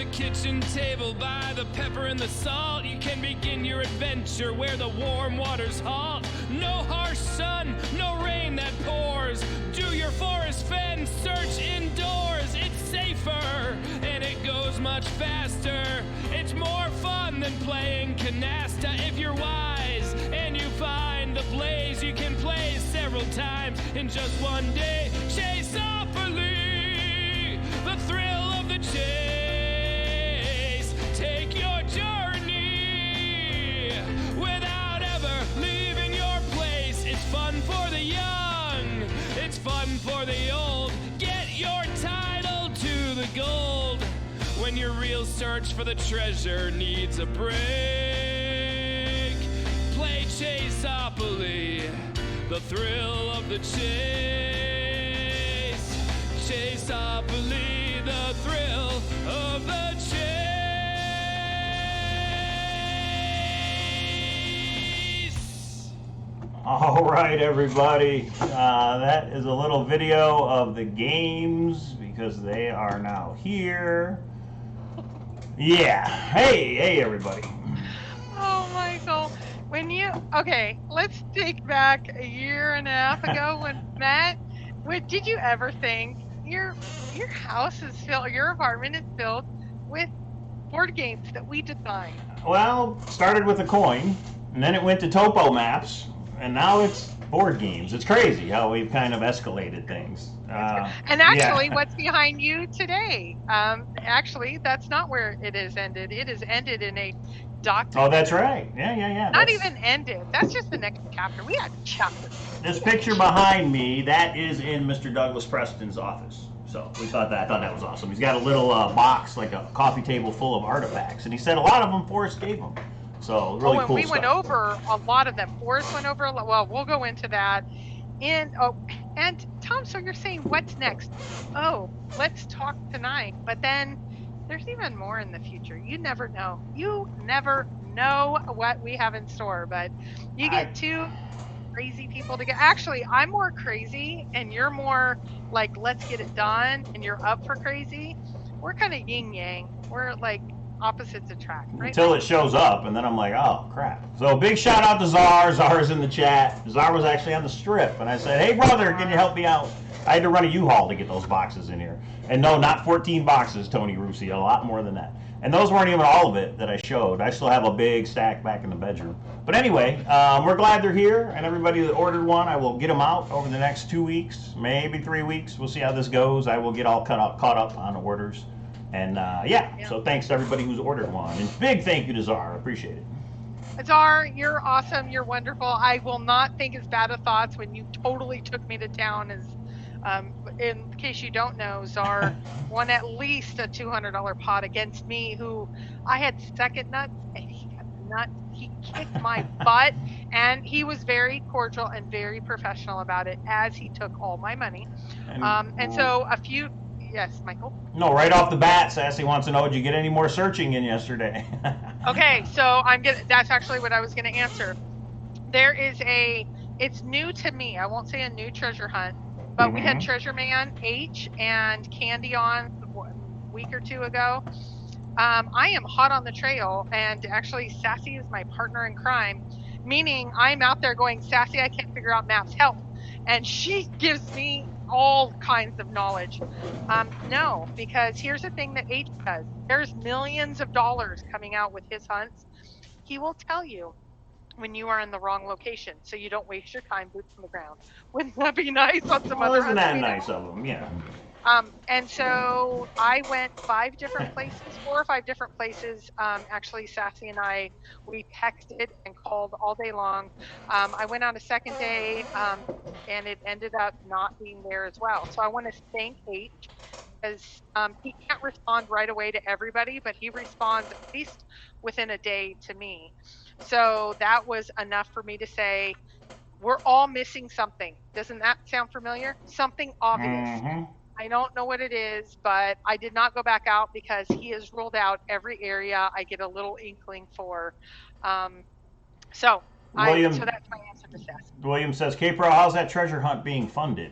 the kitchen table, by the pepper and the salt, you can begin your adventure where the warm waters halt. No harsh sun, no rain that pours. Do your Forrest Fenn search indoors. It's safer and it goes much faster. It's more fun than playing canasta if you're wise and you find the blaze. You can play several times in just one day. Chaseopoly, the thrill of the chase. Take your journey without ever leaving your place. It's fun for the young, it's fun for the old. Get your title to the gold when your real search for the treasure needs a break. Play Chaseopoly, the thrill of the chase. Chaseopoly, the thrill of the chase. All right, everybody. That is a little video of the games because they are now here. Yeah. Hey, everybody. Oh, Michael. Okay, let's take back a year and a half ago when Matt, did you ever think your house is filled, your apartment is filled with board games that we designed? Well, started with a coin, and then it went to topo maps, and now it's board games. It's crazy how we've kind of escalated things. And actually, what's behind you today? Actually, that's not where it is ended. It is ended in a document. Oh, that's right. Yeah. Not even ended. That's just the next chapter. We had chapters. This picture behind me, that is in Mr. Douglas Preston's office. So I thought that was awesome. He's got a little box, like a coffee table full of artifacts, and he said a lot of them Forrest gave him. So really cool we stuff. went over a lot of them. Forrest went over a lot. Well, we'll go into that. And Tom, so you're saying what's next? Oh, let's talk tonight. But then there's even more in the future. You never know. You never know what we have in store. But you get two crazy people together. Actually, I'm more crazy, and you're more like, let's get it done, and you're up for crazy. We're kind of yin yang. We're like opposites attract, right? Until it shows up, and then I'm like, oh crap. So big shout out to Czar. Czar's in the chat. Czar was actually on the strip, and I said, hey brother, can you help me out? I had to run a U-Haul to get those boxes in here. And no, not 14 boxes, Tony Russi, a lot more than that. And those weren't even all of it that I showed. I still have a big stack back in the bedroom. But anyway, we're glad they're here, and everybody that ordered one, I will get them out over the next 2 weeks, maybe 3 weeks. We'll see how this goes. I will get all caught up on orders. And so thanks to everybody who's ordered one. And big thank you to Czar. I appreciate it. Czar, you're awesome. You're wonderful. I will not think as bad of thoughts when you totally took me to town as, in case you don't know, Czar won at least a $200 pot against me, who I had second nuts, and he got nuts. He kicked my butt, and he was very cordial and very professional about it as he took all my money. And so yes, Michael? No, right off the bat, Sassy wants to know, did you get any more searching in yesterday? Okay, so that's actually what I was going to answer. There is it's new to me. I won't say a new treasure hunt, but we had Treasure Man H and Candy on a week or two ago. I am hot on the trail, and actually Sassy is my partner in crime, meaning I'm out there going, Sassy, I can't figure out maps, help. And she gives me all kinds of knowledge. No, because here's the thing that H does. There's millions of dollars coming out with his hunts. He will tell you when you are in the wrong location, so you don't waste your time boots on the ground. Wouldn't that be nice on some other hunts? Isn't that nice of him? Yeah. And so I went 4 or 5 different places. Actually, Sassy and we texted and called all day long. I went on a second day, and it ended up not being there as well. So I want to thank H, because he can't respond right away to everybody, but he responds at least within a day to me. So that was enough for me to say, we're all missing something. Doesn't that sound familiar? Something obvious. I don't know what it is, but I did not go back out because he has ruled out every area I get a little inkling for. So that's my answer to Seth. William says, Kpro, how's that treasure hunt being funded?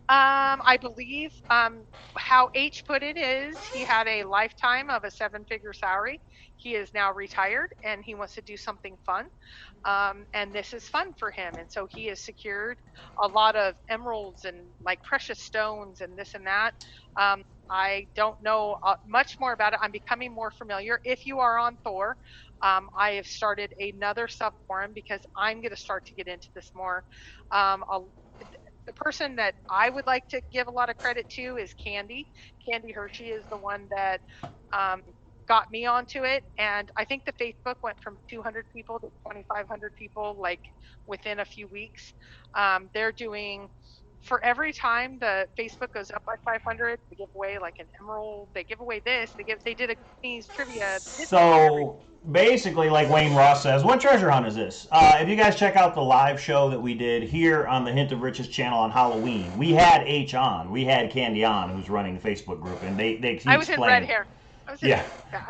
I believe how H put it is he had a lifetime of a 7-figure salary. He is now retired and he wants to do something fun. And this is fun for him. And so he has secured a lot of emeralds and like precious stones and this and that. I don't know much more about it. I'm becoming more familiar. If you are on Thor, I have started another sub forum because I'm going to start to get into this more. The person that I would like to give a lot of credit to is Candy. Candy Hershey is the one that got me onto it. And I think the Facebook went from 200 people to 2,500 people like within a few weeks. They're doing, for every time the Facebook goes up by 500, they give away like an emerald. They give away this. They did a Queen's trivia. So basically, like Wayne Ross says, what treasure hunt is this? If you guys check out the live show that we did here on the Hint of Riches channel on Halloween, we had H on. We had Candy on, who's running the Facebook group, and they I was in red hair.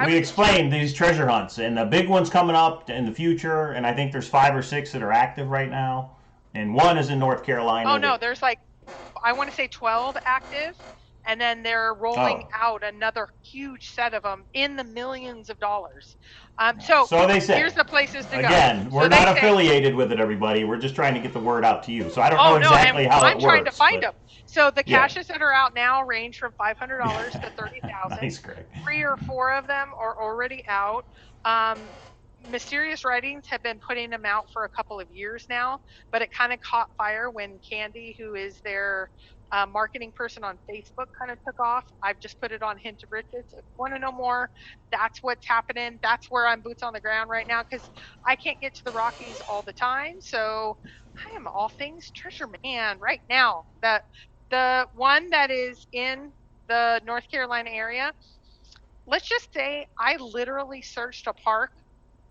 We explained these treasure hunts, and the big one's coming up in the future, and I think there's 5 or 6 that are active right now, and one is in North Carolina. Oh no, there's like, I want to say 12 active, and then they're rolling out another huge set of them in the millions of dollars. So they say, here's the places to go. Again, we're not affiliated with it, everybody. We're just trying to get the word out to you. So I don't know exactly how it works. I'm trying to find them. So the caches that are out now range from $500 to $30,000. Nice, Greg. 3 or 4 of them are already out. Mysterious Writings have been putting them out for a couple of years now, but it kind of caught fire when Candy, who is their marketing person on Facebook, kind of took off. I've just put it on Hint of Riches. If you want to know more, that's what's happening. That's where I'm boots on the ground right now because I can't get to the Rockies all the time. So I am all things treasure man right now. The one that is in the North Carolina area, let's just say I literally searched a park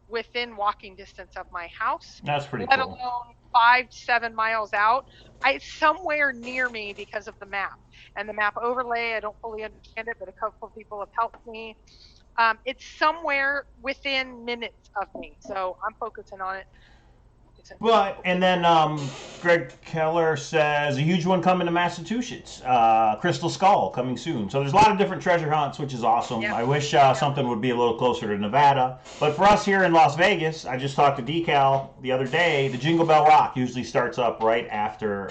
within walking distance of my house. That's pretty let cool. alone 5 to 7 miles out. It's somewhere near me because of the map and the map overlay. I don't fully understand it, but a couple of people have helped me. It's somewhere within minutes of me, so I'm focusing on it. But, and then Greg Keller says, a huge one coming to Massachusetts. Crystal Skull coming soon. So there's a lot of different treasure hunts, which is awesome. I wish something would be a little closer to Nevada. But for us here in Las Vegas, I just talked to Decal the other day. The Jingle Bell Rock usually starts up right after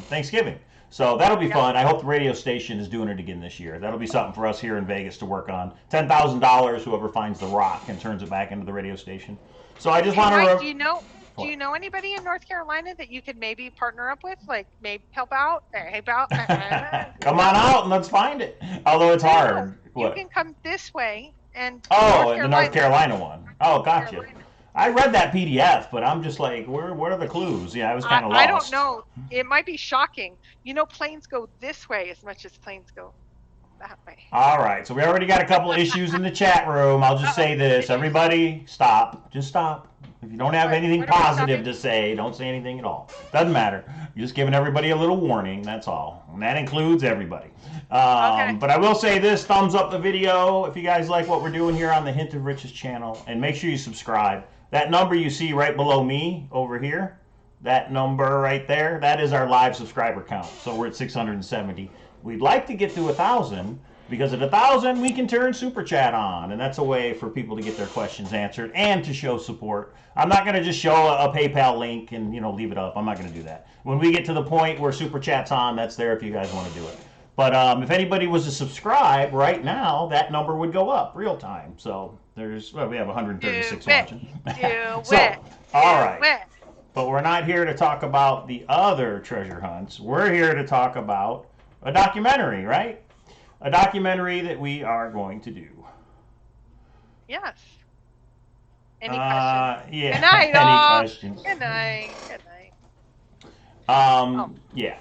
Thanksgiving. So that'll be fun. I hope the radio station is doing it again this year. That'll be something for us here in Vegas to work on. $10,000, whoever finds the rock and turns it back into the radio station. So I just want to... Do you know anybody in North Carolina that you could maybe partner up with? Like maybe help out? Come on out and let's find it. Although it's hard. You can come this way and the North Carolina one. Oh, gotcha. I read that PDF, but I'm just like, what are the clues? Yeah, I was kind of lost. I don't know. It might be shocking. You know, planes go this way as much as planes go that way. All right, so we already got a couple of issues in the chat room. I'll just say this. Everybody, stop. Just stop. If you don't have anything positive to say, don't say anything at all. Doesn't matter. You're just giving everybody a little warning, that's all. And that includes everybody. But I will say this, thumbs up the video if you guys like what we're doing here on the Hint of Riches channel. And make sure you subscribe. That number you see right below me over here, that number right there, that is our live subscriber count. So we're at 670. We'd like to get to 1,000. Because at 1,000, we can turn Super Chat on, and that's a way for people to get their questions answered and to show support. I'm not going to just show a PayPal link and leave it up. I'm not going to do that. When we get to the point where Super Chat's on, that's there if you guys want to do it. But if anybody was to subscribe right now, that number would go up real time. So we have 136 watching. All right. But we're not here to talk about the other treasure hunts. We're here to talk about a documentary, right? A documentary that we are going to do. Yes. Any questions? Yeah. Good night, Any questions? Good night. Good night. Yeah.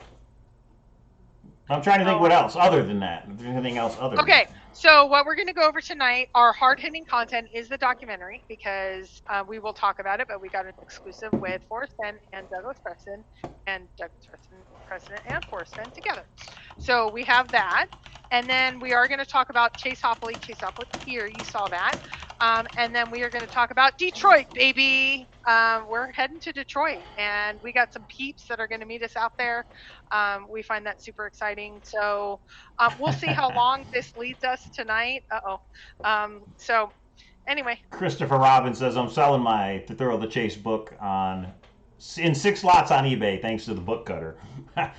I'm trying to think what else other than that. If there's anything else other than that. So what we're going to go over tonight, our hard-hitting content is the documentary because we will talk about it, but we got an exclusive with Forrest Fenn and Douglas Preston, and Douglas Preston, President and Forrest Fenn together. So we have that. And then we are going to talk about Chase Hopley here. You saw that. And then we are going to talk about Detroit, baby. We're heading to Detroit, and we got some peeps that are going to meet us out there. We find that super exciting. So we'll see how long this leads us tonight. So anyway. Christopher Robbins says, I'm selling my To Thrill the Chase book in 6 lots on eBay thanks to the book cutter.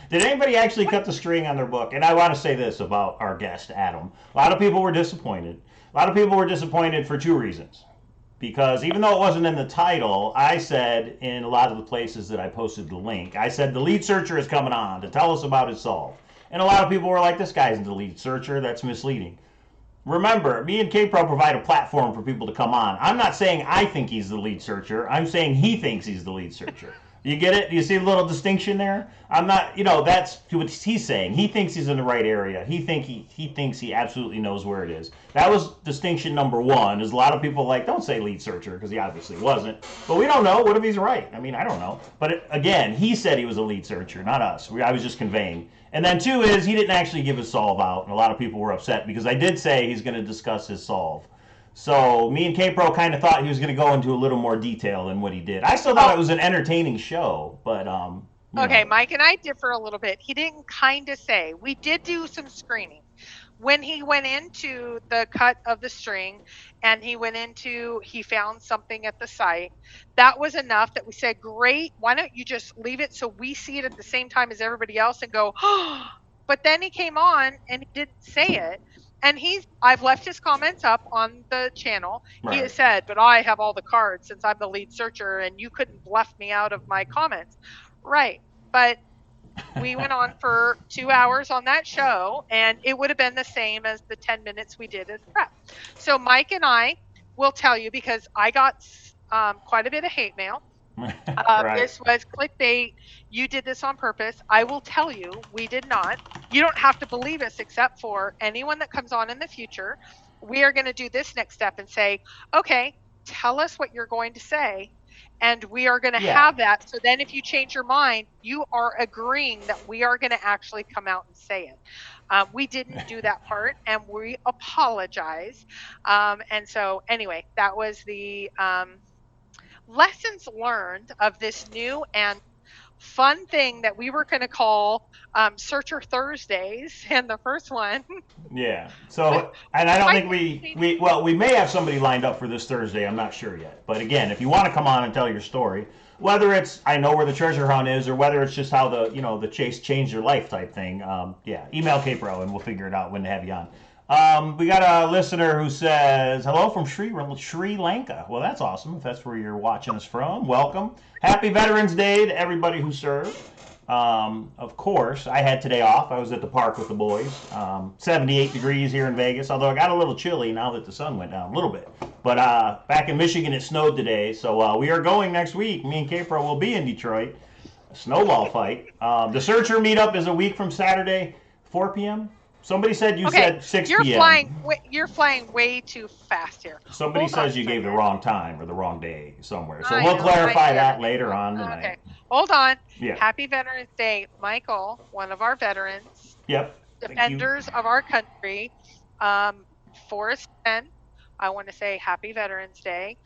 Did anybody actually cut the string on their book? And I want to say this about our guest, Adam. A lot of people were disappointed. A lot of people were disappointed for 2 reasons. Because even though it wasn't in the title, I said in a lot of the places that I posted the link, I said the lead searcher is coming on to tell us about his solve. And a lot of people were like, this guy's the lead searcher, that's misleading. Remember, me and Kpro provide a platform for people to come on. I'm not saying I think he's the lead searcher. I'm saying he thinks he's the lead searcher. You get it? Do you see the little distinction there? I'm not, that's what he's saying. He thinks he's in the right area. He thinks he absolutely knows where it is. That was distinction number 1. There's a lot of people like, don't say lead searcher, because he obviously wasn't. But we don't know. What if he's right? I mean, I don't know. But again, he said he was a lead searcher, not us. I was just conveying. And then 2 is he didn't actually give his solve out, and a lot of people were upset because I did say he's going to discuss his solve. So me and Kpro kind of thought he was going to go into a little more detail than what he did. I still thought it was an entertaining show, but Okay, Mike and I differ a little bit. He didn't kind of say. We did do some screening. When he went into the cut of the string and he found something at the site, that was enough that we said, great, why don't you just leave it so we see it at the same time as everybody else and go, oh. But then he came on and he didn't say it. And I've left his comments up on the channel. Right. He has said, but I have all the cards since I'm the lead searcher and you couldn't bluff me out of my comments. Right. But we went on for 2 hours on that show, and it would have been the same as the 10 minutes we did as prep. So Mike and I will tell you, because I got quite a bit of hate mail. Right. This was clickbait. You did this on purpose. I will tell you, we did not. You don't have to believe us, except for anyone that comes on in the future. We are going to do this next step and say, okay, tell us what you're going to say. And we are going to have that. So then if you change your mind, you are agreeing that we are going to actually come out and say it. We didn't do that part, and we apologize. And so anyway, that was the lessons learned of this new and fun thing that we were going to call Searcher Thursdays, and the first one. Yeah. So, and I don't think we may have somebody lined up for this Thursday. I'm not sure yet. But again, if you want to come on and tell your story, whether it's I know where the treasure hunt is, or whether it's just how the chase changed your life type thing, email Kpro and we'll figure it out when to have you on. We got a listener who says, hello from Sri Lanka. Well, that's awesome. If that's where you're watching us from, welcome. Happy Veterans Day to everybody who served. Of course, I had today off. I was at the park with the boys. 78 degrees here in Vegas, although it got a little chilly now that the sun went down a little bit. But back in Michigan, it snowed today. So we are going next week. Me and Kpro will be in Detroit. A snowball fight. The Searcher meetup is a week from Saturday, 4 p.m. Somebody said said 6 p.m. You're flying way too fast here. Somebody says you gave the wrong time or the wrong day somewhere. So we'll clarify that later on tonight. Okay. Hold on. Yeah. Happy Veterans Day, Michael, one of our veterans. Yep. Defenders of our country. Forrest Fenn, I want to say Happy Veterans Day.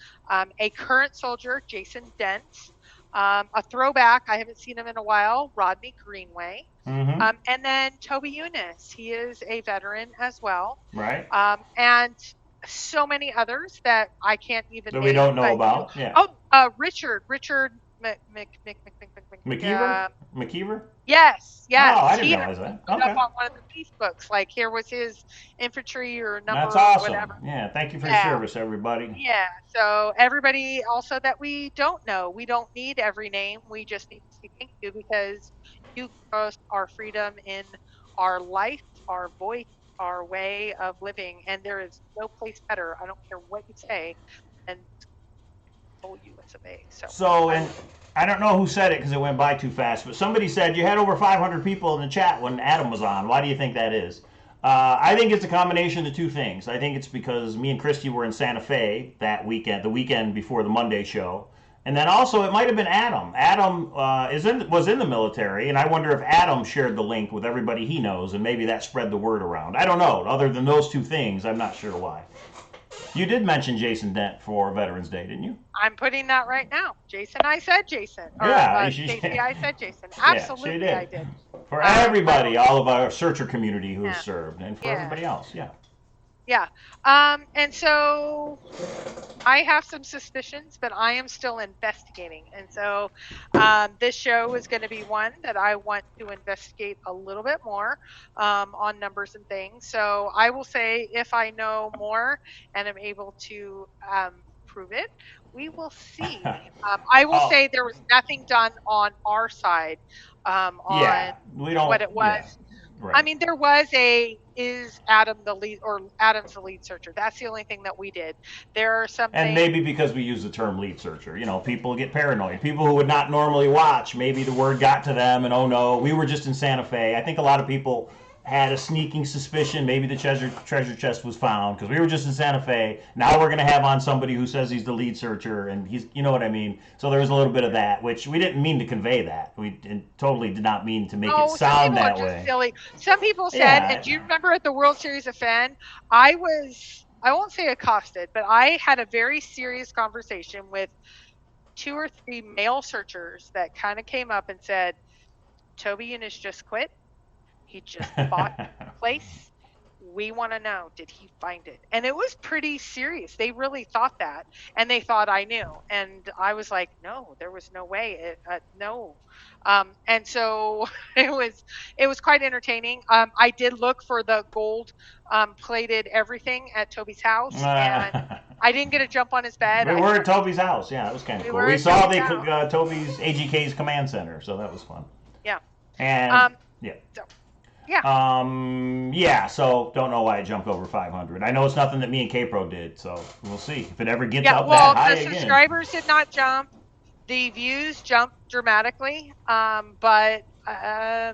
A current soldier, Jason Dent. A throwback, I haven't seen him in a while, Rodney Greenway. Mm-hmm. And then Toby Eunice, he is a veteran as well. Right. And so many others that I can't even name. That we don't know about. Yeah. Oh, Richard McKeever? Yes. Oh, I didn't realize that. Okay. Up on one of the Facebooks, like here was his infantry or number. That's awesome. Or whatever. Yeah, thank you for your service, everybody. Yeah, so everybody also that we don't know, we don't need every name. We just need to say thank you, because you give us our freedom in our life, our voice, our way of living, and there is no place better. I don't care what you say, and told you it's a base. So and I don't know who said it because it went by too fast, but somebody said you had over 500 people in the chat when Adam was on. Why do you think that is? I think it's a combination of two things. I think it's because me and Christy were in Santa Fe that weekend, the weekend before the Monday show. And then also it might have been Adam. Adam was in the military, and I wonder if Adam shared the link with everybody he knows, and maybe that spread the word around. I don't know. Other than those two things, I'm not sure why. You did mention Jason Dent for Veterans Day, didn't you? I'm putting that right now. Jason, I said Jason. Or, Yeah, Stacey, I said Jason. Yeah, she Absolutely, did. I did. For everybody, all of our searcher community who has Yeah. served, and for Yeah. everybody else, yeah. Yeah. And so I have some suspicions, but I am still investigating. And so this show is going to be one that I want to investigate a little bit more on numbers and things. So I will say if I know more and am able to prove it, we will see. I will say there was nothing done on our side on we don't, what it was. yeah, right. I mean, there was is Adam the lead, or Adam's the lead searcher. That's the only thing that we did. There are some And maybe because we use the term lead searcher, people get paranoid. People who would not normally watch, maybe the word got to them, and oh no, we were just in Santa Fe. I think a lot of people had a sneaking suspicion maybe the treasure chest was found because we were just in Santa Fe. Now we're going to have on somebody who says he's the lead searcher, and he's, you know what I mean? So there was a little bit of that, which we didn't mean to convey that. We totally did not mean to make it sound that way. Silly. Some people said, and do you remember at the World Series of Fenn, I won't say accosted, but I had a very serious conversation with 2 or 3 male searchers that kind of came up and said, Toby Eunice just quit. He just bought the place. We want to know, did he find it? And it was pretty serious. They really thought that, and they thought I knew. And I was like, no, there was no way. No. And so it was quite entertaining. I did look for the gold plated everything at Toby's house, and I didn't get a jump on his bed. We were at Toby's house. Yeah, it was kind of cool. We saw Toby's AGK's command center, so that was fun. Yeah. And yeah. So, yeah. Yeah, so don't know why it jumped over 500. I know it's nothing that me and Kpro did, so we'll see if it ever gets up that high again. The subscribers did not jump. The views jumped dramatically, but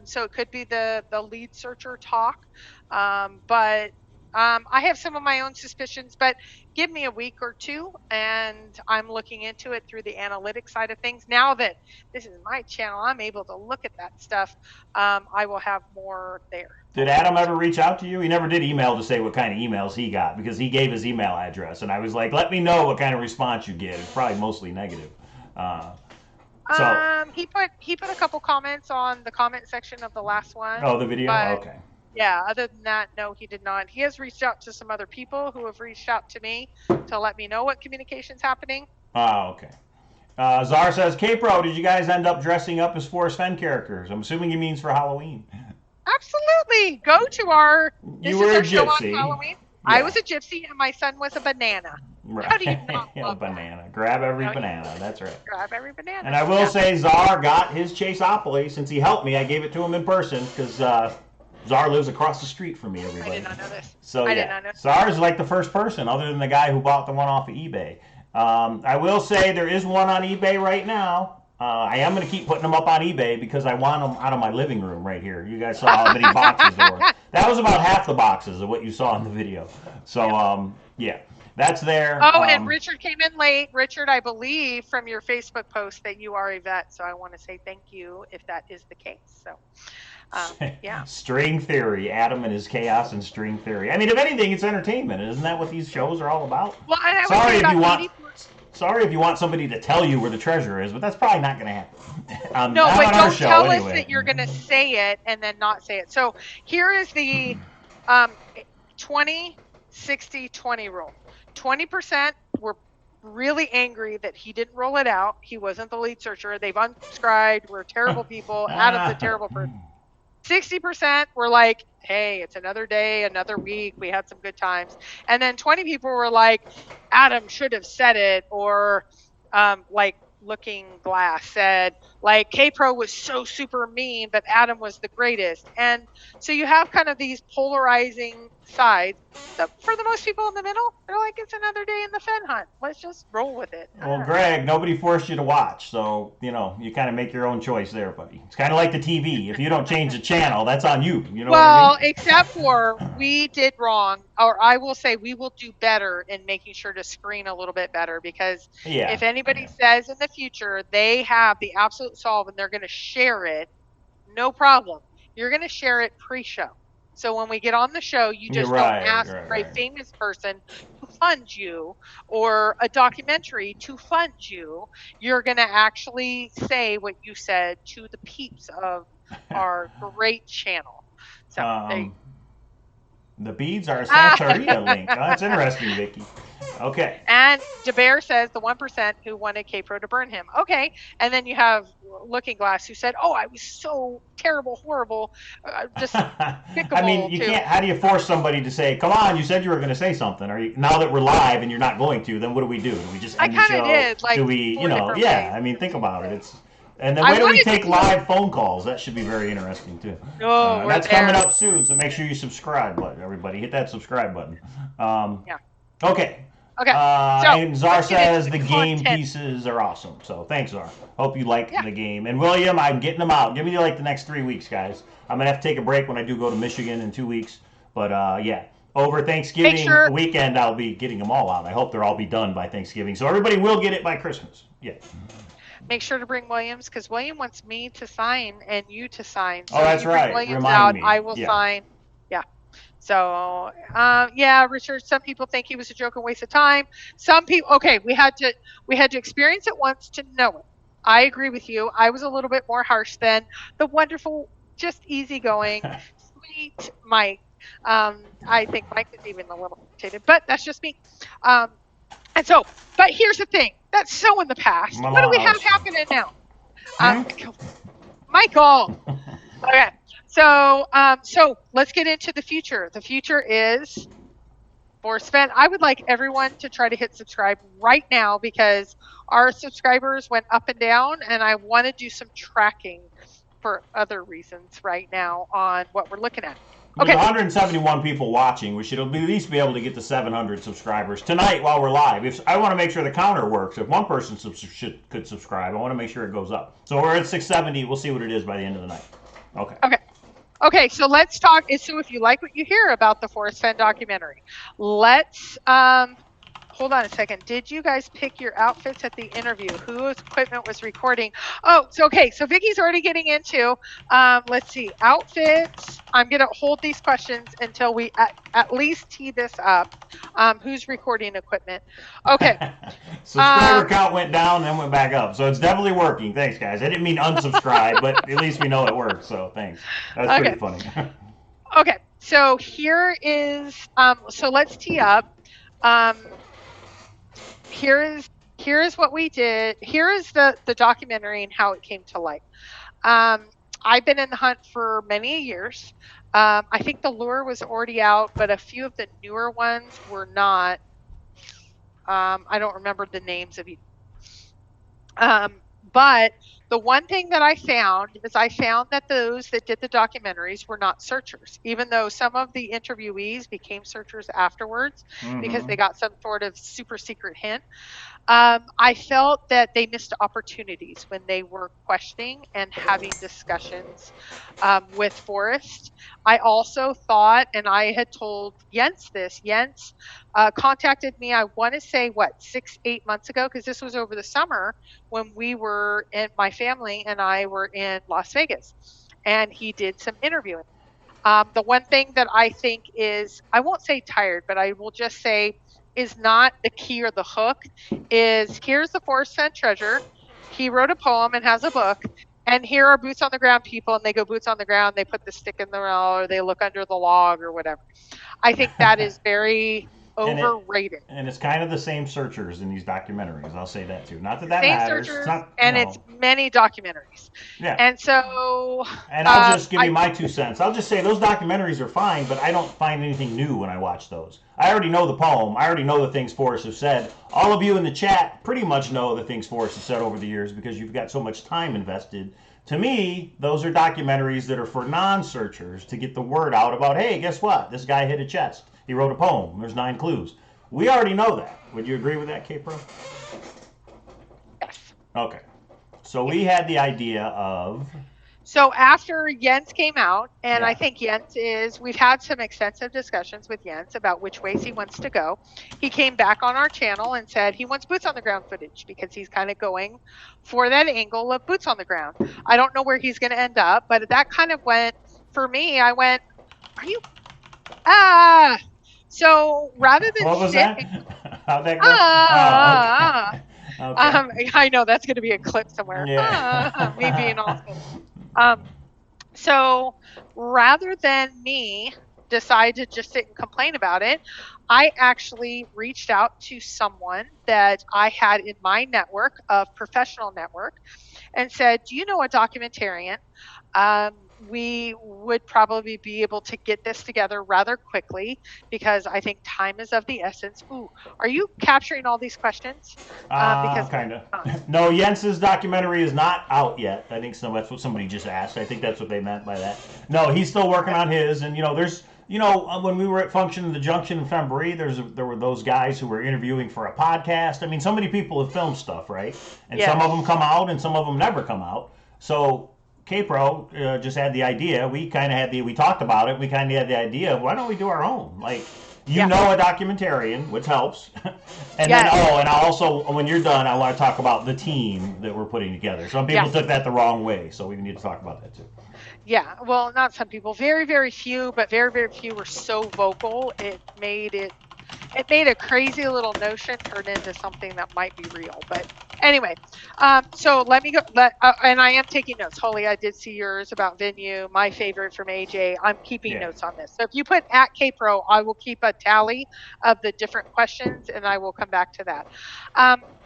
so it could be the lead searcher talk. But I have some of my own suspicions, but give me a week or two, and I'm looking into it through the analytics side of things. Now that this is my channel, I'm able to look at that stuff. I will have more there. Did Adam ever reach out to you? He never did email to say what kind of emails he got, because he gave his email address, and I was like, let me know what kind of response you get. It's probably mostly negative. He put a couple comments on the comment section of the last one. Oh, the video? Okay. Yeah, other than that, no, he did not. He has reached out to some other people who have reached out to me to let me know what communication's happening. Oh, okay. Czar says, Kpro, did you guys end up dressing up as Forrest Fenn characters? I'm assuming he means for Halloween. Absolutely. Go to our... You were a gypsy. Halloween. Yeah. I was a gypsy, and my son was a banana. Right. How do you not love banana. That? Grab every banana. That's right. Grab every banana. And I will say, Czar got his Chaseopoly. Since he helped me, I gave it to him in person, because... Czar lives across the street from me, everybody. I did not know this. So, Czar is like the first person, other than the guy who bought the one off of eBay. I will say there is one on eBay right now. I am going to keep putting them up on eBay because I want them out of my living room right here. You guys saw how many boxes there were. That was about half the boxes of what you saw in the video. So, yeah, that's there. Oh, and Richard came in late. Richard, I believe from your Facebook post that you are a vet, so I want to say thank you if that is the case. So. Yeah. String theory, Adam and his chaos and string theory. I mean, if anything, it's entertainment. Isn't that what these shows are all about? Well, sorry if you want somebody to tell you where the treasure is, but that's probably not going to happen. No, but don't tell us that you're going to say it and then not say it. So here is the 20, 60, 20 rule. 20% were really angry that he didn't roll it out. He wasn't the lead searcher. They've unsubscribed. We're terrible people. Adam's a terrible person. 60% were like, hey, it's another day, another week. We had some good times. And then 20 people were like, Adam should have said it. Or like Looking Glass said, like, Kpro was so super mean, but Adam was the greatest. And so you have kind of these polarizing sides. So for the most people in the middle, they're like, it's another day in the Fenn hunt. Let's just roll with it. Well, Greg, nobody forced you to watch. So, you kind of make your own choice there, buddy. It's kind of like the TV. If you don't change the channel, that's on you. You know what I mean? Except for we did wrong, or I will say we will do better in making sure to screen a little bit better, because if anybody says in the future they have the absolute solve and they're going to share it, no problem. You're going to share it pre-show. So when we get on the show, you just don't ask for a famous person to fund you, or a documentary to fund you. You're going to actually say what you said to the peeps of our great channel. So the beads are a Santeria link. Oh, that's interesting, Vicky. Okay. And DeBear says the 1% who wanted Kpro to burn him. Okay. And then you have Looking Glass who said, "Oh, I was so terrible, horrible, just despicable." I mean, you can't. How do you force somebody to say, "Come on, you said you were going to say something"? Or now that we're live and you're not going to, then what do we do? Do we just end the show? I kind of did. Like, do we, ways. I mean, think about it. And then where do we take live phone calls? That should be very interesting too. Oh, that's coming up soon, so make sure you subscribe, everybody. Hit that subscribe button. Yeah. Okay. Okay. And Czar says the game pieces are awesome. So thanks, Czar. Hope you like the game. And William, I'm getting them out. Give me like the next 3 weeks, guys. I'm gonna have to take a break when I do go to Michigan in 2 weeks. But over Thanksgiving weekend, I'll be getting them all out. I hope they'll all be done by Thanksgiving, so everybody will get it by Christmas. Yeah. Make sure to bring Williams, because William wants me to sign and you to sign. So that's right. Williams Remind out, me. I will sign. Yeah. So, Richard, some people think he was a joke and waste of time. Some people, okay, we had to experience it once to know it. I agree with you. I was a little bit more harsh than the wonderful, just easygoing, sweet Mike. I think Mike is even a little irritated, but that's just me. And so, but here's the thing. That's so in the past. What do we have happening now? Michael. Okay. So let's get into the future. The future is Forrest Fenn. I would like everyone to try to hit subscribe right now, because our subscribers went up and down, and I want to do some tracking for other reasons right now on what we're looking at. There's 171 people watching. We should at least be able to get to 700 subscribers tonight while we're live. I want to make sure the counter works. If one person could subscribe, I want to make sure it goes up. So we're at 670. We'll see what it is by the end of the night. Okay, so let's talk. So if you like what you hear about the Forrest Fenn documentary, let's hold on a second. Did you guys pick your outfits at the interview? Whose equipment was recording? Oh, so okay. So Vicky's already getting into, let's see, outfits. I'm going to hold these questions until we at least tee this up. Who's recording equipment? Okay. Subscriber count went down, then went back up. So it's definitely working. Thanks, guys. I didn't mean unsubscribe, but at least we know it works. So thanks. That's pretty funny. Okay. So here is, so let's tee up. Here is what we did. Here is the documentary and how it came to light. I've been in the hunt for many years. I think the lure was already out, but a few of the newer ones were not. I don't remember the names of each. But the one thing that I found is that those that did the documentaries were not searchers, even though some of the interviewees became searchers afterwards because they got some sort of super secret hint. I felt that they missed opportunities when they were questioning and having discussions with Forrest. I also thought, and I had told Jens this, Jens contacted me, I want to say, 6-8 months ago, because this was over the summer when we were, and my family and I were in Las Vegas, and he did some interviewing. The one thing that I think is, I won't say tired, but I will just say is not the key or the hook, is here's the Forrest Fenn treasure. He wrote a poem and has a book. And here are boots on the ground people, and they go boots on the ground. They put the stick in the well, or they look under the log or whatever. I think that is very overrated. And it's kind of the same searchers in these documentaries. I'll say that too. Not that matters. Searchers, it's many documentaries. Yeah. And so. And I'll just give you my 2 cents. I'll just say those documentaries are fine, but I don't find anything new when I watch those. I already know the poem. I already know the things Forrest has said. All of you in the chat pretty much know the things Forrest has said over the years because you've got so much time invested. To me, those are documentaries that are for non-searchers to get the word out about, hey, guess what? This guy hit a chest. He wrote a poem. There's 9 clues. We already know that. Would you agree with that, Kpro? Yes. Okay. So we had the idea of... So after Jens came out, and I think we've had some extensive discussions with Jens about which ways he wants to go. He came back on our channel and said he wants boots on the ground footage because he's kind of going for that angle of boots on the ground. I don't know where he's going to end up, but that kind of went, for me, I went, are you, So rather than What was sit that? How'd that go? ah, Oh, okay. Okay. I know that's going to be a clip somewhere. Yeah. Me being awesome. Um, so rather than me decide to just sit and complain about it, I actually reached out to someone that I had in my network of professional network and said, "Do you know a documentarian? We would probably be able to get this together rather quickly because I think time is of the essence." Ooh, are you capturing all these questions? Because Kind of. No, Jens's documentary is not out yet. I think that's what somebody just asked. I think that's what they meant by that. No, he's still working on his, and when we were at Function in the Junction in February, there were those guys who were interviewing for a podcast. I mean, so many people have filmed stuff, right? And some of them come out, and some of them never come out. So Kpro just had the idea. We talked about it. We kind of had the idea of why don't we do our own? Like, know a documentarian, which helps. And then, and I also, when you're done, I want to talk about the team that we're putting together. Some people took that the wrong way, so we need to talk about that too. Yeah, well, not some people. Very, very few, but very, very few were so vocal. It made a crazy little notion turn into something that might be real. But anyway, so let me go. And I am taking notes. Holly, I did see yours about venue. My favorite from AJ. I'm keeping notes on this. So if you put at Kpro, I will keep a tally of the different questions, and I will come back to that.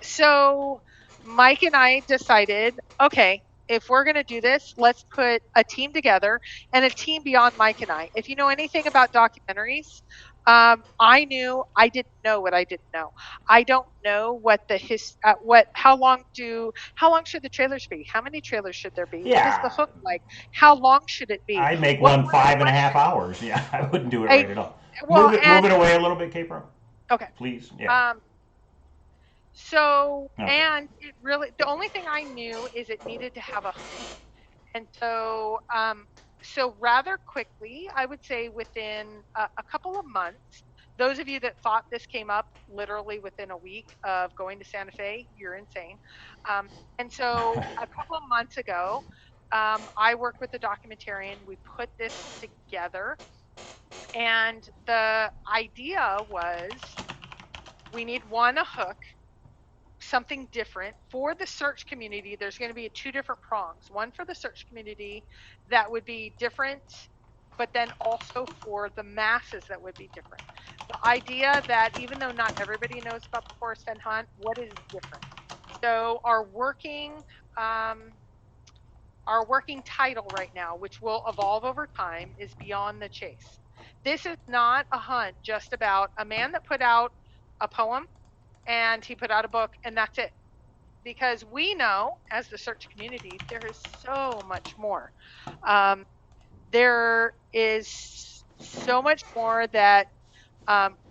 So Mike and I decided, okay, if we're going to do this, let's put a team together and a team beyond Mike and I. If you know anything about documentaries, I didn't know what I didn't know. I don't know how long should the trailers be? How many trailers should there be? What is the hook like? How long should it be? I'd make one 5.5 hours. Yeah, I wouldn't do it right at all. Move it away a little bit, Kpro. Okay. Please. Yeah. And it really, the only thing I knew is it needed to have a hook. And so, rather quickly, I would say within a couple of months, those of you that thought this came up literally within a week of going to Santa Fe, you're insane. And so a couple of months ago, I worked with the documentarian. We put this together. And the idea was we need a hook, something different for the search community. There's going to be two different prongs, one for the search community that would be different, but then also for the masses that would be different. The idea that even though not everybody knows about the Forrest Fenn hunt, what is different? So our working title right now, which will evolve over time, is Beyond the Chase. This is not a hunt just about a man that put out a poem and he put out a book, and that's it. Because we know, as the search community, there is so much more. There is so much more that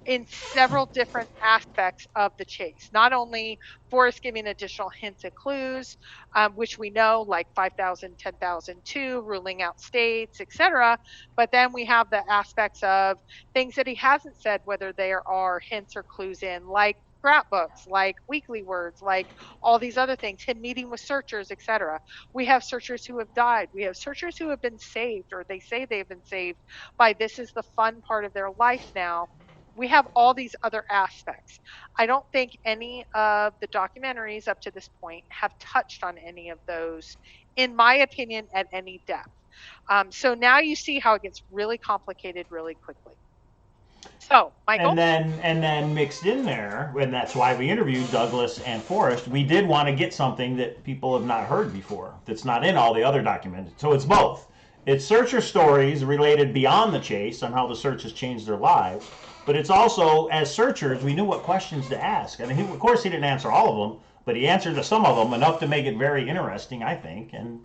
in several different aspects of the chase. Not only Forrest giving additional hints and clues, which we know, like 5,000, 10,002, ruling out states, etc. But then we have the aspects of things that he hasn't said, whether there are hints or clues in, like scrapbooks, like weekly words, like all these other things, him meeting with searchers, etc. We have searchers who have died. We have searchers who have been saved, or they say they've been saved by this is the fun part of their life now. We have all these other aspects. I don't think any of the documentaries up to this point have touched on any of those, in my opinion, at any depth. So now you see how it gets really complicated really quickly. So, Michael? And then mixed in there, and that's why we interviewed Douglas and Forrest, we did want to get something that people have not heard before, that's not in all the other documents. So it's both. It's searcher stories related beyond the chase on how the search has changed their lives, but it's also, as searchers, we knew what questions to ask. And of course, he didn't answer all of them, but he answered some of them enough to make it very interesting, I think. And,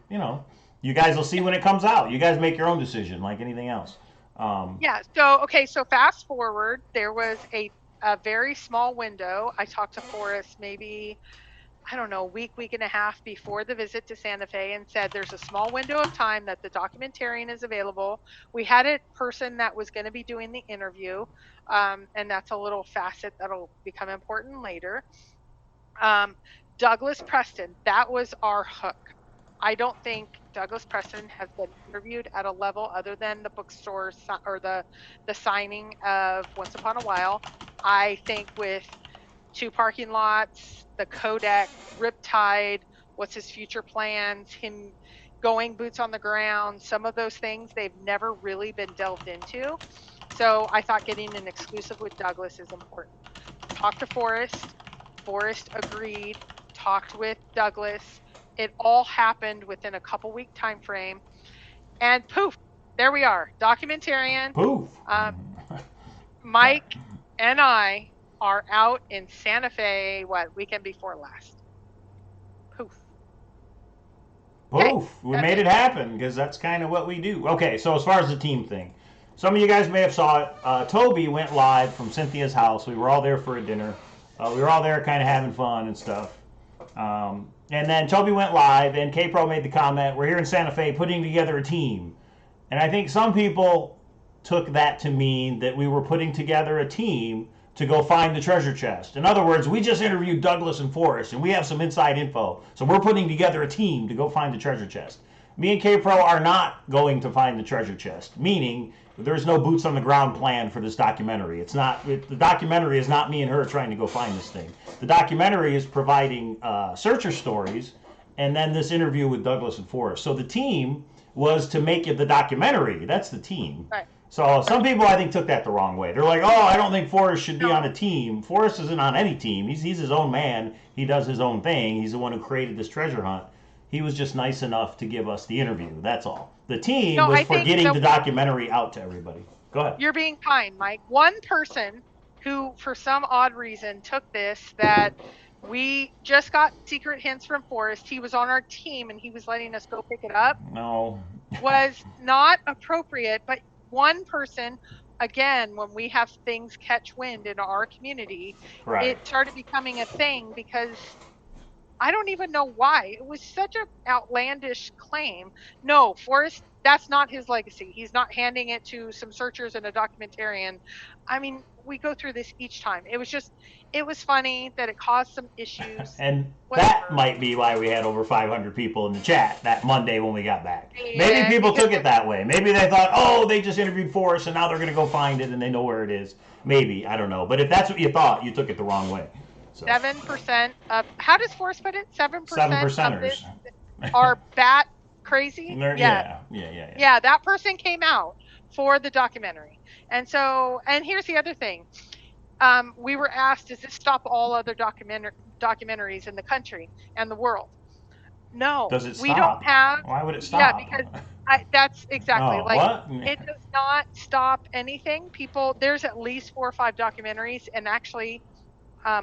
you guys will see when it comes out. You guys make your own decision, like anything else. So fast forward, there was a very small window. I talked to Forrest maybe, I don't know, week and a half before the visit to Santa Fe and said there's a small window of time that the documentarian is available. We had a person that was going to be doing the interview, and that's a little facet that'll become important later. Douglas Preston, that was our hook. I don't think Douglas Preston has been interviewed at a level other than the bookstore or the signing of Once Upon a While. I think with 2 parking lots, the Kodak, Riptide, what's his future plans, him going boots on the ground, some of those things they've never really been delved into. So I thought getting an exclusive with Douglas is important. Talked to Forrest. Forrest agreed. Talked with Douglas. It all happened within a couple-week time frame, and poof, there we are, documentarian. Poof. Mike and I are out in Santa Fe. Weekend before last? Poof. Poof. We made it happen because that's kind of what we do. Okay, so as far as the team thing, some of you guys may have saw it. Toby went live from Cynthia's house. We were all there for a dinner. We were all there kind of having fun and stuff. And then Toby went live, and Kpro made the comment, we're here in Santa Fe putting together a team. And I think some people took that to mean that we were putting together a team to go find the treasure chest. In other words, we just interviewed Douglas and Forrest, and we have some inside info. So we're putting together a team to go find the treasure chest. Me and Kpro are not going to find the treasure chest, meaning there's no boots on the ground plan for this documentary. The documentary is not me and her trying to go find this thing. The documentary is providing searcher stories and then this interview with Douglas and Forrest. So the team was to make it the documentary. That's the team. Right. So some people, I think, took that the wrong way. They're like, oh, I don't think Forrest should be on a team. Forrest isn't on any team. He's his own man. He does his own thing. He's the one who created this treasure hunt. He was just nice enough to give us the interview. That's all. The team was for getting the documentary out to everybody. Go ahead. You're being kind, Mike. One person who, for some odd reason, took this, that we just got secret hints from Forrest. He was on our team, and he was letting us go pick it up. No. Was not appropriate, but one person, again, when we have things catch wind in our community, Right. It started becoming a thing because I don't even know why. It was such an outlandish claim. No, Forrest, that's not his legacy. He's not handing it to some searchers and a documentarian. I mean, we go through this each time. It was funny that it caused some issues. And Whatever. that might be why we had over 500 people in the chat that Monday when we got back. Yeah, Maybe people took it that way. Maybe they thought, oh, they just interviewed Forrest and now they're going to go find it and they know where it is. Maybe. I don't know. But if that's what you thought, you took it the wrong way. So. 7% of, how does Forrest put it? 7% 7%ers. of this are bat crazy? Yeah. Yeah, that person came out for the documentary. And so, and here's the other thing. We were asked, does this stop all other documentaries in the country and the world? No. Does it stop? We don't have. Why would it stop? Yeah, because that's exactly what? It does not stop anything. People, there's at least 4 or 5 documentaries, and actually,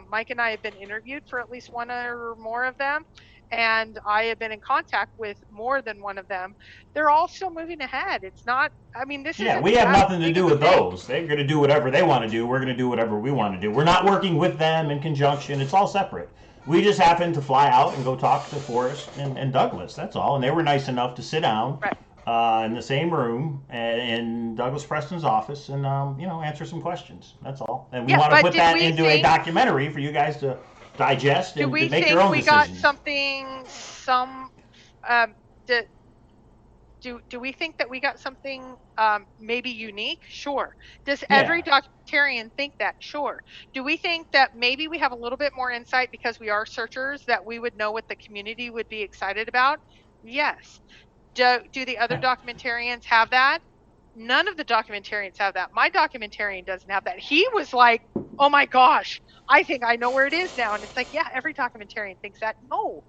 Mike and I have been interviewed for at least one or more of them, and I have been in contact with more than one of them. They're all still moving ahead. It's not, I mean, this is. Yeah, we have nothing to do with those. They're going to do whatever they want to do. We're going to do whatever we want to do. We're not working with them in conjunction. It's all separate. We just happened to fly out and go talk to Forrest and Douglas. That's all. And they were nice enough to sit down in the same room in Douglas Preston's office and, answer some questions. That's all. And we want to put that into a documentary for you guys to digest and to make your own decisions. Do we think we got something, do we think that we got something maybe unique? Sure. Does every documentarian think that? Sure. Do we think that maybe we have a little bit more insight because we are searchers, that we would know what the community would be excited about? Yes. Do the other documentarians have that? None of the documentarians have that. My documentarian doesn't have that. He was like, oh my gosh, I think I know where it is now. And it's like, yeah, every documentarian thinks that. No.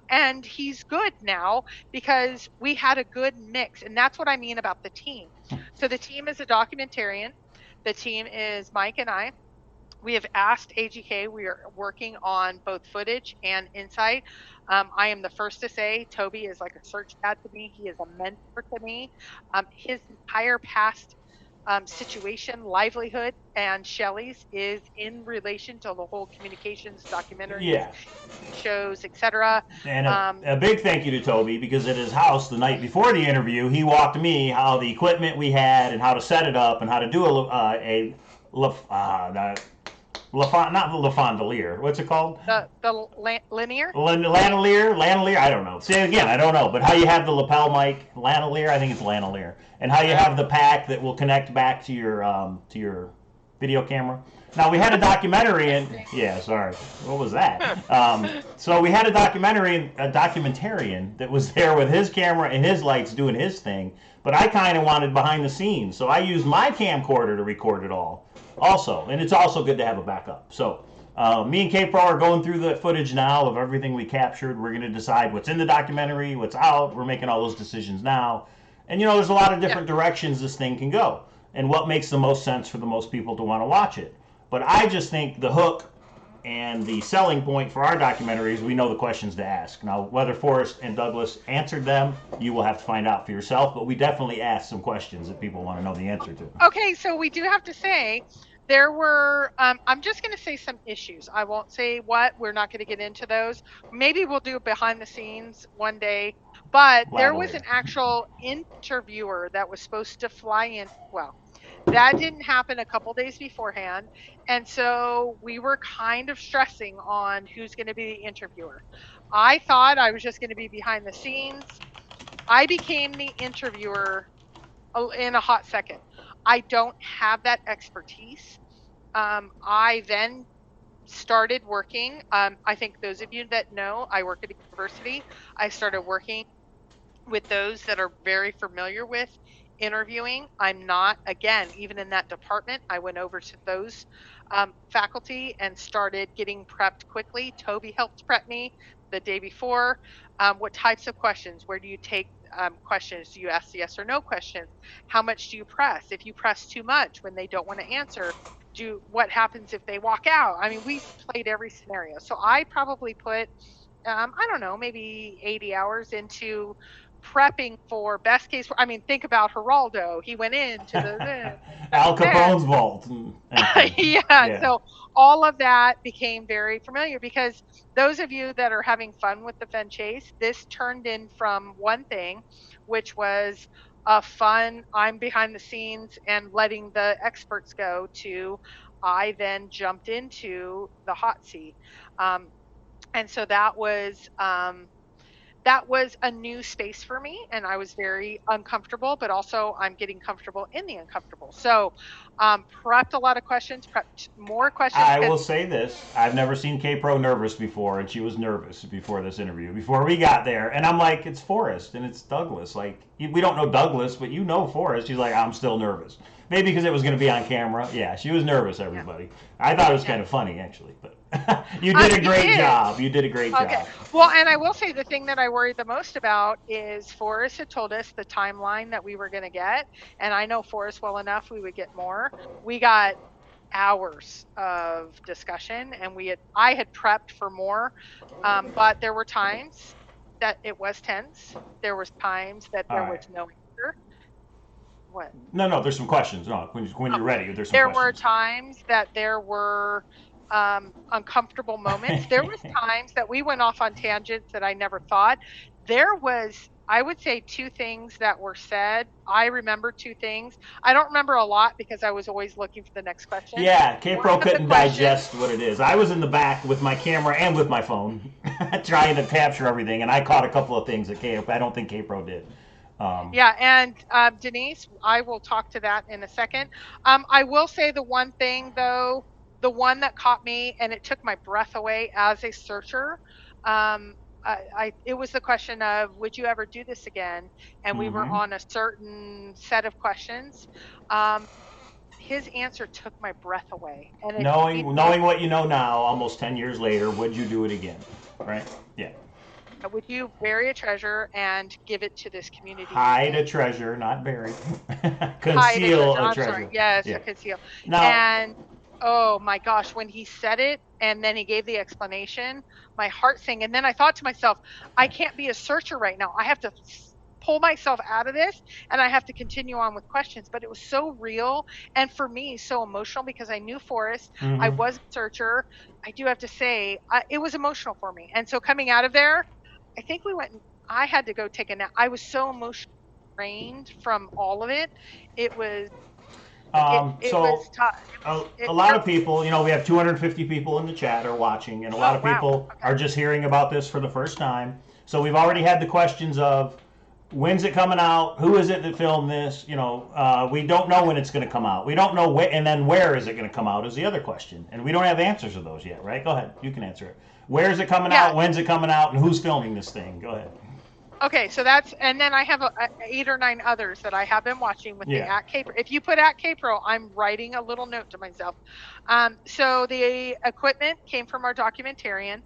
And he's good now because we had a good mix. And that's what I mean about the team. So the team is a documentarian. The team is Mike and I. We have asked AGK. We are working on both footage and insight. I am the first to say Toby is like a search dad to me. He is a mentor to me. His entire past situation, livelihood, and Shelley's is in relation to the whole communications, documentaries, shows, etc. And a big thank you to Toby, because at his house the night before the interview, he walked me how the equipment we had and how to set it up and how to do Not the Lafondelier. What's it called? Linear. Lanolier. I don't know. Say it again. I don't know. But how you have the lapel mic, Lanolier. I think it's Lanolier. And how you have the pack that will connect back to your video camera. Now we had a documentary, and sorry, what was that? So we had a documentarian that was there with his camera and his lights doing his thing. But I kind of wanted behind the scenes, so I used my camcorder to record it all, also. And it's also good to have a backup. So me and Kpro are going through the footage now of everything we captured. We're going to decide what's in the documentary, what's out. We're making all those decisions now. And there's a lot of different directions this thing can go, and what makes the most sense for the most people to want to watch it. But I just think the hook and the selling point for our documentaries, we know the questions to ask. Now, whether Forrest and Douglas answered them, you will have to find out for yourself, but we definitely asked some questions that people want to know the answer to. Okay, so we do have to say there were, I'm just going to say some issues. I won't say what, we're not going to get into those. Maybe we'll do behind the scenes one day, but there was an actual interviewer that was supposed to fly in. Well, that didn't happen a couple days beforehand. And so we were kind of stressing on who's going to be the interviewer. I thought I was just going to be behind the scenes. I became the interviewer in a hot second. I don't have that expertise. I then started working. I think those of you that know, I work at a university. I started working with those that are very familiar with interviewing. I'm not, again, even in that department. I went over to those faculty and started getting prepped quickly. Toby helped prep me the day before. What types of questions? Where do you take questions? Do you ask yes or no questions? How much do you press? If you press too much when they don't want to answer, what happens if they walk out? I mean, we played every scenario. So I probably put, I don't know, maybe 80 hours into prepping for best case. I mean, think about Geraldo. He went into the Al Capone's vault. yeah, so all of that became very familiar, because those of you that are having fun with the Fenn chase, this turned in from one thing, which was a fun, I'm behind the scenes and letting the experts go, to I then jumped into the hot seat. And so that was a new space for me, and I was very uncomfortable, but also I'm getting comfortable in the uncomfortable. So prepped a lot of questions, prepped more questions. I will say this, I've never seen Kpro nervous before, and she was nervous before this interview, before we got there. And I'm like, it's Forrest and it's Douglas. Like, we don't know Douglas, but you know Forrest. She's like, I'm still nervous. Maybe because it was going to be on camera. Yeah, she was nervous, everybody. Yeah. I thought it was kind of funny, actually, but you did a great job. You did a great job. Well, and I will say the thing that I worried the most about is Forrest had told us the timeline that we were going to get. And I know Forrest well enough, we would get more. We got hours of discussion, and I had prepped for more. But there were times that it was tense. There was times that there was no answer. What? No, there's some questions. No, when you're ready, there's some questions. There were times that there were uncomfortable moments. There was times that we went off on tangents that I never thought. There was, I would say, 2 things that were said. I remember 2 things. I don't remember a lot because I was always looking for the next question. Yeah, Kpro couldn't digest what it is. I was in the back with my camera and with my phone trying to capture everything, and I caught a couple of things that I don't think Kpro did. Yeah, and Denise, I will talk to that in a second. I will say the one thing, though, the one that caught me and it took my breath away as a searcher, it was the question of, would you ever do this again? And we were on a certain set of questions. His answer took my breath away. And knowing what you know now, almost 10 years later, would you do it again? Right? Yeah. Would you bury a treasure and give it to this community? Hide a treasure, not bury. Conceal a treasure. Sorry. Yes, yeah. Conceal. Now, and oh my gosh, when he said it and then he gave the explanation, my heart sank. And then I thought to myself, I can't be a searcher right now. I have to pull myself out of this and I have to continue on with questions. But it was so real, and for me, so emotional, because I knew Forrest. I was a searcher. I do have to say, it was emotional for me. And so coming out of there, I think I had to go take a nap. I was so emotionally drained from all of it. It was It So was tough. a lot of people, you know, we have 250 people in the chat are watching, and a lot of wow. people Okay. are just hearing about this for the first time. So we've already had the questions of when's it coming out? Who is it that filmed this? You know, we don't know when it's going to come out. We don't know when, and then where is it going to come out is the other question, and we don't have answers to those yet, right? Go ahead, you can answer it. Where is it coming Yeah. out? When's it coming out? And who's filming this thing? Go ahead. Okay, so that's, and then I have 8 or 9 others that I have been watching with the Yeah. at Kpro. If you put at Kpro, I'm writing a little note to myself. So the equipment came from our documentarian,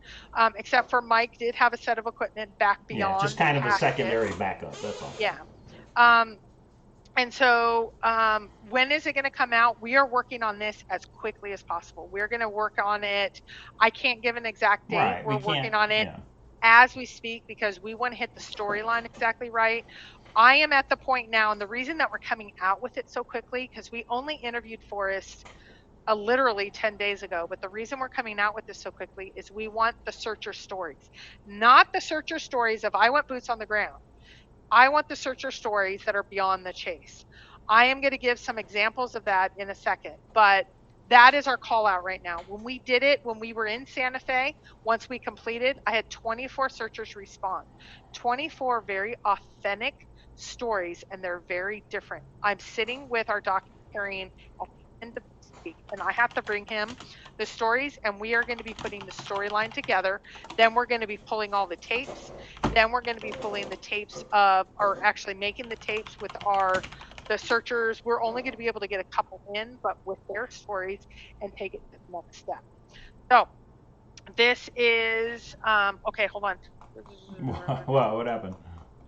except for Mike did have a set of equipment back beyond. Yeah, just kind of a packet. secondary backup. That's all. Yeah. And so when is it going to come out? We are working on this as quickly as possible. We're going to work on it. I can't give an exact date. Right, We're we working can't- on it yeah. as we speak because we want to hit the storyline exactly right. I am at the point now, and the reason that we're coming out with it so quickly, because we only interviewed Forrest literally 10 days ago, but the reason we're coming out with this so quickly is we want the searcher stories, not the searcher stories of I want boots on the ground. I want the searcher stories that are beyond the chase. I am going to give some examples of that in a second, but that is our call out right now. When we did it, when we were in Santa Fe, once we completed, I had 24 searchers respond. 24 very authentic stories, and they're very different. I'm sitting with our documentarian at the end of this week, and I have to bring him the stories, and we are going to be putting the storyline together. Then we're going to be pulling all the tapes. Then we're going to be pulling the tapes of, or actually making the tapes with the searchers. We're only going to be able to get a couple in, but with their stories, and take it to the next step. So this is okay. Hold on. Wow, what happened?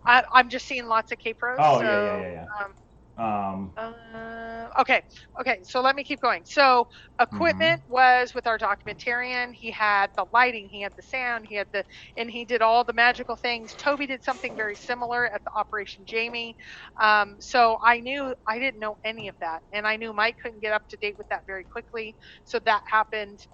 I'm just seeing lots of Kpros. Oh, so, yeah. Okay. So let me keep going. So equipment was with our documentarian. He had the lighting, he had the sound, and he did all the magical things. Toby did something very similar at the Operation Jamie. So I didn't know any of that, and I knew Mike couldn't get up to date with that very quickly. So that happened.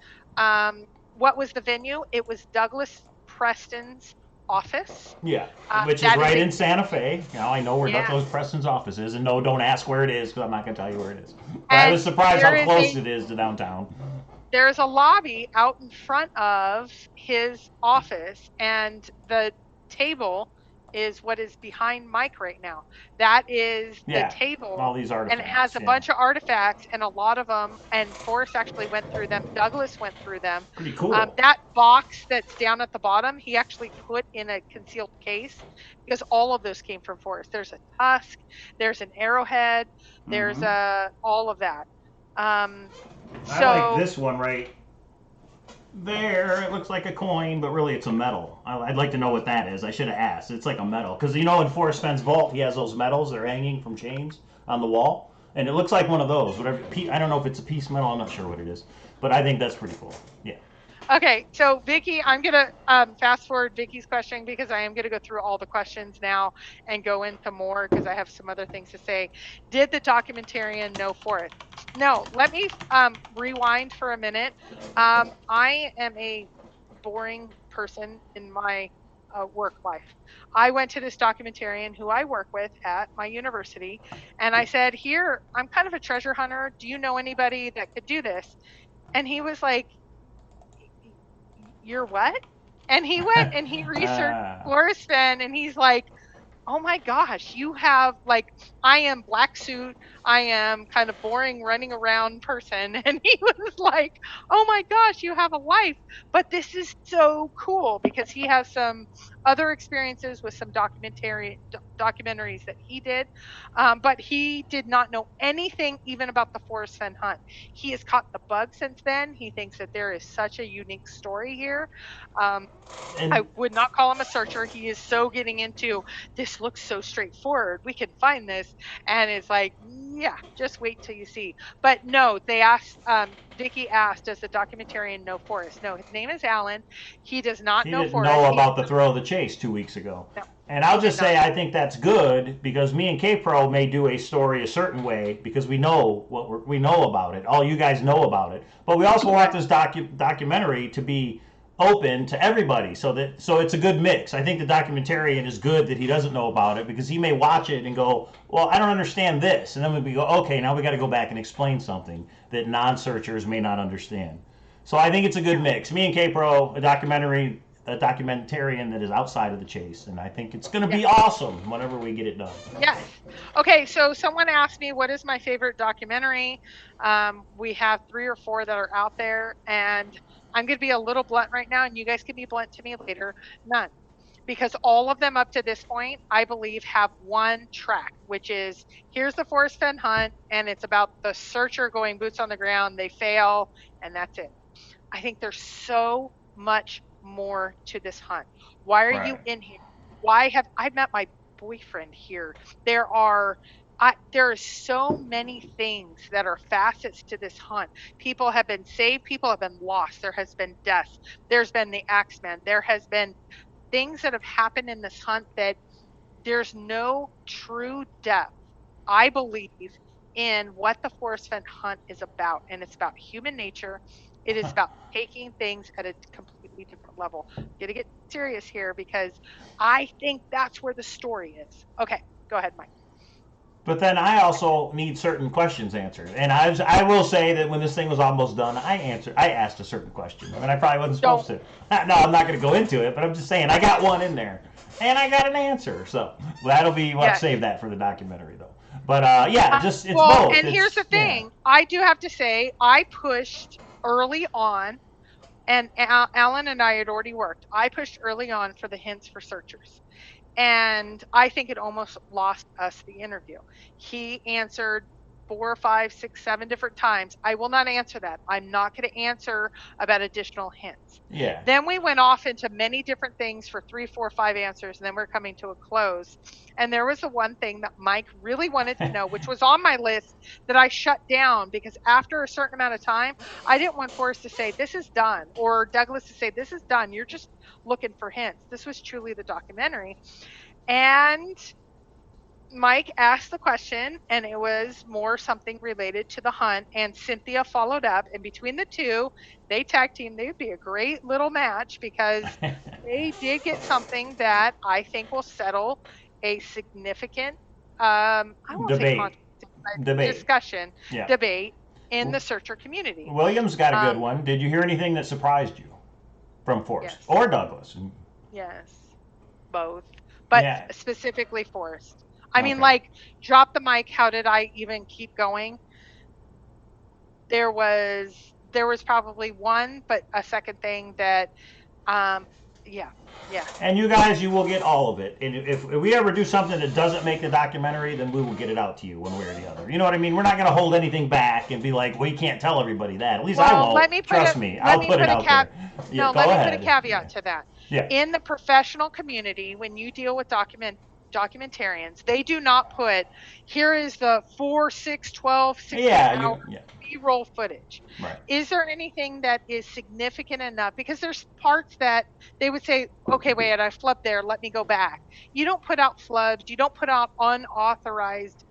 What was the venue? It was Douglas Preston's office. Yeah, which is right in Santa Fe. Now I know where Yeah. Douglas Preston's office is, and no, don't ask where it is because I'm not going to tell you where it is. But I was surprised how close it is to downtown. There's a lobby out in front of his office, and the table is what is behind Mike right now. That is the table. All these artifacts. And it has a bunch of artifacts, and a lot of them, and Forrest actually went through them. Douglas went through them. Pretty cool. That box that's down at the bottom, he actually put in a concealed case because all of those came from Forrest. There's a tusk, there's an arrowhead, there's all of that. I like this one right there. It looks like a coin, but really it's a medal. I'd like to know what that is. I should have asked. It's like a medal. Because, you know, in Forrest Fenn's vault, he has those medals that are hanging from chains on the wall. And it looks like one of those. Whatever. I don't know if it's a piece medal. I'm not sure what it is. But I think that's pretty cool. Yeah. Okay, so Vicky, I'm going to fast forward Vicky's question because I am going to go through all the questions now and go into more because I have some other things to say. Did the documentarian know Forrest? No, let me rewind for a minute. I am a boring person in my work life. I went to this documentarian who I work with at my university, and I said, here, I'm kind of a treasure hunter. Do you know anybody that could do this? And he was like, you're what? And he went and he researched Forrest Fenn, and he's like, oh my gosh, you have, like, I am black suit, I am kind of boring running around person. And he was like, oh my gosh, you have a life. But this is so cool because he has some other experiences with some documentaries that he did. But he did not know anything even about the Forrest Fenn hunt. He has caught the bug since then. He thinks that there is such a unique story here. I would not call him a searcher. He is so getting into, this looks so straightforward, we can find this. And it's like, yeah, just wait till you see. But no, they asked, Vicky asked, does the documentarian know Forrest? No, his name is Alan. He does not know Forrest. He didn't know about the thrill of the chase 2 weeks ago. No, and I'll just say, I think that's good because me and Kpro may do a story a certain way because we know we know about it. All you guys know about it. But we also want this documentary to be open to everybody, so it's a good mix. I think the documentarian is good that he doesn't know about it, because he may watch it and go, well, I don't understand this, and then we go, okay, now we got to go back and explain something that non-searchers may not understand. So I think it's a good mix. Me and Kpro, a documentarian that is outside of the chase, and I think it's going to be awesome whenever we get it done. Yes. Okay, so someone asked me, what is my favorite documentary? We have 3 or 4 that are out there, and I'm going to be a little blunt right now, and you guys can be blunt to me later. None. Because all of them up to this point, I believe, have one track, which is, here's the Forrest Fenn hunt, and it's about the searcher going boots on the ground, they fail, and that's it. I think there's so much more to this hunt. Why are you in here? Why have I met my boyfriend here? There are so many things that are facets to this hunt. People have been saved, people have been lost, there has been deaths, there's been the Axeman, there has been things that have happened in this hunt that there's no true depth, I believe, in what the Forrest Fenn hunt is about. And it's about human nature. It is about taking things at a completely different level. I'm gonna get serious here because I think that's where the story is. Okay, go ahead, Mike. But then I also need certain questions answered, and I will say that when this thing was almost done, I asked a certain question, and I probably wasn't supposed to. No, I'm not going to go into it, but I'm just saying I got one in there, and I got an answer. So that'll be save that for the documentary, though. But it's both. And here's the thing: I do have to say I pushed early on, and Alan and I had already worked. I pushed early on for the hints for searchers. And I think it almost lost us the interview. He answered 4, 5, 6, 7 different times. I will not answer that. I'm not going to answer about additional hints. Yeah. Then we went off into many different things for 3, 4, 5 answers, and then we're coming to a close. And there was the one thing that Mike really wanted to know, which was on my list, that I shut down because after a certain amount of time, I didn't want Forrest to say, this is done, or Douglas to say, this is done. You're just looking for hints. This was truly the documentary. And Mike asked the question, and it was more something related to the hunt, and Cynthia followed up, and between the two, they tag teamed. They would be a great little match because they did get something that I think will settle a significant I won't debate. Say discussion, debate in the searcher community. William's got a good one. Did you hear anything that surprised you from Forrest or Douglas? Yes, both, but specifically Forrest. I mean, like, drop the mic. How did I even keep going? There was probably one, but a second thing that, yeah. And you guys, you will get all of it. And if we ever do something that doesn't make the documentary, then we will get it out to you one way or the other. You know what I mean? We're not going to hold anything back and be like, we can't tell everybody that. At least I won't. Trust me. I'll put it out there. No, let me put a caveat to that. Yeah. In the professional community, when you deal with documentarians, they do not put, here is the 4, 6, 12, 16 hour B-roll footage. Right. Is there anything that is significant enough? Because there's parts that they would say, okay, wait, I flubbed there, let me go back. You don't put out flubs, you don't put out unauthorized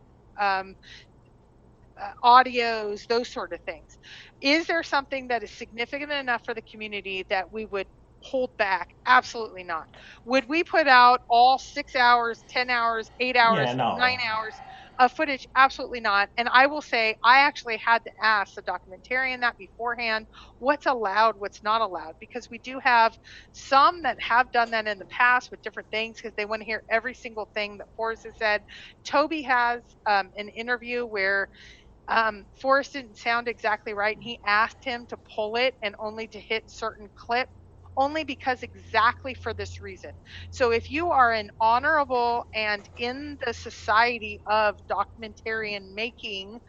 audios, those sort of things. Is there something that is significant enough for the community that we would hold back? Absolutely not. Would we put out all 6 hours, 10 hours, 8 hours, 9 hours of footage? Absolutely not. And I will say, I actually had to ask the documentarian that beforehand, what's allowed, what's not allowed, because we do have some that have done that in the past with different things because they want to hear every single thing that Forrest has said. Toby has an interview where Forrest didn't sound exactly right, and he asked him to pull it and only to hit certain clips, only because exactly for this reason. So if you are an honorable and in the society of documentarian making,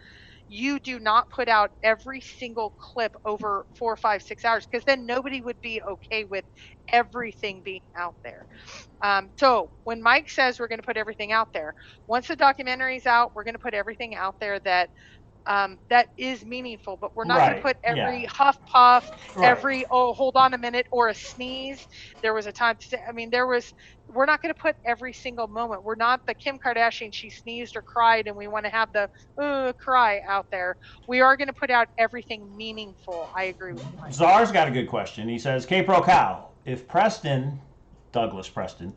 you do not put out every single clip over 4, 5, 6 hours, because then nobody would be okay with everything being out there. So when Mike says we're going to put everything out there, once the documentary's out, we're going to put everything out there that that is meaningful, but we're not going to put every yeah. huff puff, Right. every, oh, hold on a minute, or a sneeze. There was a time to say, I mean, we're not going to put every single moment. We're not the Kim Kardashian, she sneezed or cried, and we want to have the cry out there. We are going to put out everything meaningful. I agree with you, Mike. Czar's got a good question. He says, Kpro Cow, if Douglas Preston,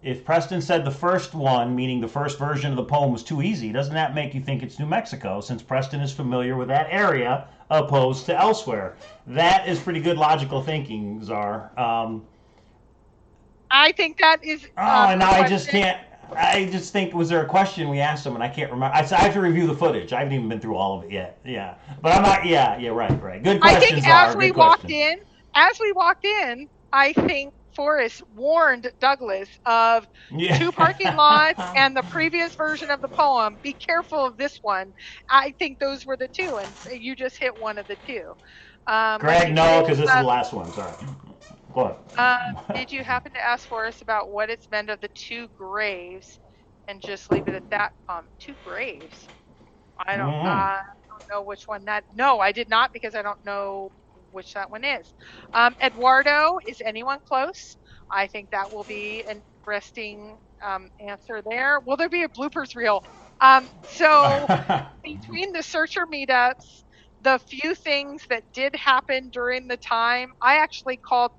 if Preston said the first one, meaning the first version of the poem, was too easy, doesn't that make you think it's New Mexico, since Preston is familiar with that area opposed to elsewhere? That is pretty good logical thinking, Czar. I think that is. And I just can't. I just think, was there a question we asked him and I can't remember? I have to review the footage. I haven't even been through all of it yet. Yeah, but I'm not. Yeah, right. Good question, I think Czar. as we walked in, I think Forrest warned Douglas of 2 parking lots and the previous version of the poem. Be careful of this one. I think those were the 2, and you just hit one of the 2. Greg, no, because this is the last one. Sorry. Go ahead. Did you happen to ask Forrest about what it's meant of the 2 graves, and just leave it at that? 2 graves. I don't know which one that. No, I did not, because I don't know which that one is. Eduardo, is anyone close? I think that will be an interesting answer there. Will there be a bloopers reel? So between the searcher meetups, the few things that did happen during the time, I actually called.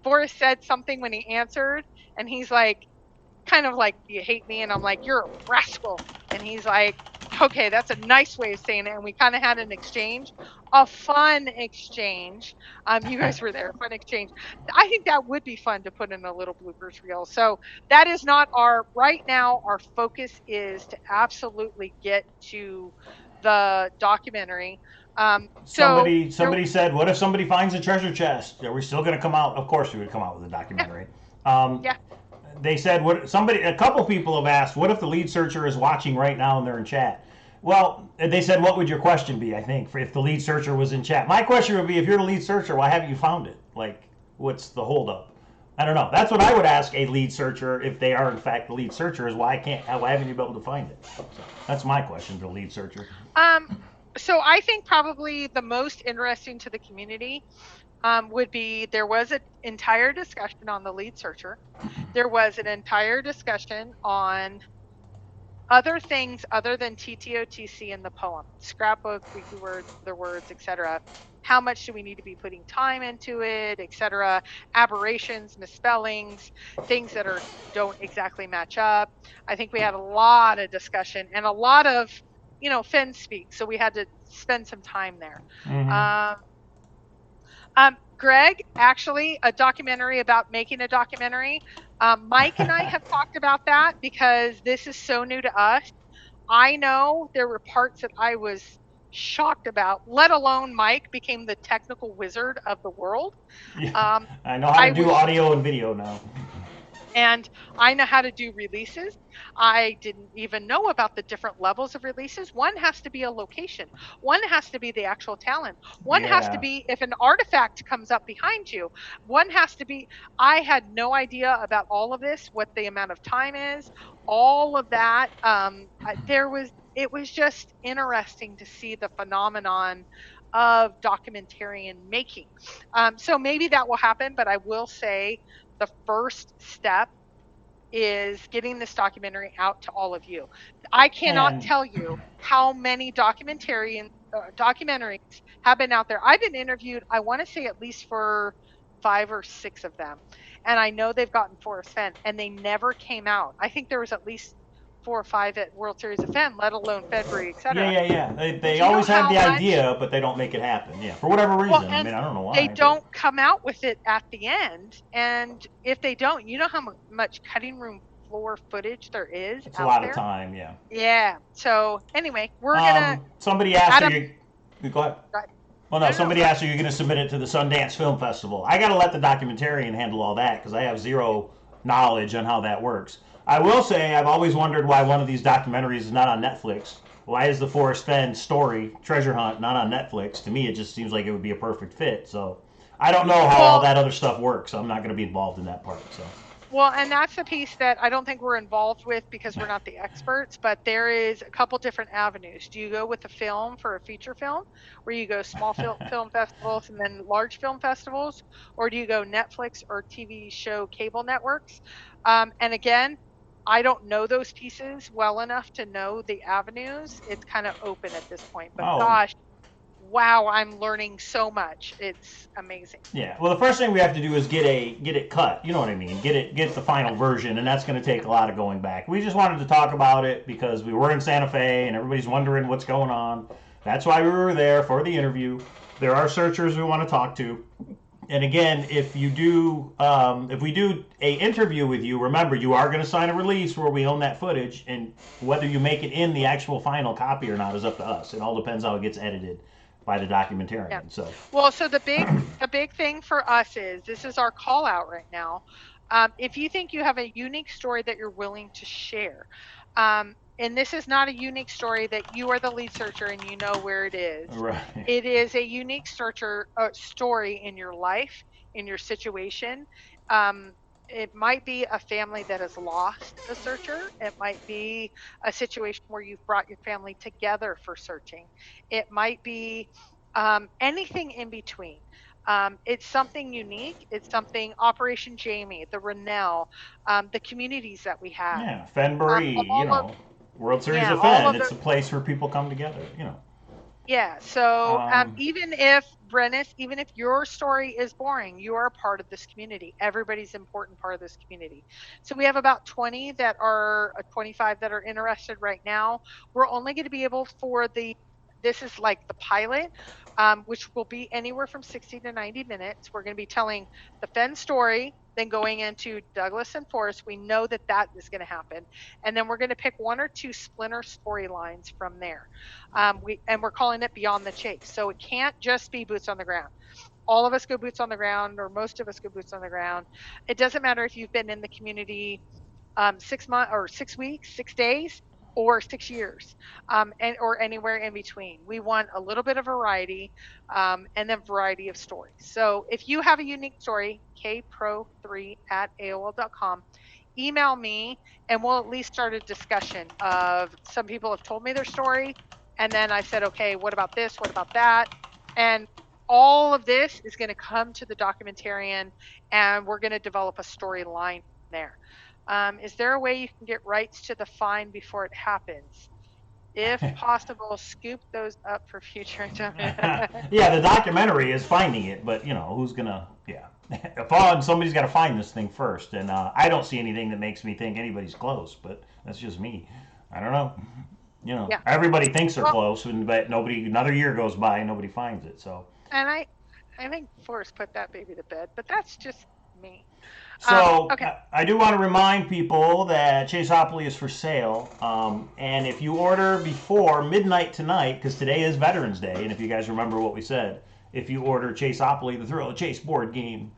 Forrest said something when he answered, and he's like, kind of like, do you hate me? And I'm like, you're a rascal. And he's like, okay, that's a nice way of saying it. And we kind of had an exchange, a fun exchange. You guys were there, fun exchange. I think that would be fun to put in a little bloopers reel. So that is not right now, our focus is to absolutely get to the documentary. Somebody said, what if somebody finds a treasure chest? Are we still going to come out? Of course we would come out with a documentary. Yeah. They said, a couple people have asked, what if the lead searcher is watching right now and they're in chat? Well, they said, what would your question be, I think, if the lead searcher was in chat? My question would be, if you're the lead searcher, why haven't you found it? Like, what's the holdup? I don't know. That's what I would ask a lead searcher, if they are in fact the lead searcher, is why haven't you been able to find it? So that's my question to the lead searcher. So I think probably the most interesting to the community would be, there was an entire discussion on the lead searcher. There was an entire discussion on other things other than TTOTC in the poem, scrapbook, weekly words, other words, etc. How much do we need to be putting time into it, etc. Aberrations, misspellings, things that don't exactly match up. I think we had a lot of discussion and a lot of, Fenn speak, so we had to spend some time there. Greg, actually, a documentary about making a documentary. Mike and I have talked about that because this is so new to us. I know there were parts that I was shocked about, let alone Mike became the technical wizard of the world. Yeah, I know how to do audio and video now. And I know how to do releases. I didn't even know about the different levels of releases. One has to be a location. One has to be the actual talent. One has to be if an artifact comes up behind you. One has to be, I had no idea about all of this, what the amount of time is, all of that. It was just interesting to see the phenomenon of documentarian making. So maybe that will happen, but I will say, the first step is getting this documentary out to all of you. I cannot tell you how many documentaries have been out there. I've been interviewed, I want to say at least for 5 or 6 of them. And I know they've gotten Forrest Fenn, and they never came out. I think there was at least 4 or 5 at World Series of Fenn, let alone February, etc. Yeah. They always have the idea, but they don't make it happen. Yeah, for whatever reason. Well, I don't know why. They don't come out with it at the end, and if they don't, you know how much cutting room floor footage there is. It's a lot of time. Yeah. Yeah. So anyway, we're gonna. Somebody asked you. Go ahead. Well, no, somebody asked you, you're going to submit it to the Sundance Film Festival. I got to let the documentarian handle all that because I have zero knowledge on how that works. I will say I've always wondered why one of these documentaries is not on Netflix. Why is the Forrest Fenn story, Treasure Hunt, not on Netflix? To me, it just seems like it would be a perfect fit. So I don't know how all that other stuff works. So I'm not going to be involved in that part. So Well, and that's the piece that I don't think we're involved with because we're not the experts, but there is a couple different avenues. Do you go with a film for a feature film where you go small film festivals and then large film festivals, or do you go Netflix or TV show cable networks? And again, I don't know those pieces well enough to know the avenues. It's kind of open at this point, but Oh, gosh, wow, I'm learning so much. It's amazing. yeah. Well, the first thing we have to do is get it cut. You know what I mean? Get the final version, and that's going to take a lot of going back. We just wanted to talk about it because we were in Santa Fe, and everybody's wondering what's going on. That's why we were there for the interview. There are searchers we want to talk to. And again, if we do a interview with you, remember you are going to sign a release where we own that footage, and whether you make it in the actual final copy or not is up to us. It all depends how it gets edited by the documentarian. Yeah. So Well, so the big thing for us is this is our call out right now. If you think you have a unique story that you're willing to share, and this is not a unique story that you are the lead searcher and you know where it is. right. It is a unique story in your life, in your situation. It might be a family that has lost a searcher. It might be a situation where you've brought your family together for searching. It might be anything in between. It's something unique. It's something Operation Jamie, the Rennell, the communities that we have. Yeah, Fenbury, World Series of Fenn. It's a place where people come together, Yeah. So even if even if your story is boring, you are a part of this community. Everybody's an important part of this community. So we have about 25 that are interested right now. We're only going to be able this is like the pilot, which will be anywhere from 60 to 90 minutes. We're going to be telling the Fenn story, then going into Douglas and Forrest. We know that is going to happen. And then we're going to pick one or two splinter storylines from there. We're calling it Beyond the Chase. So it can't just be boots on the ground. All of us go boots on the ground, or most of us go boots on the ground. It doesn't matter if you've been in the community 6 months or 6 weeks, 6 days, or 6 years, or anywhere in between. We want a little bit of variety, and then variety of stories. So if you have a unique story, kpro3@aol.com, email me, and we'll at least start a discussion of, some people have told me their story, and then I said, okay, what about this? What about that? And all of this is going to come to the documentarian, and we're going to develop a storyline there. Is there a way you can get rights to the fine before it happens? If possible, scoop those up for future. Yeah, the documentary is finding it, but who's gonna? Yeah, somebody's got to find this thing first, and I don't see anything that makes me think anybody's close. But that's just me. I don't know. Yeah. Everybody thinks they're close, but another year goes by and nobody finds it. So. And I think Forrest put that baby to bed, but that's just me. So okay. I do want to remind people that Chaseopoly is for sale, and if you order before midnight tonight, because today is Veterans Day, and if you guys remember what we said, if you order Chaseopoly, the Thrill of Chase board game,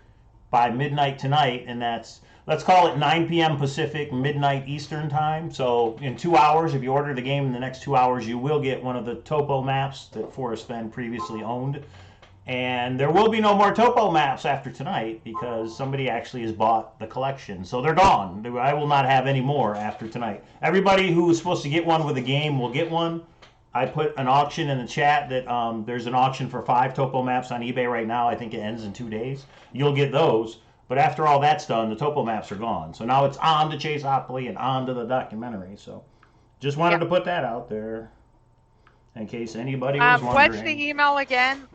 by midnight tonight, and that's, let's call it 9 p.m. Pacific, midnight Eastern time. So in 2 hours, if you order the game in the next 2 hours, you will get one of the topo maps that Forrest Fenn previously owned. And there will be no more topo maps after tonight because somebody actually has bought the collection. So they're gone. I will not have any more after tonight. Everybody who was supposed to get one with a game will get one. I put an auction in the chat that there's an auction for 5 topo maps on eBay right now. I think it ends in 2 days. You'll get those. But after all that's done, the topo maps are gone. So now it's on to Chaseopoly and on to the documentary. So just wanted to put that out there in case anybody was wondering. What's the email again?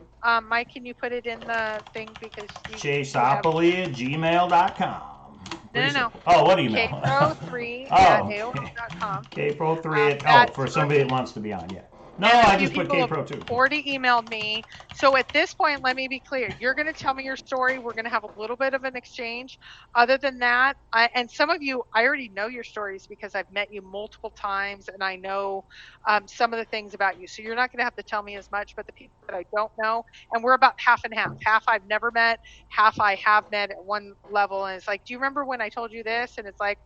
Mike, can you put it in the thing because Chaseopoly@gmail.com. No. Oh, what email? Kpro3@aol.com. Kpro3 for somebody that wants to be on, yeah. No, I just put Kpro too. Already emailed me. So at this point, let me be clear. You're going to tell me your story. We're going to have a little bit of an exchange. Other than that, and some of you, I already know your stories because I've met you multiple times and I know some of the things about you. So you're not going to have to tell me as much, but the people that I don't know, and we're about half and half. Half I've never met, half I have met at one level. And it's like, do you remember when I told you this? And it's like,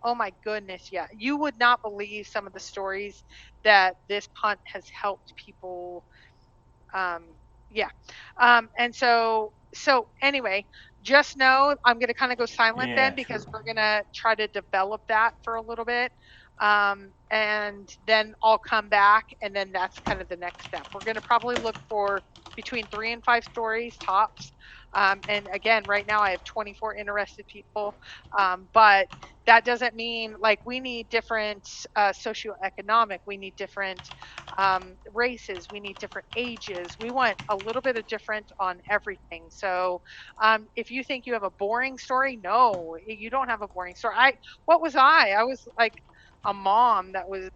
oh my goodness, yeah. You would not believe some of the stories that this hunt has helped people. And so anyway, just know I'm going to kind of go silent Yeah, then, because true. we're going to try to develop that for a little bit. And then I'll come back, and then that's kind of the next step. We're going to probably look for between 3 and 5 stories tops. And again, right now I have 24 interested people. But that doesn't mean, like, we need different socioeconomic, we need different races, we need different ages. We want a little bit of different on everything. So if you think you have a boring story, no, you don't have a boring story. What was I? I was like a mom that was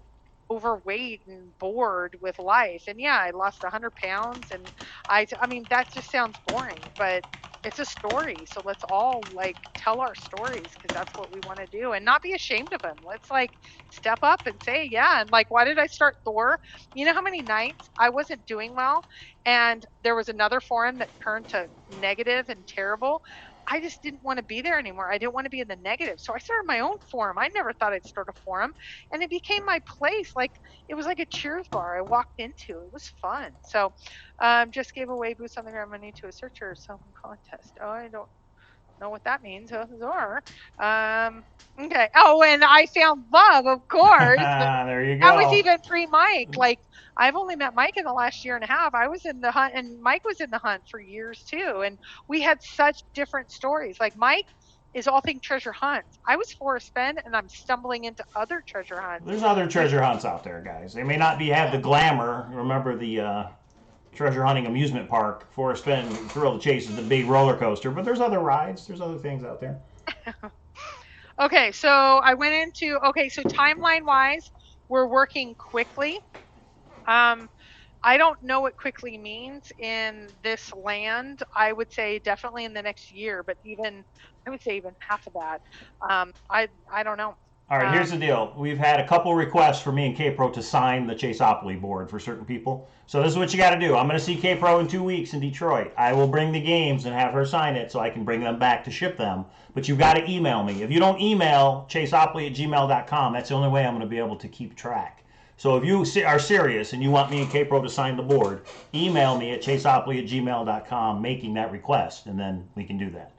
overweight and bored with life. And yeah, I lost 100 pounds. And I mean, that just sounds boring, but it's a story. So let's all like tell our stories, because that's what we want to do, and not be ashamed of them. Let's like step up and say, yeah. And like, why did I start Thor? You know how many nights I wasn't doing well, and there was another forum that turned to negative and terrible. I just didn't want to be there anymore. I didn't want to be in the negative. So I started my own forum. I never thought I'd start a forum, and it became my place. Like, it was like a Cheers bar I walked into. It was fun. So just gave away boots on the ground money to a searcher song contest. Oh, I don't know what that means. Zor. Okay. Oh, and I found love, of course. There you I was go. even pre-Mike. Like, I've only met Mike in the last year and a half. I was in the hunt, and Mike was in the hunt for years too. And we had such different stories. Like, Mike is all things treasure hunts. I was Forrest Fenn, and I'm stumbling into other treasure hunts. There's other treasure hunts out there, guys. They may not have the glamour. Remember the treasure hunting amusement park, Forrest Fenn Thrill to Chase is the big roller coaster, but there's other rides. There's other things out there. Okay, so I went into, so timeline wise, we're working quickly. I don't know what quickly means in this land. I would say definitely in the next year, but I would say even half of that. I don't know. All right, here's the deal. We've had a couple requests for me and Kpro to sign the Chaseopoly board for certain people. So this is what you got to do. I'm going to see Kpro in 2 weeks in Detroit. I will bring the games and have her sign it so I can bring them back to ship them. But you've got to email me. If you don't email chaseopoly@gmail.com, that's the only way I'm going to be able to keep track. So if you are serious and you want me and Kpro to sign the board, email me at chaseopoly@gmail.com making that request, and then we can do that.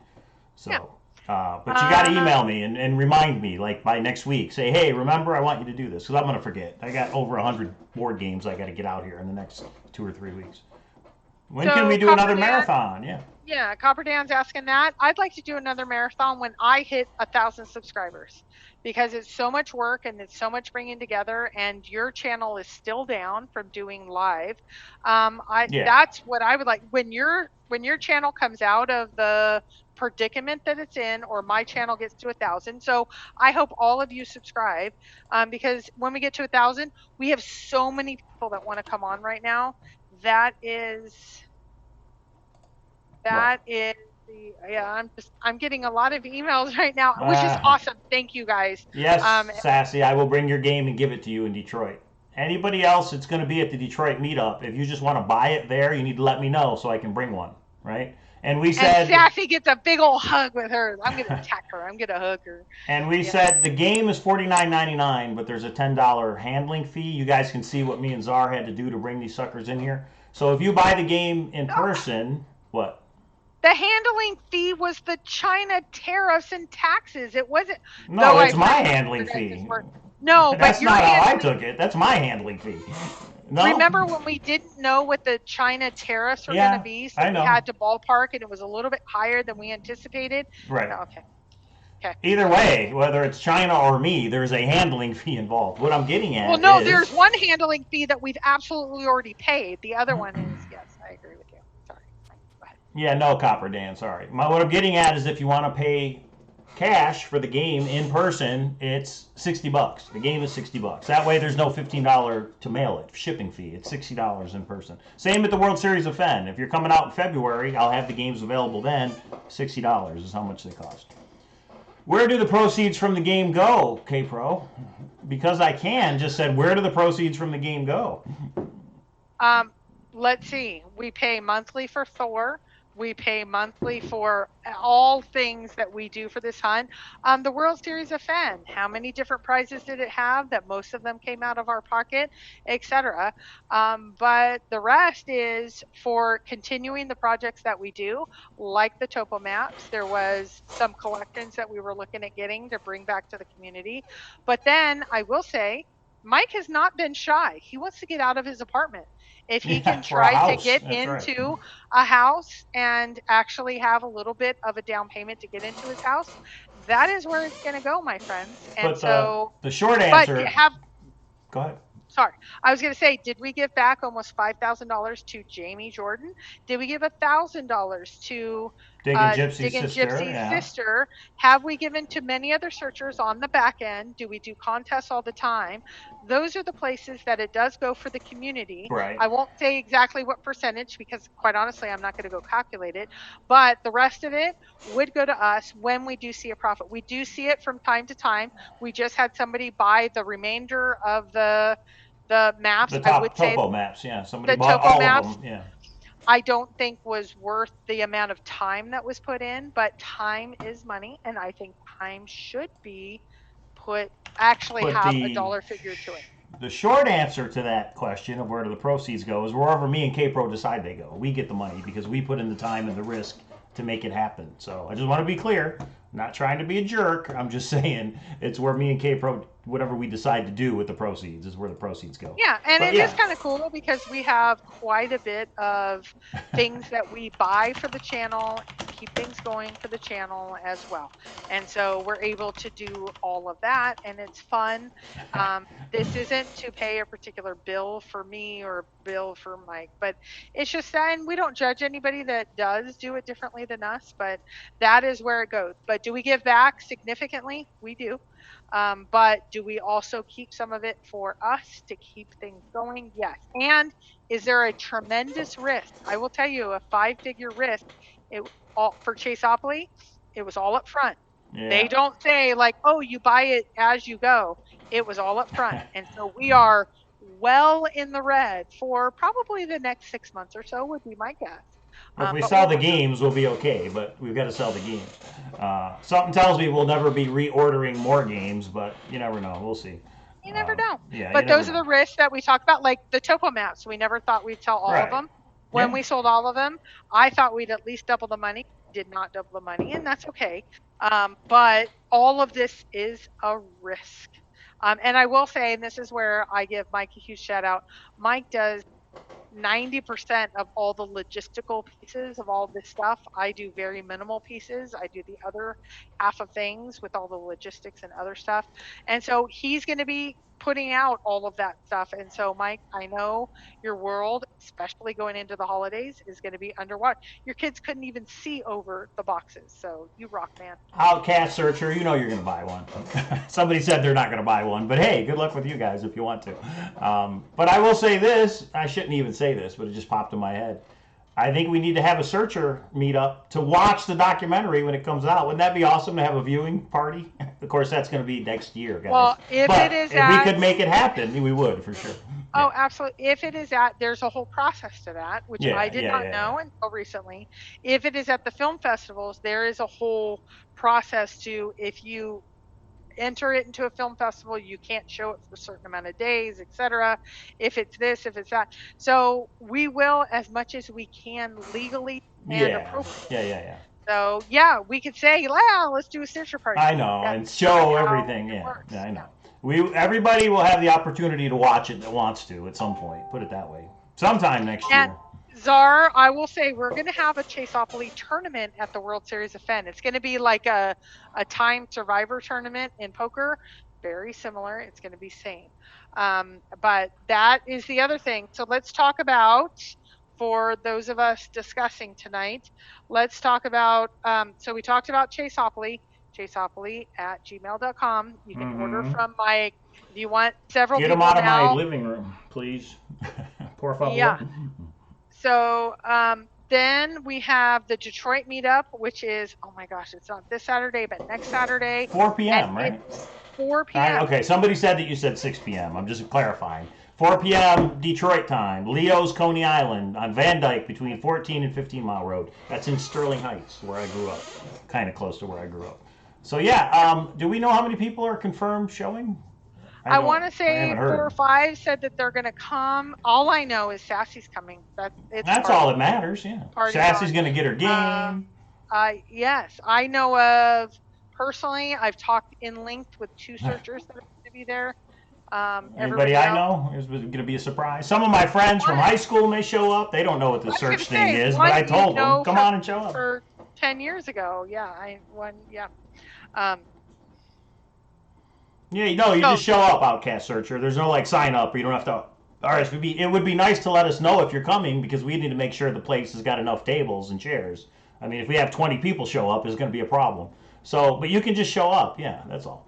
So. Yeah. But you got to email me and remind me, like, by next week. Say, hey, remember, I want you to do this, because I'm going to forget. I got over 100 board games I got to get out here in the next 2 or 3 weeks. When can we do another marathon? Yeah. Yeah, Copper Dan's asking that. I'd like to do another marathon when I hit 1,000 subscribers, because it's so much work and it's so much bringing together, and your channel is still down from doing live. That's what I would like. When your channel comes out of the predicament that it's in, or my channel gets to 1,000. So I hope all of you subscribe, because when we get to 1,000, we have so many people that want to come on right now. I'm getting a lot of emails right now, which is awesome. Thank you guys. Yes, Sassy, I will bring your game and give it to you in Detroit. Anybody else that's going to be at the Detroit meetup, if you just want to buy it there, you need to let me know so I can bring one, right? And we said, and Sassy gets a big old hug with her. I'm going to attack her. I'm going to hug her. And we said the game is $49.99, but there's a $10 handling fee. You guys can see what me and Czar had to do to bring these suckers in here. So if you buy the game in person, what? The handling fee was the China tariffs and taxes. It wasn't. No, it's my handling fee. No, that's not how I took it. That's my handling fee. No? Remember when we didn't know what the China tariffs were going to be? So we had to ballpark, and it was a little bit higher than we anticipated. Right. Oh, okay. Either way, whether it's China or me, there's a handling fee involved. What I'm getting at there's one handling fee that we've absolutely already paid. The other one is, yes, I agree with you. Sorry. Go ahead. Yeah, no, Copper Dan, sorry. What I'm getting at is if you want to pay cash for the game in person, it's $60. The game is $60. That way there's no $15 to mail it shipping fee. It's $60 in person. Same at the World Series of Fenn. If you're coming out in February, I'll have the games available then. $60 is how much they cost. Where do the proceeds from the game go, Kpro? Because I can just said, where do the proceeds from the game go? Let's see. We pay monthly for Thor. We pay monthly for all things that we do for this hunt. The World Series of Fenn, how many different prizes did it have? That most of them came out of our pocket, etc. But the rest is for continuing the projects that we do, like the topo maps. There was some collections that we were looking at getting to bring back to the community. But then I will say, Mike has not been shy. He wants to get out of his apartment. If he Yeah, can for a try to house. get That's right. into a house and actually have a little bit of a down payment to get into his house, that is where it's going to go, my friends. And But so, the short but answer. have, Go ahead. sorry, I was going to say, did we give back almost $5,000 to Jamie Jordan? Did we give $1,000 to Digging Gypsy's Diggin' sister. Gypsy's Yeah. sister? Have we given to many other searchers on the back end? Do we do contests all the time? Those are the places that it does go for the community. Right. I won't say exactly what percentage because, quite honestly, I'm not going to go calculate it. But the rest of it would go to us when we do see a profit. We do see it from time to time. We just had somebody buy the remainder of the maps. The I would top say topo maps. Yeah. Somebody the bought topo all maps, of them. Yeah. I don't think was worth the amount of time that was put in, but time is money, and I think time should be actually But have a dollar figure to it. the short answer to that question of where do the proceeds go is wherever me and Kpro decide they go. We get the money because we put in the time and the risk to make it happen. So I just want to be clear. I'm not trying to be a jerk. I'm just saying it's where me and Kpro, whatever we decide to do with the proceeds is where the proceeds go. Yeah, and But it is kind of cool because we have quite a bit of things that we buy for the channel, keep things going for the channel as well. And so we're able to do all of that, and it's fun. This isn't to pay a particular bill for me or a bill for Mike, but it's just that, and we don't judge anybody that does do it differently than us, but that is where it goes. But do we give back significantly? We do. But do we also keep some of it for us to keep things going? Yes. And is there a tremendous risk? I will tell you, a 5-figure risk. It all for Chaseopoly. It was all up front. Yeah. They don't say like, oh, you buy it as you go. It was all up front, and so we are well in the red for probably the next 6 months or so. Would be my guess. If we sell the games, we'll be okay, but we've got to sell the games. Something tells me we'll never be reordering more games, but you never know. We'll see. You never know. Yeah, but those are the risks that we talk about, like the topo maps. We never thought we'd sell all of them. When we sold all of them, I thought we'd at least double the money. Did not double the money, and that's okay. But all of this is a risk. And I will say, and this is where I give Mike a huge shout out. Mike does 90% of all the logistical pieces of all this stuff. I do very minimal pieces. I do the other half of things with all the logistics and other stuff. And so he's going to be putting out all of that stuff. And so, Mike, I know your world, especially going into the holidays, is going to be underwater. Your kids couldn't even see over the boxes. So you rock, man. Outcast Searcher, you know you're going to buy one. Somebody said they're not going to buy one, but hey, good luck with you guys if you want to. But I will say this, I shouldn't even say this, but it just popped in my head. I think we need to have a searcher meetup to watch the documentary when it comes out. Wouldn't that be awesome to have a viewing party? Of course, that's going to be next year, guys. Well, if we could make it happen, we would for sure. Oh, absolutely. If it is there's a whole process to that, which I did not know until recently. If it is at the film festivals, there is a whole process to, if you enter it into a film festival, you can't show it for a certain amount of days, etc. If it's this, if it's that. So we will, as much as we can legally and appropriately. Yeah. So yeah, we could say, yeah, let's do a searcher party. I know, and show everything. Yeah, I know. Everybody will have the opportunity to watch it that wants to at some point. Put it that way. Sometime next year. Czar, I will say we're going to have a Chaseopoly tournament at the World Series of Fenn. It's going to be like a time survivor tournament in poker. Very similar. It's going to be same. But that is the other thing. So let's talk about, for those of us discussing tonight, let's talk about, so we talked about Chaseopoly at gmail.com. You can order from Mike. If you want several Get people them out now, of my living room, please. Por favor. Yeah. So then we have the Detroit meetup, which is, oh my gosh, it's not this Saturday, but next Saturday. 4 p.m., right? 4 p.m. Okay, somebody said that you said 6 p.m. I'm just clarifying. 4 p.m. Detroit time. Leo's Coney Island on Van Dyke between 14 and 15 Mile Road. That's in Sterling Heights, where I grew up, kind of close to where I grew up. So yeah, do we know how many people are confirmed showing? I want to I say haven't 4 or heard. 5 said that they're going to come. All I know is Sassy's coming. That's all that matters. Yeah, Sassy's going to get her game. Yes, I know of personally. I've talked in linked with 2 searchers that are going to be there. Anybody I know is going to be a surprise. Some of my friends from high school may show up. They don't know what the search thing is, but I told them, come on and show up. For 10 years ago, yeah, Yeah, you just show up, Outcast Searcher. There's no like sign up, or you don't have to RSVP. It would be nice to let us know if you're coming, because we need to make sure the place has got enough tables and chairs. I mean, if we have 20 people show up, it's going to be a problem. So, but you can just show up. Yeah, that's all.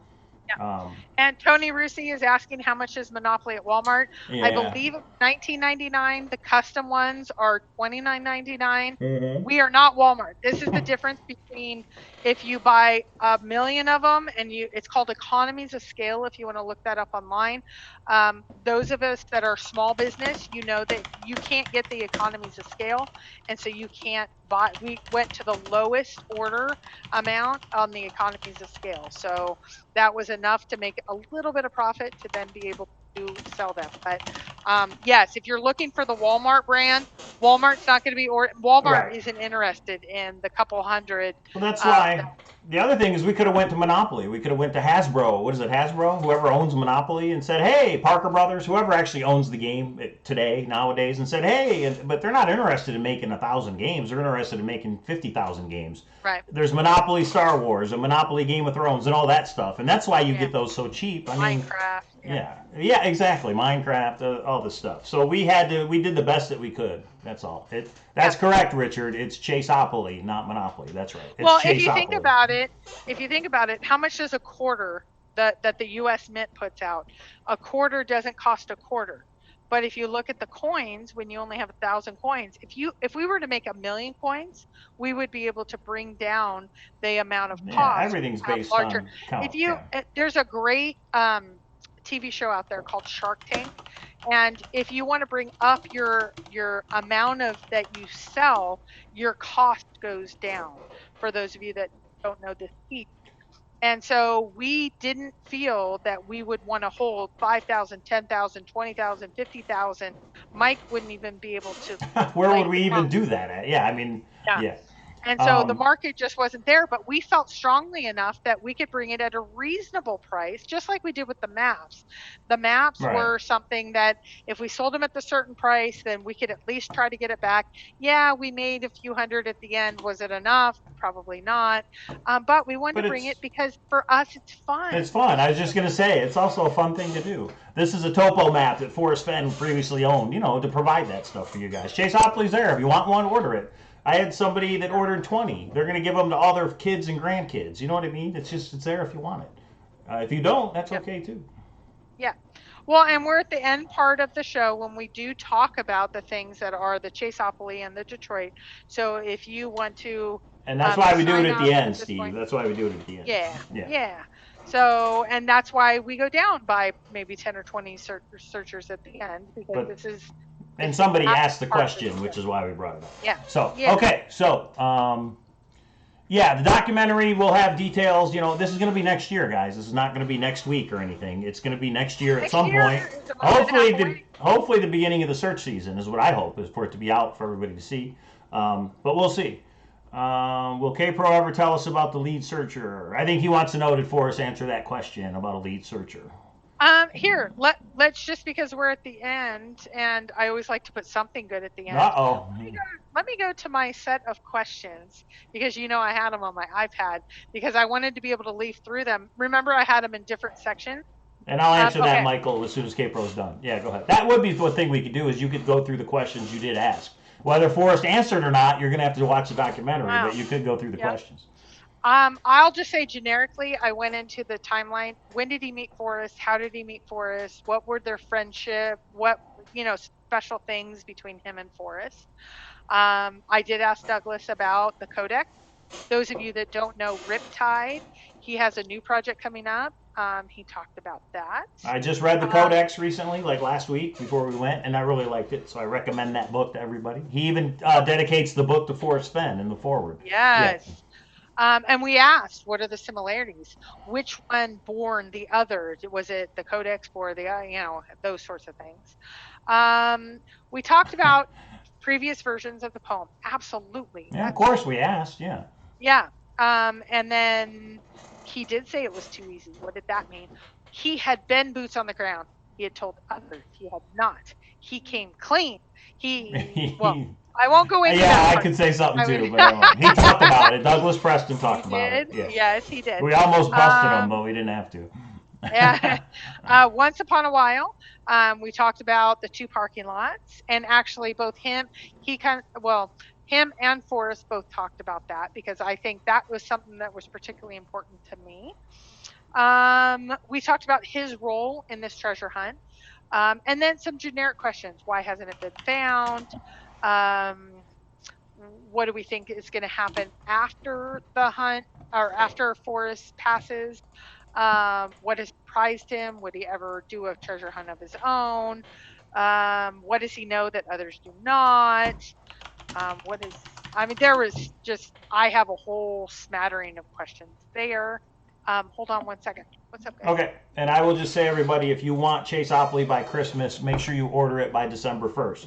Yeah. And Tony Russi is asking how much is Monopoly at Walmart. Yeah. I believe $19.99. The custom ones are $29.99. Mm-hmm. We are not Walmart. This is the difference between if you buy 1 million of them, and it's called economies of scale if you want to look that up online. Those of us that are small business, you know that you can't get the economies of scale, and so you can't buy. We went to the lowest order amount on the economies of scale, so that was enough to make a little bit of profit to then be able to sell them. But yes, if you're looking for the Walmart brand, Walmart's not going to be, or Walmart isn't interested in the couple hundred. Well, that's why. The other thing is we could have went to Monopoly. We could have went to Hasbro. What is it, Hasbro? Whoever owns Monopoly, and said, hey, Parker Brothers, whoever actually owns the game today, nowadays, and said, hey, but they're not interested in making 1,000 games. They're interested in making 50,000 games. Right. There's Monopoly Star Wars, a Monopoly Game of Thrones, and all that stuff. And that's why you get those so cheap. I mean, Minecraft. Yeah, exactly. Minecraft, all this stuff. So we did the best that we could. That's all. That's correct, Richard. It's Chaseopoly, not Monopoly. That's right. It's well, Chaseopoly. if you think about it, how much does a quarter that the U.S. Mint puts out? A quarter doesn't cost a quarter. But if you look at the coins, when you only have 1,000 coins, if we were to make 1 million coins, we would be able to bring down the amount of cost. Yeah, everything's based on count. There's a great TV show out there called Shark Tank, and if you want to bring up your amount of that you sell, your cost goes down. For those of you that don't know this piece. And so we didn't feel that we would want to hold 5,000, 10,000, 20,000, 50,000. Mike wouldn't even be able to. Where would we even do that at? Yeah, I mean, yeah. And so the market just wasn't there, but we felt strongly enough that we could bring it at a reasonable price, just like we did with the maps. The maps were something that if we sold them at the certain price, then we could at least try to get it back. Yeah, we made a few hundred at the end. Was it enough? Probably not. But we wanted to bring it because for us, it's fun. It's fun. I was just going to say, it's also a fun thing to do. This is a topo map that Forrest Fenn previously owned, to provide that stuff for you guys. Chaseopoly's there. If you want one, order it. I had somebody that ordered 20. They're going to give them to all their kids and grandkids. You know what I mean? It's there if you want it. If you don't, that's okay too. Yeah. Well, and we're at the end part of the show when we do talk about the things that are the Chaseopoly and the Detroit. So if you want to... And that's why we do it at the end, Steve. That's why we do it at the end. Yeah. So, and that's why we go down by maybe 10 or 20 searchers at the end, because this is... And somebody asked the question, which is why we brought it up. Yeah. So, okay. So, the documentary will have details. This is going to be next year, guys. This is not going to be next week or anything. It's going to be next year at some point. Hopefully the beginning of the search season is what I hope, is for it to be out for everybody to see. But we'll see. Will Kpro ever tell us about the lead searcher? I think he wants to know, did Forrest answer that question about a lead searcher? Here, let's just, because we're at the end, and I always like to put something good at the end. Let me go to my set of questions, because I had them on my iPad, because I wanted to be able to leaf through them. Remember, I had them in different sections. And I'll answer that, Michael, as soon as Kpro's done. Yeah, go ahead. That would be the thing we could do, is you could go through the questions you did ask. Whether Forrest answered or not, you're going to have to watch the documentary, but you could go through the questions. I'll just say generically, I went into the timeline. When did he meet Forrest? How did he meet Forrest? What were their friendship? What, special things between him and Forrest? I did ask Douglas about the Codex. Those of you that don't know Riptide, he has a new project coming up. He talked about that. I just read the Codex recently, like last week before we went, and I really liked it. So I recommend that book to everybody. He even dedicates the book to Forrest Fenn in the foreword. Yes. Yeah. And we asked, what are the similarities? Which one born the other? Was it the Codex or the, those sorts of things? We talked about previous versions of the poem. Absolutely. Yeah, of course we asked. Yeah. Yeah. And then he did say it was too easy. What did that mean? He had been boots on the ground. He had told others. He had not. He came clean. Well, I won't go into that. Yeah, I part. could say something too, but I won't. He talked about it. Douglas Preston talked about it. Yeah. Yes, he did. We almost busted him, but we didn't have to. Yeah. Once upon a while, we talked about the 2 parking lots, and actually both him and Forrest both talked about that, because I think that was something that was particularly important to me. We talked about his role in this treasure hunt, and then some generic questions. Why hasn't it been found? What do we think is going to happen after the hunt, or after Forrest passes? What has surprised him? Would he ever do a treasure hunt of his own? What does he know that others do not? There was just, I have a whole smattering of questions there. Hold on one second. What's up, guys? Okay, and I will just say, everybody, if you want Chaseopoly by Christmas, make sure you order it by December 1st.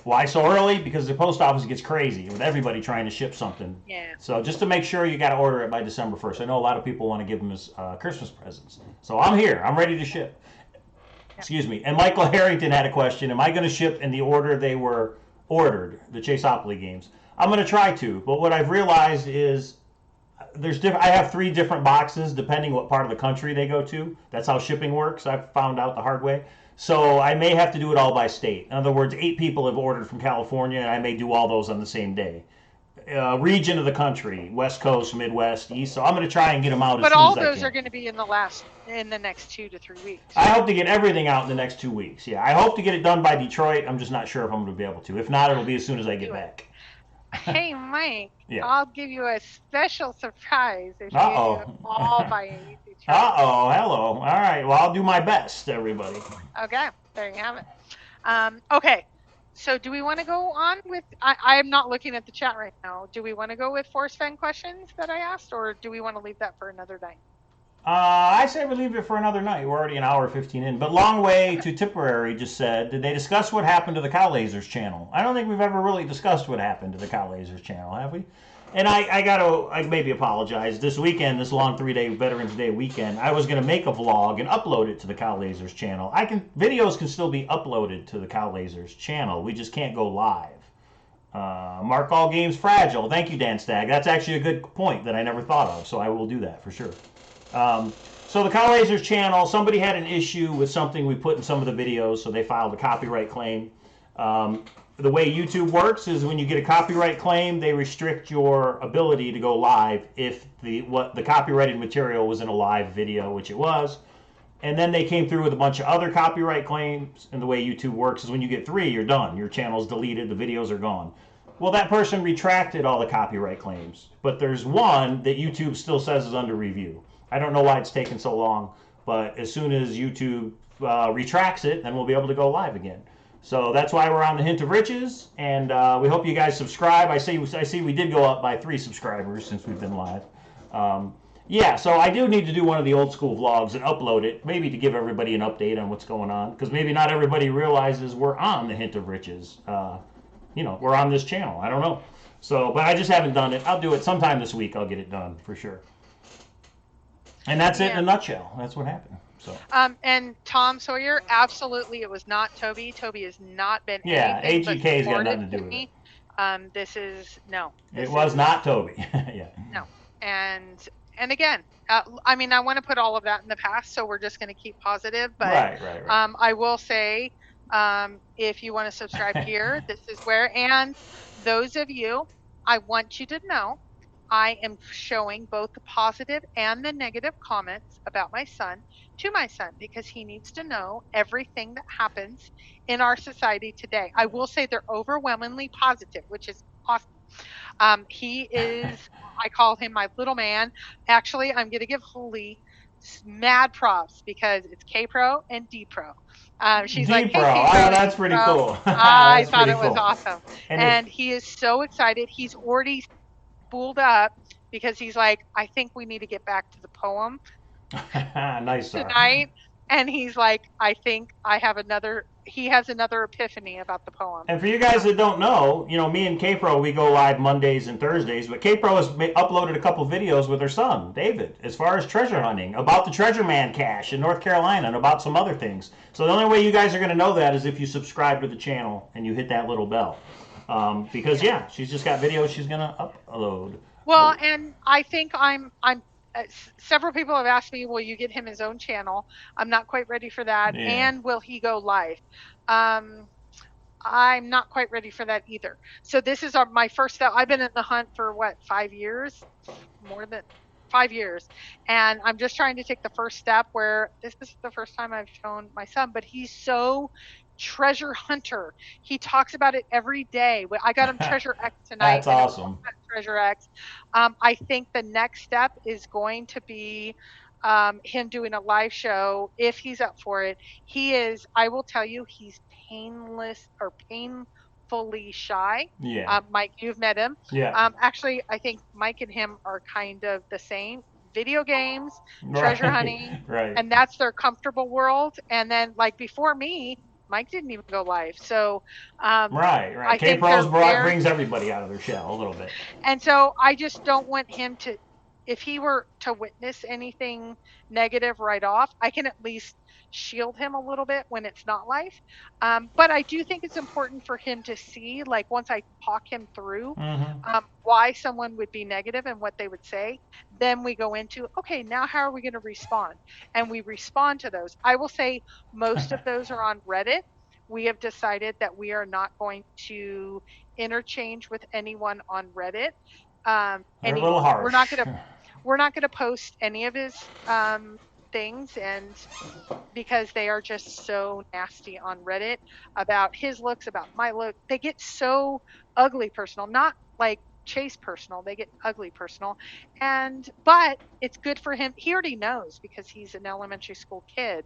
Why so early? Because the post office gets crazy with everybody trying to ship something. Yeah. So just to make sure, you got to order it by December 1st. I know a lot of people want to give them as Christmas presents. So I'm here. I'm ready to ship. Excuse me. And Michael Harrington had a question. Am I going to ship in the order they were ordered, the Chaseopoly games? I'm going to try to. But what I've realized is I have 3 different boxes depending what part of the country they go to. That's how shipping works. I've found out the hard way. So I may have to do it all by state. In other words, 8 people have ordered from California, and I may do all those on the same day. Region of the country, West Coast, Midwest, East. So I'm going to try and get them out as soon as I can. But all those are going to be in the next 2 to 3 weeks. I hope to get everything out in the next 2 weeks. Yeah, I hope to get it done by Detroit. I'm just not sure if I'm going to be able to. If not, it'll be as soon as I get back. Hey, Mike, Yeah. I'll give you a special surprise if you do it all by Detroit. Uh-oh, hello. All right, well, I'll do my best, everybody. Okay, there you have it. Okay, so do we want to go on with, I'm not looking at the chat right now. Do we want to go with Forrest Fenn questions that I asked, or do we want to leave that for another night? I say we leave it for another night. We're already an hour 15 in. But Long Way to Tipperary just said, did they discuss what happened to the Cowlazars channel? I don't think we've ever really discussed what happened to the Cowlazars channel, have we? And I maybe apologize. This weekend, this long 3-day Veterans Day weekend, I was going to make a vlog and upload it to the Cowlazars channel. Videos can still be uploaded to the Cowlazars channel. We just can't go live. Mark all games fragile. Thank you, Dan Stagg. That's actually a good point that I never thought of, so I will do that for sure. So the Cowlazars channel, somebody had an issue with something we put in some of the videos, so they filed a copyright claim. The way YouTube works is when you get a copyright claim, they restrict your ability to go live if the copyrighted material was in a live video, which it was. And then they came through with a bunch of other copyright claims. And the way YouTube works is when you get 3, you're done. Your channel's deleted, the videos are gone. Well, that person retracted all the copyright claims, but there's one that YouTube still says is under review. I don't know why it's taken so long, but as soon as YouTube retracts it, then we'll be able to go live again. So that's why we're on the Hint of Riches, and we hope you guys subscribe. I see we did go up by 3 subscribers since we've been live. Yeah, so I do need to do one of the old school vlogs and upload it, maybe to give everybody an update on what's going on, because maybe not everybody realizes we're on the Hint of Riches. We're on this channel. I don't know. So, but I just haven't done it. I'll do it sometime this week. I'll get it done for sure. And that's it in a nutshell. That's what happened. So. And Tom Sawyer, absolutely, it was not Toby. Toby has not been. Yeah, AGK's got nothing to do with it. It was not Toby. Yeah. No, and again, I want to put all of that in the past, so we're just going to keep positive. But right. I will say, if you want to subscribe here, this is where. And those of you, I want you to know, I am showing both the positive and the negative comments about my son to my son, because he needs to know everything that happens in our society today. I will say they're overwhelmingly positive, which is awesome. He is, I call him my little man. Actually, I'm going to give Holy mad props because it's Kpro and Dpro. She's like, hey, Kpro. Kpro Oh, and that's pretty Dpro. cool. I That's thought pretty it was cool. awesome. And And he is so excited. He's already spooled up because he's like, I think we need to get back to the poem nice, Czar. tonight. And he's like, I think he has another epiphany about the poem. And for you guys that don't know, me and Kpro, we go live Mondays and Thursdays, but Kpro has uploaded a couple videos with her son, David, as far as treasure hunting, about the Treasure Man cache in North Carolina and about some other things. So the only way you guys are going to know that is if you subscribe to the channel and you hit that little bell. Because, she's just got videos she's going to upload. Well, and I think several people have asked me, will you get him his own channel? I'm not quite ready for that. Yeah. And will he go live? I'm not quite ready for that either. So this is my first step. I've been in the hunt for 5 years? More than 5 years. And I'm just trying to take the first step where this is the first time I've shown my son, but he's so treasure hunter. He talks about it every day. I got him Treasure X tonight. That's awesome. Treasure X. I think the next step is going to be him doing a live show if he's up for it. I will tell you, he's painfully shy. Yeah. Mike, you've met him. Yeah. Actually, I think Mike and him are kind of the same. Video games, treasure hunting, right. And that's their comfortable world. And then, like before me, Mike didn't even go live. So, right. Kpro brings everybody out of their shell a little bit. And so I just don't want him to, if he were to witness anything negative right off, I can at least shield him a little bit when it's not live. But I do think it's important for him to see, like once I talk him through why someone would be negative and what they would say, then we go into, okay, now how are we going to respond? And we respond to those. I will say most of those are on Reddit. We have decided that we are not going to interchange with anyone on Reddit. They're a little harsh. We're not gonna post any of his things, and because they are just so nasty on Reddit about his looks, about my look. They get so ugly personal, not like Chase personal. They get ugly personal, but it's good for him. He already knows because he's an elementary school kid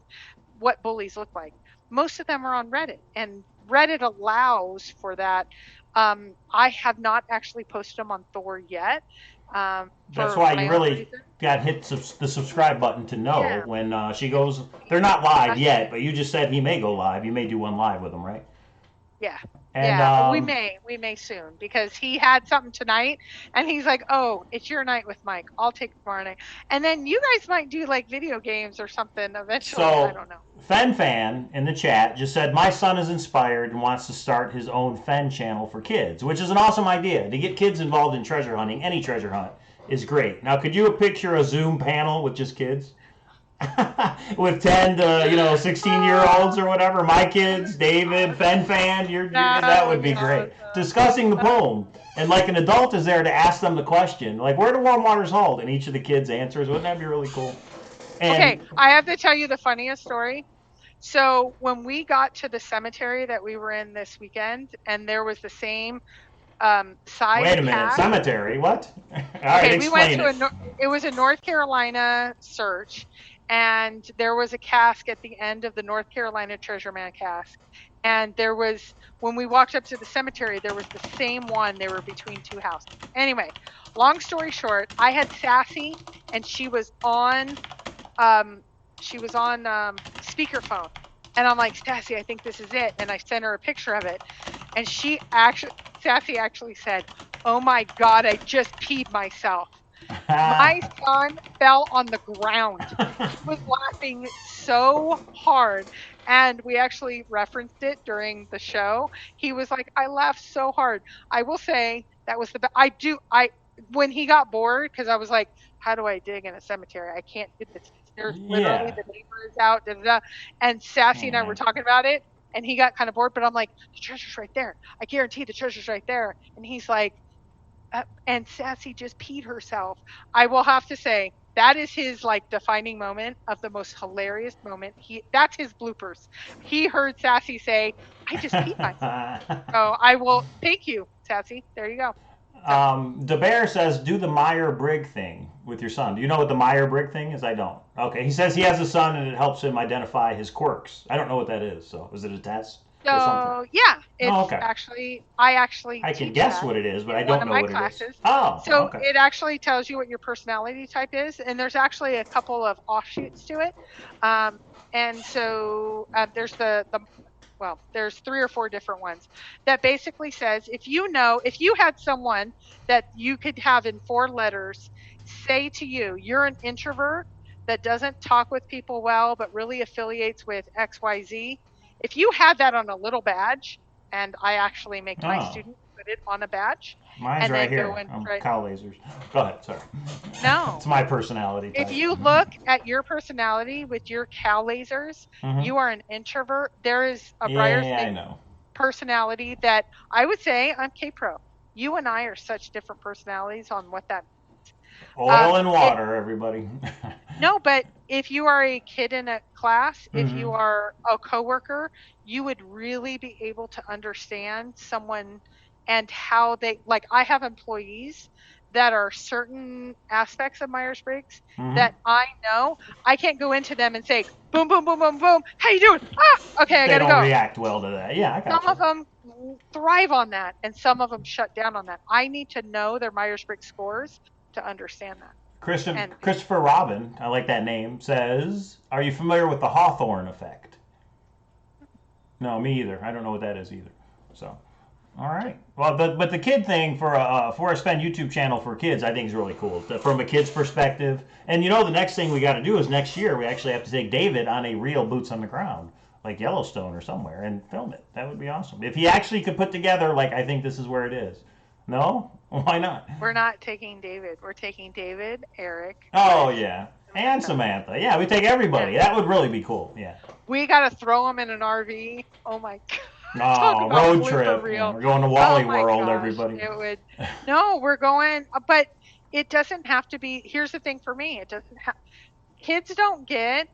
what bullies look like. Most of them are on Reddit, and Reddit allows for that. I have not actually posted them on Thor yet. That's why you really got to hit the subscribe button to know when she goes. They're not live yet, but you just said he may go live. You may do one live with him, right? Yeah. And, we may soon, because he had something tonight and he's like, oh, it's your night with Mike. I'll take tomorrow night. And then you guys might do like video games or something eventually. So, I don't know. Fenn fan in the chat just said, my son is inspired and wants to start his own Fenn channel for kids, which is an awesome idea. To get kids involved in treasure hunting, any treasure hunt, is great. Now, could you picture a Zoom panel with just kids? With 10 to 16-year-olds or whatever, my kids, David, Fenn fan, that would be great. Discussing the poem, and like an adult is there to ask them the question, like, where do warm waters hold? And each of the kids answers. Wouldn't that be really cool? Okay, I have to tell you the funniest story. So when we got to the cemetery that we were in this weekend, and there was the same size. Wait a minute, cemetery? What? All right, we went to it was a North Carolina search. And there was a cask at the end of the North Carolina Treasure Man cask. And when we walked up to the cemetery, there was the same one. They were between two houses. Anyway, long story short, I had Sassy, and she was on speakerphone. And I'm like, Sassy, I think this is it. And I sent her a picture of it. And Sassy actually said, oh my God, I just peed myself. My son fell on the ground. He was laughing so hard, and we actually referenced it during the show. He was like, I laughed so hard. I will say that was the best. When he got bored, because I was like, how do I dig in a cemetery? I can't do this. There's literally the neighbor is out, and Sassy and I were talking about it, and he got kind of bored, but I'm like, the treasure's right there. I guarantee the treasure's right there. And he's like, and Sassy just peed herself. I will have to say that is his defining moment of the most hilarious moment. That's his bloopers. He heard Sassy say, I just peed myself. So I will thank you, Sassy. There you go. DeBear says, do the Meyer-Brigg thing with your son. Do you know what the Meyer-Brigg thing is? I don't. Okay. He says he has a son and it helps him identify his quirks. I don't know what that is. So is it a test or something? So yeah, it's Oh, okay. I actually I can teach guess that what it is, but in I one don't of know my what it is. classes. Oh, So okay. it actually tells you what your personality type is, and there's actually a couple of offshoots to it. And so there's well, there's 3 or 4 different ones that basically says if you had someone that you could have in 4 letters say to you, you're an introvert that doesn't talk with people well, but really affiliates with XYZ. If you had that on a little badge, and I actually make my Oh, students put it on a badge, mine's and right then go here. and I'm try. Cowlazars. Go ahead. Sorry. It's No, my personality if type. you look at your personality with your Cowlazars, Mm-hmm. you are an introvert. There is a Briar's Yeah, I Name know. personality that I would say I'm Kpro. You and I are such different personalities on what that. Oil and It water, everybody. No, but if you are a kid in a class, if Mm-hmm. you are a coworker, you would really be able to understand someone and how they like. I have employees that are certain aspects of Myers-Briggs Mm-hmm. that I know. I can't go into them and say, boom, boom, boom, boom, boom. How you doing? Ah, okay, I They gotta don't go. react well to that. Yeah, I got Some you. of them thrive on that, and some of them shut down on that. I need to know their Myers-Briggs scores to understand that. And Christopher Robin, I like that name, says, are you familiar with the Hawthorne effect? No, me either. I don't know what that is either. So, all right. Well, but the kid thing for a Forrest Fenn YouTube channel for kids, I think is really cool from a kid's perspective. And you know, the next thing we got to do is next year we actually have to take David on a real boots on the ground, like Yellowstone or somewhere, and film it. That would be awesome. If he actually could put together, like, I think this is where it is. No? Why not? we're not taking David. We're taking David, Eric, Oh, Chris, yeah. And Samantha. Samantha. Yeah, we take everybody. Yeah. That would really be cool. Yeah. We got to throw them in an RV. Oh my God. Talk Oh, about road blooper trip. Yeah, reel. we're going to Oh Wally my World, gosh. everybody. It would. No, we're going, but it doesn't have to be. Here's the thing for me. It doesn't have, kids don't get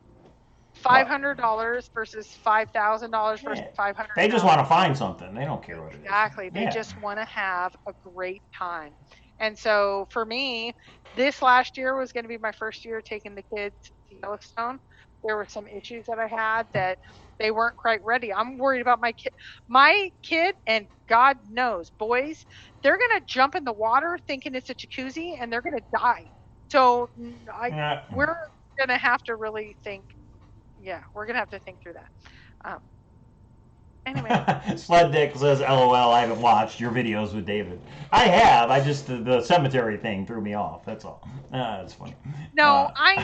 What? $500 versus $5,000 versus Yeah. They just want to 500,000. find something. They don't care what it is. Exactly. They Yeah. just want to have a great time. And so for me, this last year was going to be my first year taking the kids to Yellowstone. There were some issues that I had that they weren't quite ready. I'm worried about my kid. My kid, and God knows, boys, they're going to jump in the water thinking it's a jacuzzi and they're going to die. So Yeah. we're going to have to really think. Yeah, we're going to have to think through that. Anyway. Sled Dick says, LOL, I haven't watched your videos with David. I have. I just, the cemetery thing threw me off. That's all. That's funny. No, I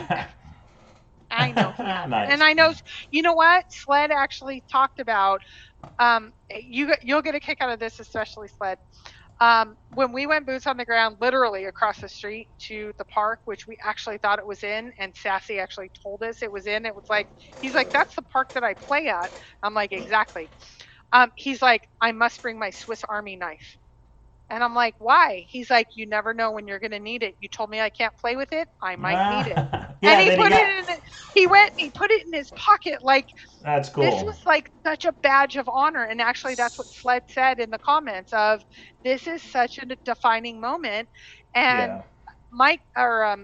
know he has. Nice. And I know, you know what? Sled actually talked about, you'll get a kick out of this, especially Sled. When we went boots on the ground, literally across the street to the park, which we actually thought it was in, and Sassy actually told us it was in. It was like, he's like, that's the park that I play at. I'm like, exactly. He's like, I must bring my Swiss Army knife. And I'm like, why? He's like, you never know when you're going to need it. You told me I can't play with it. I might need it. Yeah, And he then put it in. He went and he put it in his pocket. Like, That's cool. this was like such a badge of honor. And actually, that's what Sled said in the comments of, this is such a defining moment. And Yeah. Mike or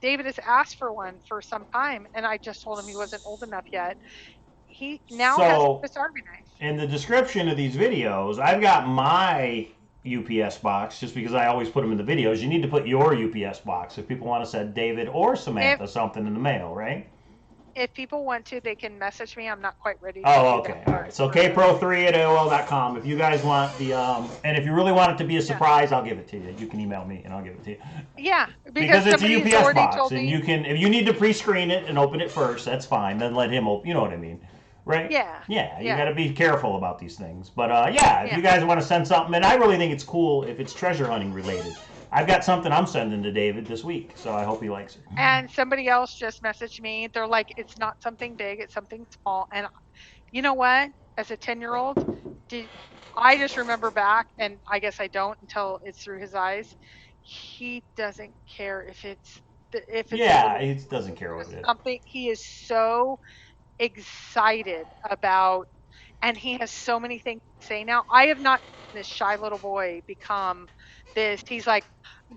David has asked for one for some time, and I just told him he wasn't old enough yet. He now has a Swiss Army knife. In the description of these videos, I've got my UPS box just because I always put them in the videos. You need to put your UPS box if people want to send David or Samantha something in the mail, right? If people want to, they can message me. I'm not quite ready to Oh, do okay. that All right. So Kpro3@AOL.com. If you guys want the, and if you really want it to be a surprise, I'll give it to you. You can email me and I'll give it to you. Yeah, Because it's a somebody's UPS already box, told and me. you can, if you need to pre-screen it and open it first, that's fine. Then let him open. You know what I mean, right? Yeah. Yeah. You Yeah. got to be careful about these things. But yeah, if you guys want to send something, and I really think it's cool if it's treasure hunting related. I've got something I'm sending to David this week, so I hope he likes it. And somebody else just messaged me. They're like, it's not something big, it's something small. And you know what? As a 10-year-old, I just remember back, and I guess I don't until it's through his eyes. He doesn't care if it's Yeah, he doesn't care what it is. something. He is so excited about, and he has so many things to say now. I have not seen this shy little boy become this. He's like,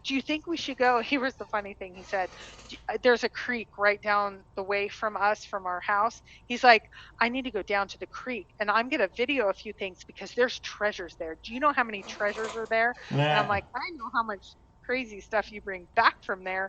do you think we should go? Here was the funny thing. He said, there's a creek right down the way from us, from our house. He's like, I need to go down to the creek and I'm going to video a few things because there's treasures there. Do you know how many treasures are there? And I'm like, I know how much crazy stuff you bring back from there.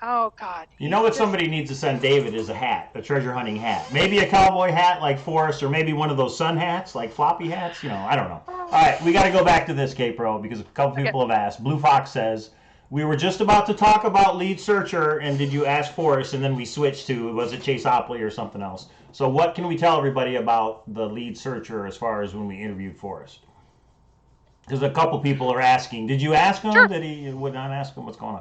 Oh God. You know what somebody needs to send David is a hat, a treasure hunting hat. Maybe a cowboy hat like Forrest, or maybe one of those sun hats, like floppy hats. You know, I don't know. All right, we got to go back to this, Kpro, because a couple people have asked. Blue Fox says, we were just about to talk about lead searcher, and did you ask Forrest, and then we switched to, was it Chase Opley or something else? So what can we tell everybody about the lead searcher as far as when we interviewed Forrest? Because a couple people are asking, did you ask him? Sure. Did he would not ask him? What's going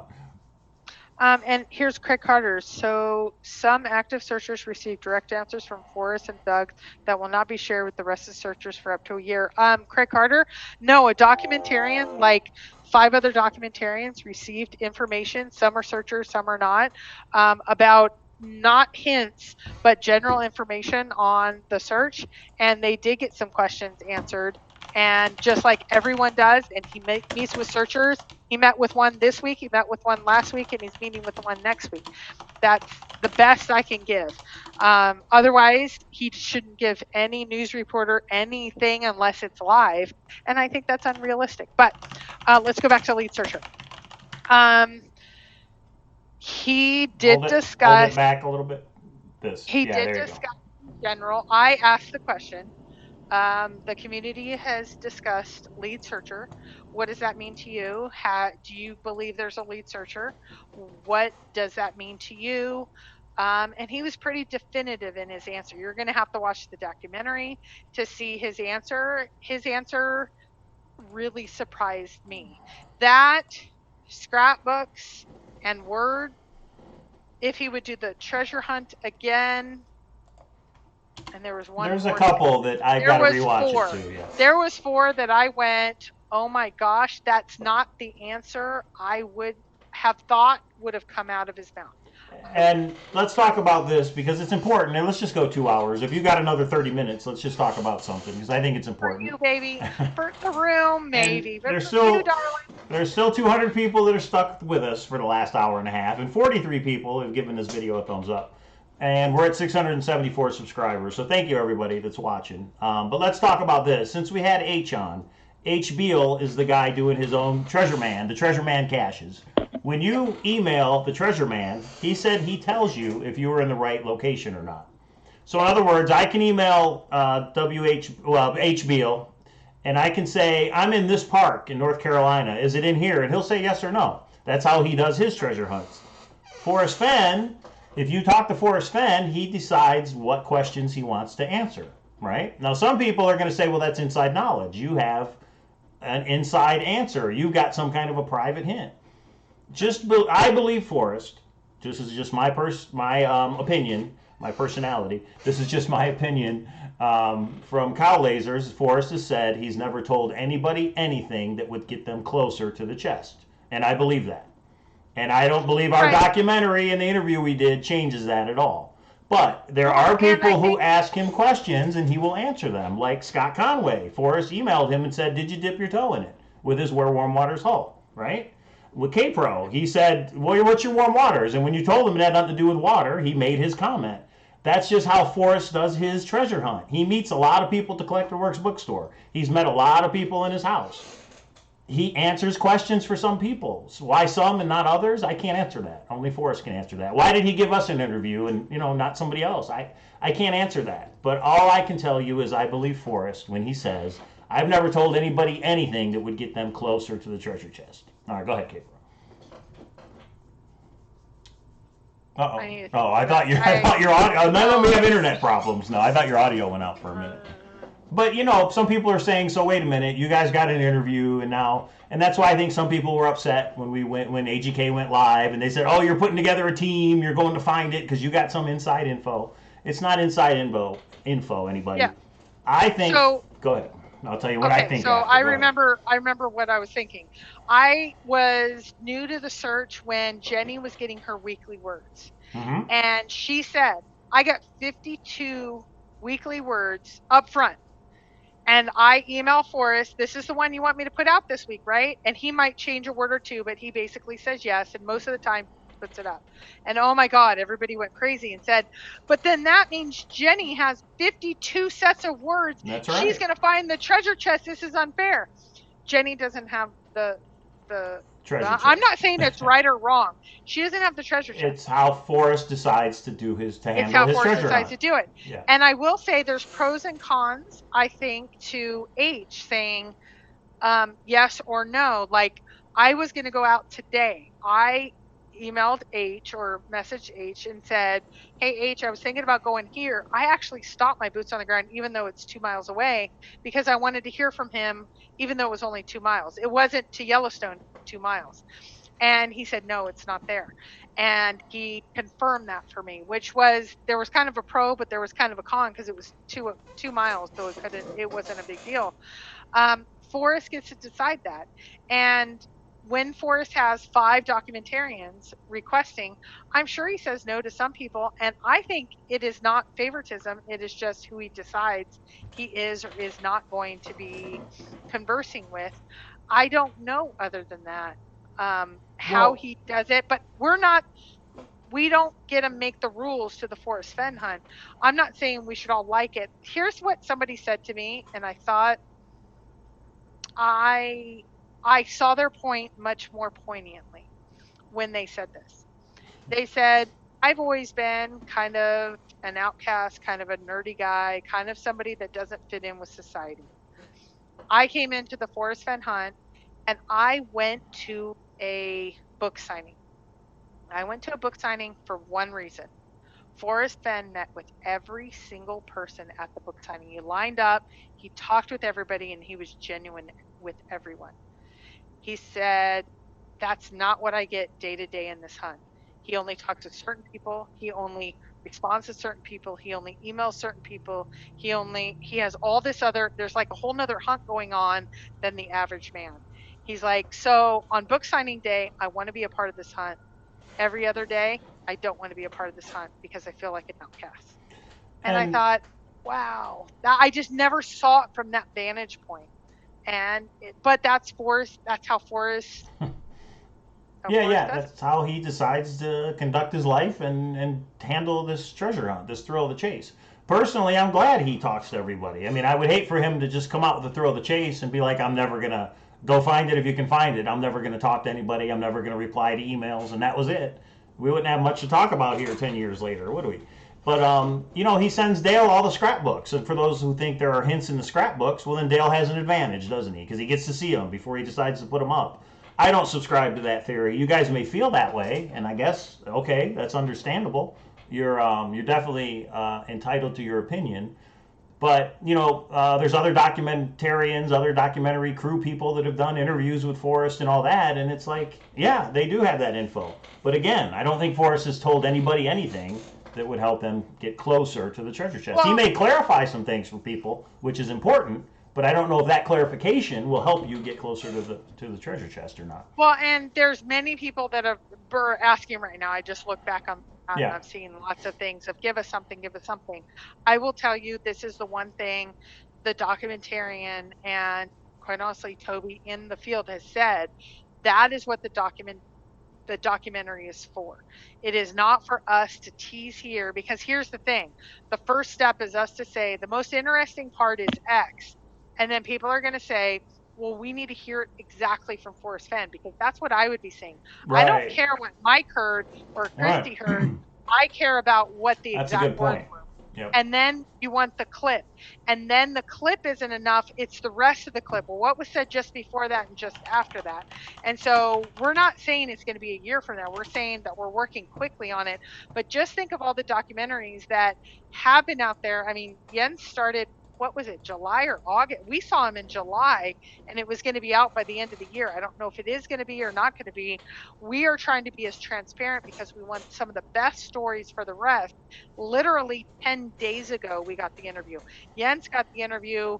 on? And here's Craig Carter. So some active searchers receive direct answers from Forrest and Doug that will not be shared with the rest of the searchers for up to a year. Craig Carter, no, a documentarian, like 5 other documentarians received information. Some are searchers, some are not, about not hints, but general information on the search. And they did get some questions answered. And just like everyone does, and he meets with searchers, he met with one this week, he met with one last week, and he's meeting with one next week. That's the best I can give. Otherwise, he shouldn't give any news reporter anything unless it's live. And I think that's unrealistic. But let's go back to lead searcher. He did discuss. Hold it back a little bit. He did discuss in general. I asked the question. The community has discussed lead searcher. What does that mean to you? Do you believe there's a lead searcher? What does that mean to you? And he was pretty definitive in his answer. You're going to have to watch the documentary to see his answer. His answer really surprised me. That, scrapbooks, and Word, if he would do the treasure hunt again. And there was one. There's a couple that I got to rewatch it too. Yeah. There was 4 that I went, oh my gosh, that's not the answer I would have thought would have come out of his mouth. And let's talk about this because it's important. And let's just go 2 hours. If you got another 30 minutes, let's just talk about something because I think it's important. For you, baby. For the room, maybe. But there's for still, you, darling. There's still 200 people that are stuck with us for the last hour and a half, and 43 people have given this video a thumbs up. And we're at 674 subscribers, so thank you everybody that's watching. But let's talk about this. Since we had H on, H. Beal is the guy doing his own treasure man, the treasure man caches. When you email the treasure man, he said he tells you if you were in the right location or not. So in other words, I can email H. Beal, and I can say, I'm in this park in North Carolina. Is it in here? And he'll say yes or no. That's how he does his treasure hunts. Forrest Fenn, if you talk to Forrest Fenn, he decides what questions he wants to answer, right? Now, some people are going to say, well, that's inside knowledge. You have an inside answer. You've got some kind of a private hint. I believe Forrest, this is just my opinion, my personality. This is just my opinion. From Cowlazars, Forrest has said he's never told anybody anything that would get them closer to the chest. And I believe that. And I don't believe our documentary and the interview we did changes that at all. But there are people who ask him questions and he will answer them, like Scott Conway. Forrest emailed him and said, did you dip your toe in it? With his Where Warm Waters hull, right? With Kpro, he said, well, what's your warm waters? And when you told him it had nothing to do with water, he made his comment. That's just how Forrest does his treasure hunt. He meets a lot of people at the Collector Works bookstore. He's met a lot of people in his house. He answers questions for some people. So why some and not others? I can't answer that. Only Forrest can answer that. Why did he give us an interview and not somebody else? I can't answer that. But all I can tell you is I believe Forrest when he says, I've never told anybody anything that would get them closer to the treasure chest. All right, go ahead, Kpro. Uh-oh. Oh, I thought your audio. None of them have internet problems. No, I thought your audio went out for a minute. But, some people are saying, so wait a minute, you guys got an interview and that's why I think some people were upset when AGK went live and they said, oh, you're putting together a team, you're going to find it because you got some inside info. It's not inside info, anybody. Yeah. I think, go ahead. I'll tell you what I think. So I remember what I was thinking. I was new to the search when Jenny was getting her weekly words. Mm-hmm. And she said, I got 52 weekly words up front. And I email Forrest, this is the one you want me to put out this week, right? And he might change a word or two, but he basically says yes. And most of the time puts it up. And oh my God, everybody went crazy and said, but then that means Jenny has 52 sets of words. That's She's right. going to find the treasure chest. This is unfair. Jenny doesn't have the Treasure I'm chest. not saying it's right or wrong. She doesn't have the treasure chest. It's how Forrest decides to do his It's handle how his Forrest treasure decides hunt. to do it. Yeah. And I will say there's pros and cons, I think, to H saying yes or no. Like, I was going to go out today. I emailed H or messaged H and said, hey, H, I was thinking about going here. I actually stopped my boots on the ground, even though it's 2 miles away, because I wanted to hear from him, even though it was only 2 miles. It wasn't to Yellowstone, 2 miles. And he said, no, it's not there. And he confirmed that for me, which was, there was kind of a pro, but there was kind of a con because it was 2 miles. So it wasn't a big deal. Forrest gets to decide that. And when Forrest has 5 documentarians requesting, I'm sure he says no to some people. And I think it is not favoritism. It is just who he decides he is or is not going to be conversing with. I don't know other than that, how Well, he does it, but we don't get to make the rules to the Forrest Fenn hunt. I'm not saying we should all like it. Here's what somebody said to me, and I thought I saw their point much more poignantly when they said this. They said, I've always been kind of an outcast, kind of a nerdy guy, kind of somebody that doesn't fit in with society. I came into the Forrest Fenn hunt and I went to a book signing. I went to a book signing for one reason. Forrest Fenn met with every single person at the book signing. He lined up, he talked with everybody, and he was genuine with everyone. He said, that's not what I get day to day in this hunt. He only talks to certain people. He only responds to certain people. He only emails certain people. He has all this other, there's like a whole nother hunt going on than the average man. He's like, so on book signing day, I want to be a part of this hunt. Every other day, I don't want to be a part of this hunt because I feel like an outcast. And I thought, wow, I just never saw it from that vantage point. But that's Forrest. That's how Forrest. yeah, does. that's how he decides to conduct his life and handle this treasure hunt, this thrill of the chase. Personally, I'm glad he talks to everybody. I mean, I would hate for him to just come out with the thrill of the chase and be like, I'm never gonna go find it if you can find it. I'm never gonna talk to anybody. I'm never gonna reply to emails, and that was it. We wouldn't have much to talk about here 10 years later, would we? But he sends Dale all the scrapbooks, and for those who think there are hints in the scrapbooks, well, then Dale has an advantage, doesn't he? Because he gets to see them before he decides to put them up. I don't subscribe to that theory. You guys may feel that way, and I guess okay, that's understandable. You're definitely entitled to your opinion. But there's other documentarians, other documentary crew people that have done interviews with Forrest and all that, and it's like, yeah, they do have that info. But again, I don't think Forrest has told anybody anything that would help them get closer to the treasure chest. He may clarify some things for people, which is important, but I don't know if that clarification will help you get closer to the treasure chest or not. Well, and there's many people that are asking right now. I just look back on. Yeah. I've seen lots of things of give us something, give us something. I will tell you, this is the one thing the documentarian and quite honestly Toby in the field has said. That is what the documentary is for. It is not for us to tease here, because here's the thing. The first step is us to say the most interesting part is X. And then people are going to say, well, we need to hear it exactly from Forrest Fenn, because that's what I would be saying. Right. I don't care what Mike heard or Christy heard. I care about what the exact words were. Yep. And then you want the clip. And then the clip isn't enough. It's the rest of the clip. Well, what was said just before that and just after that? And so we're not saying it's going to be a year from now. We're saying that we're working quickly on it. But just think of all the documentaries that have been out there. I mean, Jens started, what was it, July or August? We saw him in July, and it was going to be out by the end of the year. I don't know if it is going to be or not going to be. We are trying to be as transparent because we want some of the best stories for the rest. Literally 10 days ago, we got the interview. Jens got the interview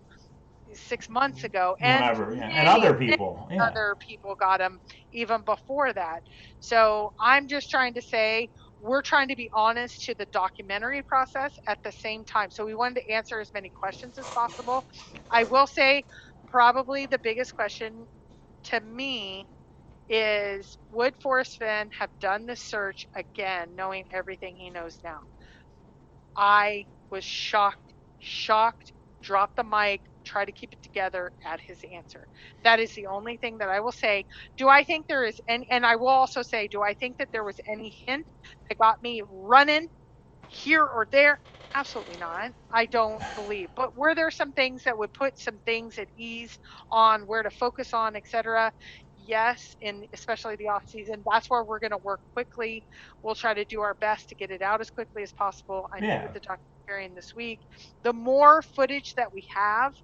6 months ago, and and other people. Other people got him even before that. So I'm just trying to say, we're trying to be honest to the documentary process at the same time. So we wanted to answer as many questions as possible. I will say probably the biggest question to me is, would Forrest Fenn have done the search again, knowing everything he knows now? I was shocked, dropped the mic, try to keep it together at his answer. That is the only thing that I will say. Do I think there is any, and I will also say, do I think that there was any hint that got me running here or there? Absolutely not. I don't believe. But were there some things that would put some things at ease on where to focus on, etc.? Yes, in especially the off season. That's where we're going to work quickly. We'll try to do our best to get it out as quickly as possible. I met with the documentarian this week. The more footage that we have,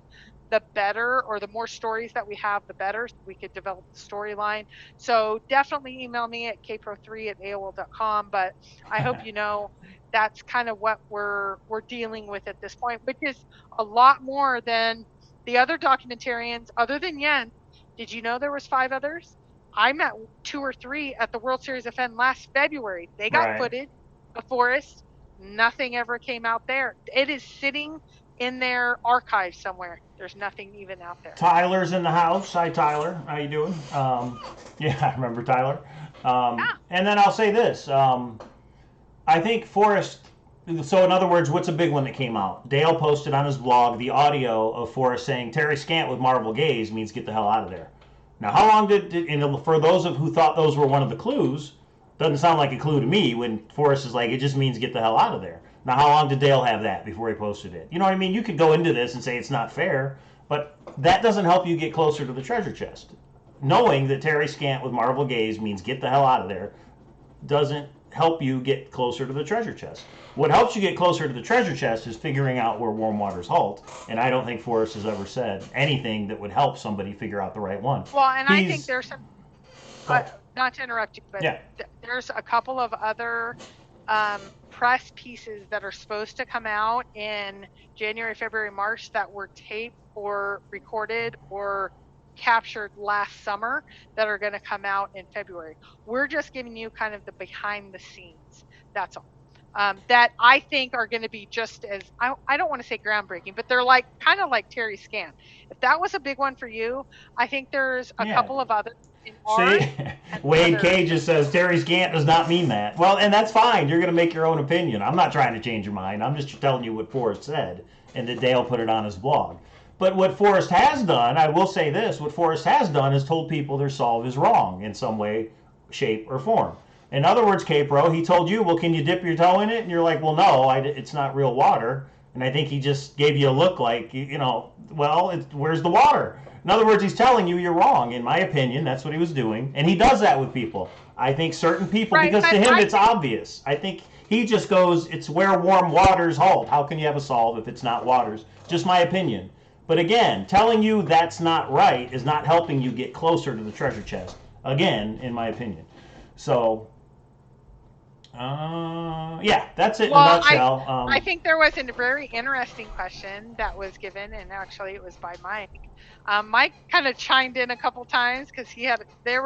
the better, or the more stories that we have, the better. So we could develop the storyline. So definitely email me at kpro3@aol.com. But I hope you know that's kind of what we're dealing with at this point, which is a lot more than the other documentarians, other than Yen. Did you know there was 5 others? I met 2 or 3 at the World Series of Fenn last February. They got footage of Forrest. Nothing ever came out there. It is sitting in their archive somewhere. There's nothing even out there. Tyler's in the house. Hi, Tyler. How you doing? Yeah, I remember Tyler. And then I'll say this. I think Forrest, so in other words, what's a big one that came out? Dale posted on his blog the audio of Forrest saying, Terry Scant with Marvel Gaze means get the hell out of there. Now, how long and for those of who thought those were one of the clues, doesn't sound like a clue to me when Forrest is like, it just means get the hell out of there. Now, how long did Dale have that before he posted it? You know what I mean? You could go into this and say it's not fair, but that doesn't help you get closer to the treasure chest. Knowing that Terry Scant with Marvel Gaze means get the hell out of there doesn't help you get closer to the treasure chest. What helps you get closer to the treasure chest is figuring out where warm waters halt, and I don't think Forrest has ever said anything that would help somebody figure out the right one. Well, and I think there's some, not to interrupt you, but there's a couple of other press pieces that are supposed to come out in January, February, March that were taped or recorded or captured last summer that are going to come out in February. We're just giving you kind of the behind the scenes. That's all. That I think are going to be just as, I don't want to say groundbreaking, but they're like kind of like Terry Scant. If that was a big one for you, I think there's a couple of others. See, Wade K just says Terry Scant does not mean that. Well, and that's fine. You're going to make your own opinion. I'm not trying to change your mind. I'm just telling you what Forrest said, and that Dale put it on his blog. But what Forrest has done, I will say this, what Forrest has done is told people their solve is wrong in some way, shape, or form. In other words, Kpro, he told you, well, can you dip your toe in it? And you're like, well, no, it's not real water. And I think he just gave you a look like, well, where's the water? In other words, he's telling you you're wrong. In my opinion, that's what he was doing. And he does that with people. I think certain people, because to him it's obvious. I think he just goes, it's where warm waters halt. How can you have a solve if it's not waters? Just my opinion. But again, telling you that's not right is not helping you get closer to the treasure chest. Again, in my opinion. So, yeah, that's it in a nutshell. I think there was a very interesting question that was given, and actually it was by Mike. Mike kind of chimed in a couple times because there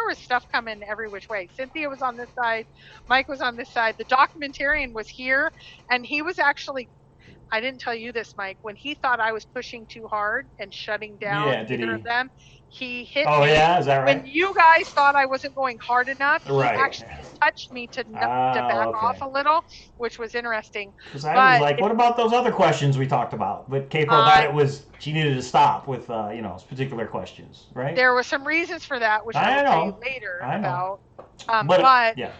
was stuff coming every which way. Cynthia was on this side, Mike was on this side. The documentarian was here, and he was actually, I didn't tell you this, Mike, when he thought I was pushing too hard and shutting down either of them, he hit me. Oh, yeah? Is that right? When you guys thought I wasn't going hard enough, he actually touched me to back off a little, which was interesting. Because I was like, what about those other questions we talked about? But Kpro thought she needed to stop with, particular questions, right? There were some reasons for that, which I will tell you later about. But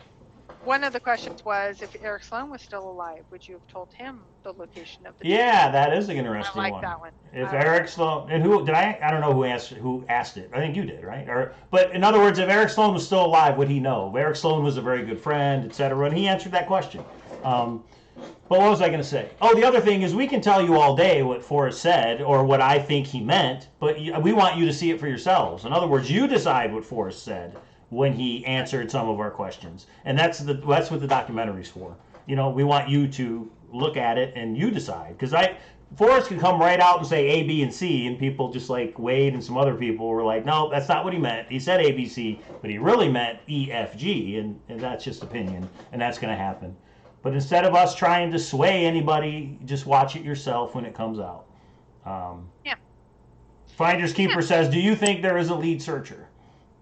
one of the questions was, if Eric Sloan was still alive, would you have told him the location of the Yeah, that is an interesting one. I like that one. If Eric Sloan, and who did I don't know who asked it. I think you did, right? But in other words, if Eric Sloan was still alive, would he know? Eric Sloan was a very good friend, etc., and he answered that question. But what was I going to say? Oh, the other thing is we can tell you all day what Forrest said or what I think he meant, but we want you to see it for yourselves. In other words, you decide what Forrest said when he answered some of our questions. And that's what the documentary's for. We want you to look at it and you decide. Because Forrest could come right out and say A, B, and C, and people just like Wade and some other people were like, no, that's not what he meant. He said A, B, C, but he really meant E, F, G, and that's just opinion, and that's going to happen. But instead of us trying to sway anybody, just watch it yourself when it comes out. Yeah. Finders Keeper says, do you think there is a lead searcher?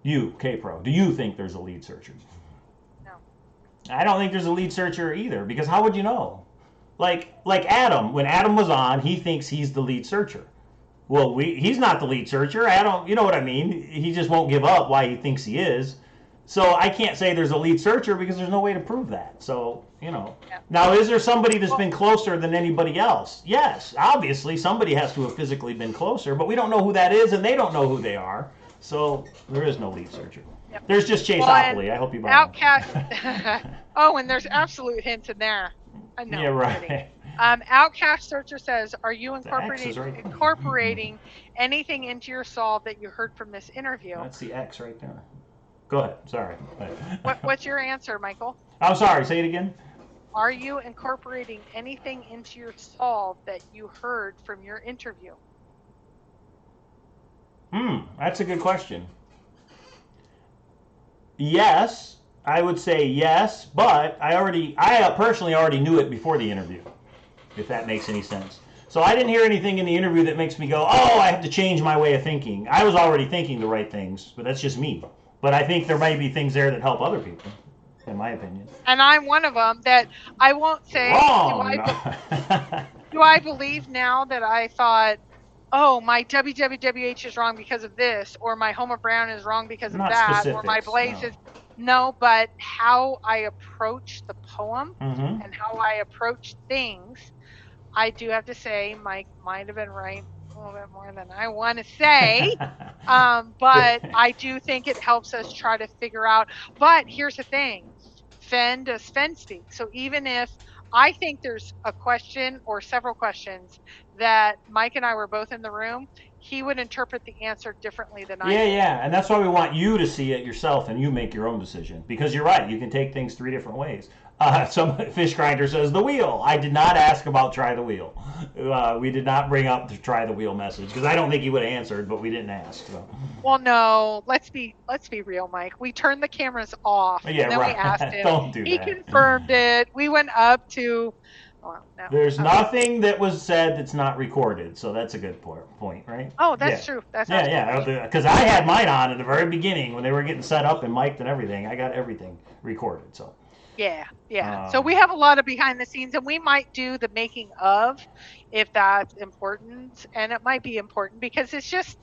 You, Kpro, do you think there's a lead searcher? No. I don't think there's a lead searcher either, because how would you know? Like Adam, when Adam was on, he thinks he's the lead searcher. Well, he's not the lead searcher. Adam, you know what I mean? He just won't give up why he thinks he is. So I can't say there's a lead searcher because there's no way to prove that. So, you know. Yeah. Now, is there somebody that's been closer than anybody else? Yes, obviously somebody has to have physically been closer, but we don't know who that is and they don't know who they are. So there is no lead searcher. Yep. There's just Chaseopoly. I hope you buy Outcast. Oh, and there's absolute hints in there. I know. Yeah, right. Outcast Searcher says, are you The X is right. incorporating anything into your solve that you heard from this interview? That's the X right there. Go ahead. Sorry. What's your answer, Michael? I'm sorry. Say it again. Are you incorporating anything into your solve that you heard from your interview? That's a good question. Yes, I would say yes, but I personally already knew it before the interview, if that makes any sense. So I didn't hear anything in the interview that makes me go, oh, I have to change my way of thinking. I was already thinking the right things, but that's just me. But I think there might be things there that help other people, in my opinion. And I'm one of them that I won't say, Wrong! do I believe now that I thought, oh, my WWWH is wrong because of this, or my Homer Brown is wrong because of Not that, specifics, or my Blaze no. is... No, but how I approach the poem Mm-hmm. and how I approach things, I do have to say Mike might have been right a little bit more than I want to say. But I do think it helps us try to figure out. But here's the thing. Does Fenn speak? So even if I think there's a question or several questions that Mike and I were both in the room, he would interpret the answer differently than I do. Yeah, and that's why we want you to see it yourself and you make your own decision. Because you're right, you can take things 3 different ways. Some Fish Grinder says, the wheel. I did not ask about try the wheel. We did not bring up the try the wheel message, because I don't think he would have answered, but we didn't ask. So. Well, no, let's be real, Mike. We turned the cameras off, Yeah, and then right. we asked him. Don't do He that. confirmed it. We went up to... Well, no. There's nothing that was said that's not recorded, so that's a good point, right? Oh, that's true. That's Because I had mine on at the very beginning when they were getting set up and mic'd and everything. I got everything recorded, so. Yeah. So we have a lot of behind the scenes, and we might do the making of if that's important, and it might be important because it's just,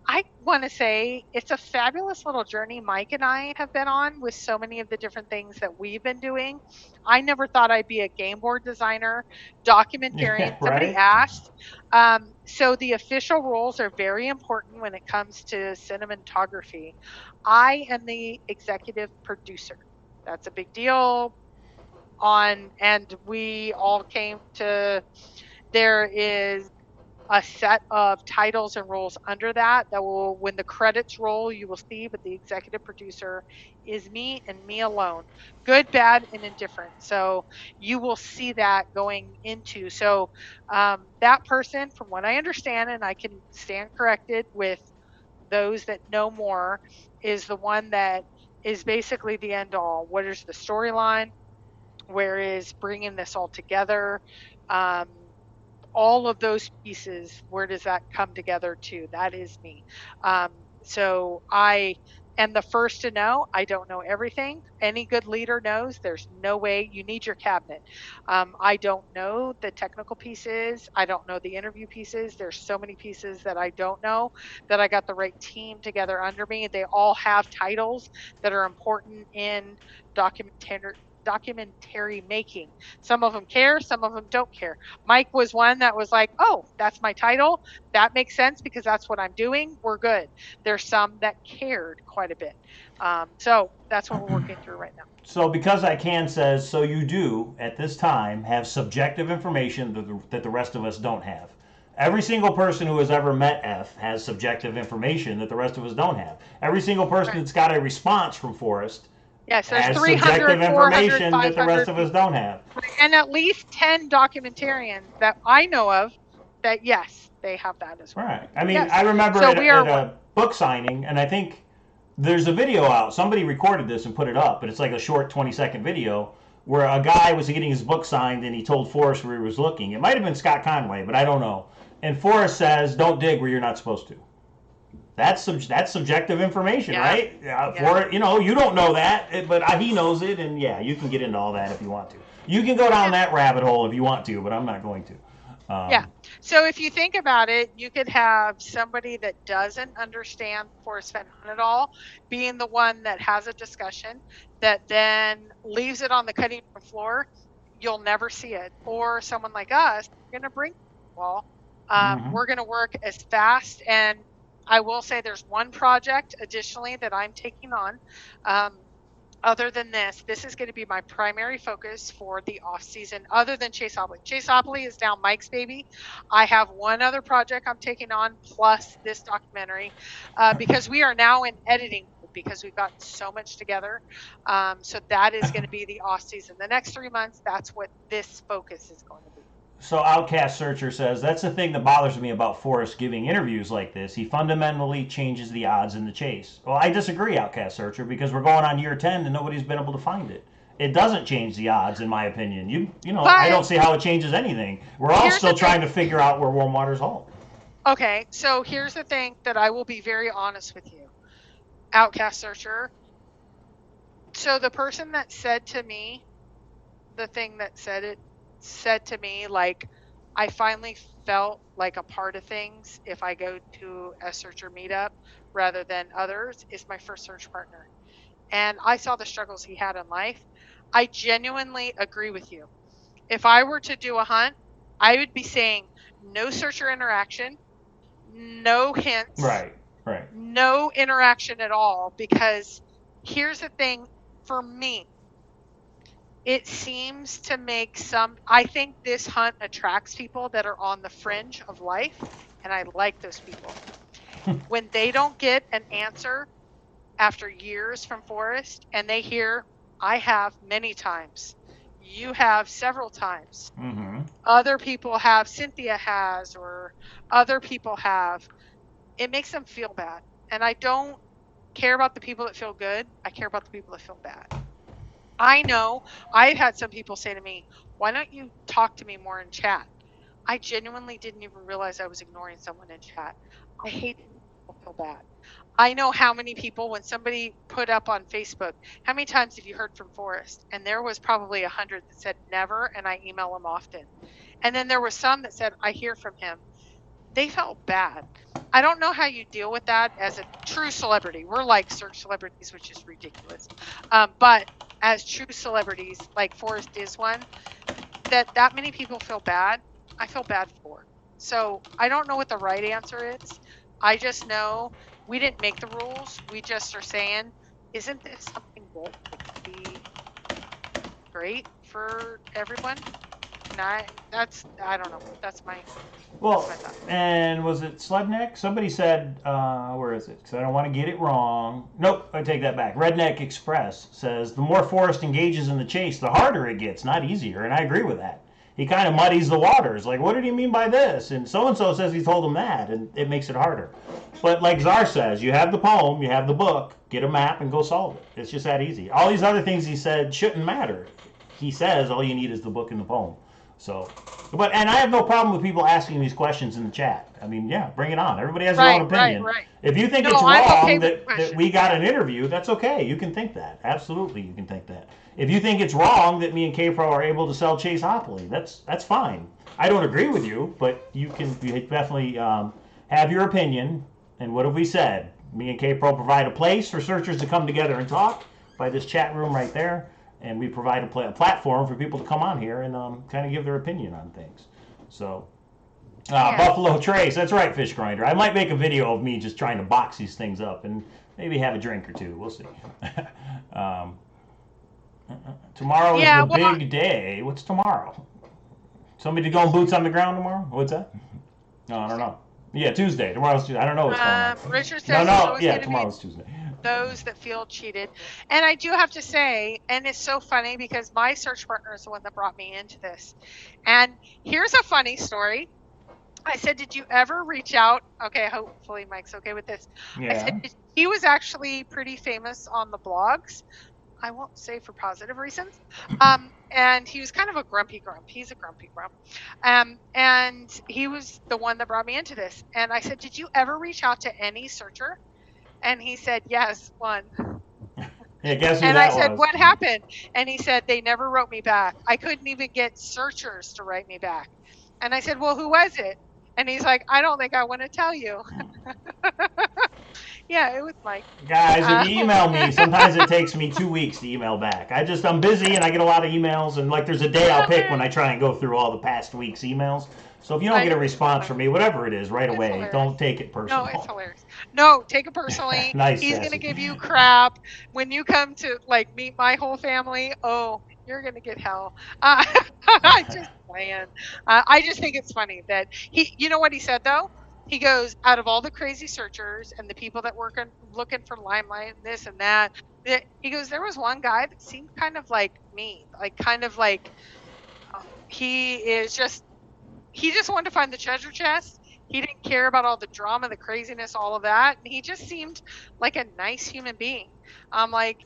I want to say it's a fabulous little journey Mike and I have been on with so many of the different things that we've been doing. I never thought I'd be a game board designer, documentarian. Yeah, Somebody right. asked. So the official rules are very important when it comes to cinematography. I am the executive producer. That's a big deal. And we all came to, there is a set of titles and rules under that will, when the credits roll, you will see, but the executive producer is me and me alone, good, bad, and indifferent. So you will see that going into, so that person, from what I understand, and I can stand corrected with those that know more, is the one that is basically the end all. What is the storyline? Where is bringing this all together? All of those pieces, where does that come together to? That is me. So I am the first to know. I don't know everything. Any good leader knows there's no way. You need your cabinet. I don't know the technical pieces. I don't know the interview pieces. There's so many pieces that I don't know, that I got the right team together under me. They all have titles that are important in documentary making. Some of them care, some of them don't care. Mike was one that was like, oh, that's my title. That makes sense because that's what I'm doing. We're good. There's some that cared quite a bit. So that's what we're working through right now. So Because I Can says, so you do, at this time, have subjective information that the rest of us don't have. Every single person who has ever met F has subjective information that the rest of us don't have. Every single person that's got a response from Forrest Yes, there's has 300, subjective 400, information that the rest of us don't have. And at least 10 documentarians that I know of that yes, they have that as well. Right. I mean, Yes. I remember So at we are a book signing, and I think there's a video out. Somebody recorded this and put it up, but it's like a short 20-second video where a guy was getting his book signed and he told Forrest where he was looking. It might have been Scott Conway, but I don't know. And Forrest says, "Don't dig where you're not supposed to." That's subjective information, right? For you don't know that, but he knows it, and yeah, you can get into all that if you want to. You can go down that rabbit hole if you want to, but I'm not going to. Yeah. So if you think about it, you could have somebody that doesn't understand Forrest Fenn at all being the one that has a discussion that then leaves it on the cutting room floor. You'll never see it. Or someone like us, we're going to bring the wall. We're going to work as fast. And I will say there's one project additionally that I'm taking on. Other than this is going to be my primary focus for the off season, other than Chase Hopley. Chase Hopley is now Mike's baby. I have one other project I'm taking on, plus this documentary, because we are now in editing because we've gotten so much together. So that is going to be the off season. The next 3 months, that's what this focus is going to be. So Outcast Searcher says, that's the thing that bothers me about Forrest giving interviews like this. He fundamentally changes the odds in the chase. Well, I disagree, Outcast Searcher, because we're going on year 10 and nobody's been able to find it. It doesn't change the odds, in my opinion. I don't see how it changes anything. We're all still trying to figure out where warm waters halt. Okay, so here's the thing that I will be very honest with you, Outcast Searcher. So the person that said to me, the thing that said to me, like, I finally felt like a part of things if I go to a searcher meetup rather than others, is my first search partner. And I saw the struggles he had in life. I genuinely agree with you. If I were to do a hunt, I would be saying no searcher interaction, no hints, right, no interaction at all, because here's the thing for me. It seems to make I think this hunt attracts people that are on the fringe of life, and I like those people. When they don't get an answer after years from Forrest, and they hear, I have many times, you have several times, other people have, Cynthia has, or other people have, it makes them feel bad. And I don't care about the people that feel good. I care about the people that feel bad. I know I've had some people say to me, why don't you talk to me more in chat? I genuinely didn't even realize I was ignoring someone in chat. I hate people feel bad. I know how many people, when somebody put up on Facebook, how many times have you heard from Forrest? And there was probably 100 that said never, and I email him often. And then there were some that said, I hear from him. They felt bad. I don't know how you deal with that as a true celebrity. We're like search celebrities, which is ridiculous. But as true celebrities, like Forrest is one, that many people feel bad, I feel bad for. So I don't know what the right answer is. I just know we didn't make the rules. We just are saying, isn't this something that could be great for everyone? And I don't know. That's my thought. And was it Slebneck? Somebody said, where is it? Because I don't want to get it wrong. Nope, I take that back. Redneck Express says, the more Forrest engages in the chase, the harder it gets, not easier. And I agree with that. He kind of muddies the waters. Like, what did he mean by this? And so-and-so says he told him that, and it makes it harder. But like Czar says, you have the poem, you have the book, get a map and go solve it. It's just that easy. All these other things he said shouldn't matter. He says all you need is the book and the poem. So, and I have no problem with people asking these questions in the chat. I mean, yeah, bring it on. Everybody has their own opinion. Right. If you think it's wrong that we got an interview, that's okay. You can think that. Absolutely, you can think that. If you think it's wrong that me and Kpro are able to sell Chase Hopley, that's fine. I don't agree with you, but you definitely have your opinion. And what have we said? Me and Kpro provide a place for searchers to come together and talk by this chat room right there. And we provide a platform for people to come on here and kind of give their opinion on things. So, Buffalo Trace, that's right, Fish Grinder. I might make a video of me just trying to box these things up and maybe have a drink or two. We'll see. Tomorrow is the big day. What's tomorrow? Somebody going boots on the ground tomorrow? What's that? No, I don't know. Yeah, Tuesday. Tomorrow's Tuesday. I don't know what's going on. Richard says tomorrow's Tuesday. Those that feel cheated. And I do have to say, and it's so funny because my search partner is the one that brought me into this. And here's a funny story. I said, did you ever reach out? Okay, hopefully Mike's okay with this. I Yeah. said, he was actually pretty famous on the blogs. I won't say for positive reasons. And he was kind of a grumpy grump. He's a grumpy grump. And he was the one that brought me into this. And I said, did you ever reach out to any searcher? And he said, yes, one. Yeah, guess who And that I said, was? what happened? And he said, they never wrote me back. I couldn't even get searchers to write me back. And I said, well, who was it? And he's like, I don't think I want to tell you. Yeah, it was Mike. Guys, if you email me, sometimes it takes me 2 weeks to email back. I'm busy and I get a lot of emails, and like there's a day I'll pick when I try and go through all the past week's emails. So if you don't get a response from me, whatever it is, right away, hilarious. don't take it personal. No, it's hilarious. No, take it personally. Nice, He's Sassy. gonna give you crap when you come to like meet my whole family. Oh, you're gonna get hell. Just playing. I just think it's funny that he. You know what he said though? He goes, out of all the crazy searchers and the people that work on looking for limelight and this and that, he goes, there was one guy that seemed kind of like me, like kind of like he just wanted to find the treasure chest. He didn't care about all the drama, the craziness, all of that. And he just seemed like a nice human being.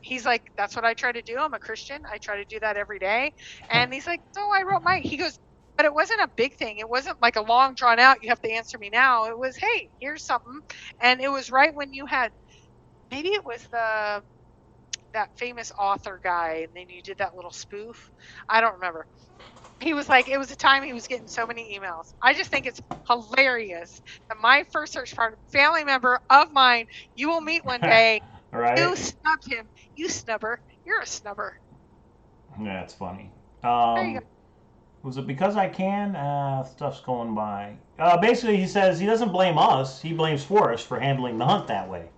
He's like, that's what I try to do. I'm a Christian. I try to do that every day. And he's like, so I wrote Mike. He goes, but it wasn't a big thing. It wasn't like a long drawn out, you have to answer me now. It was, hey, here's something. And it was right when you had, maybe it was that famous author guy. And then you did that little spoof. I don't remember. He was like, it was a time he was getting so many emails. I just think it's hilarious that my first search party, family member of mine, you will meet one day. Right? You snubbed him. You snubber. You're a snubber. Yeah, it's funny. There you go. Was it because I can? Stuff's going by. Basically, he says he doesn't blame us. He blames Forrest for handling the hunt that way.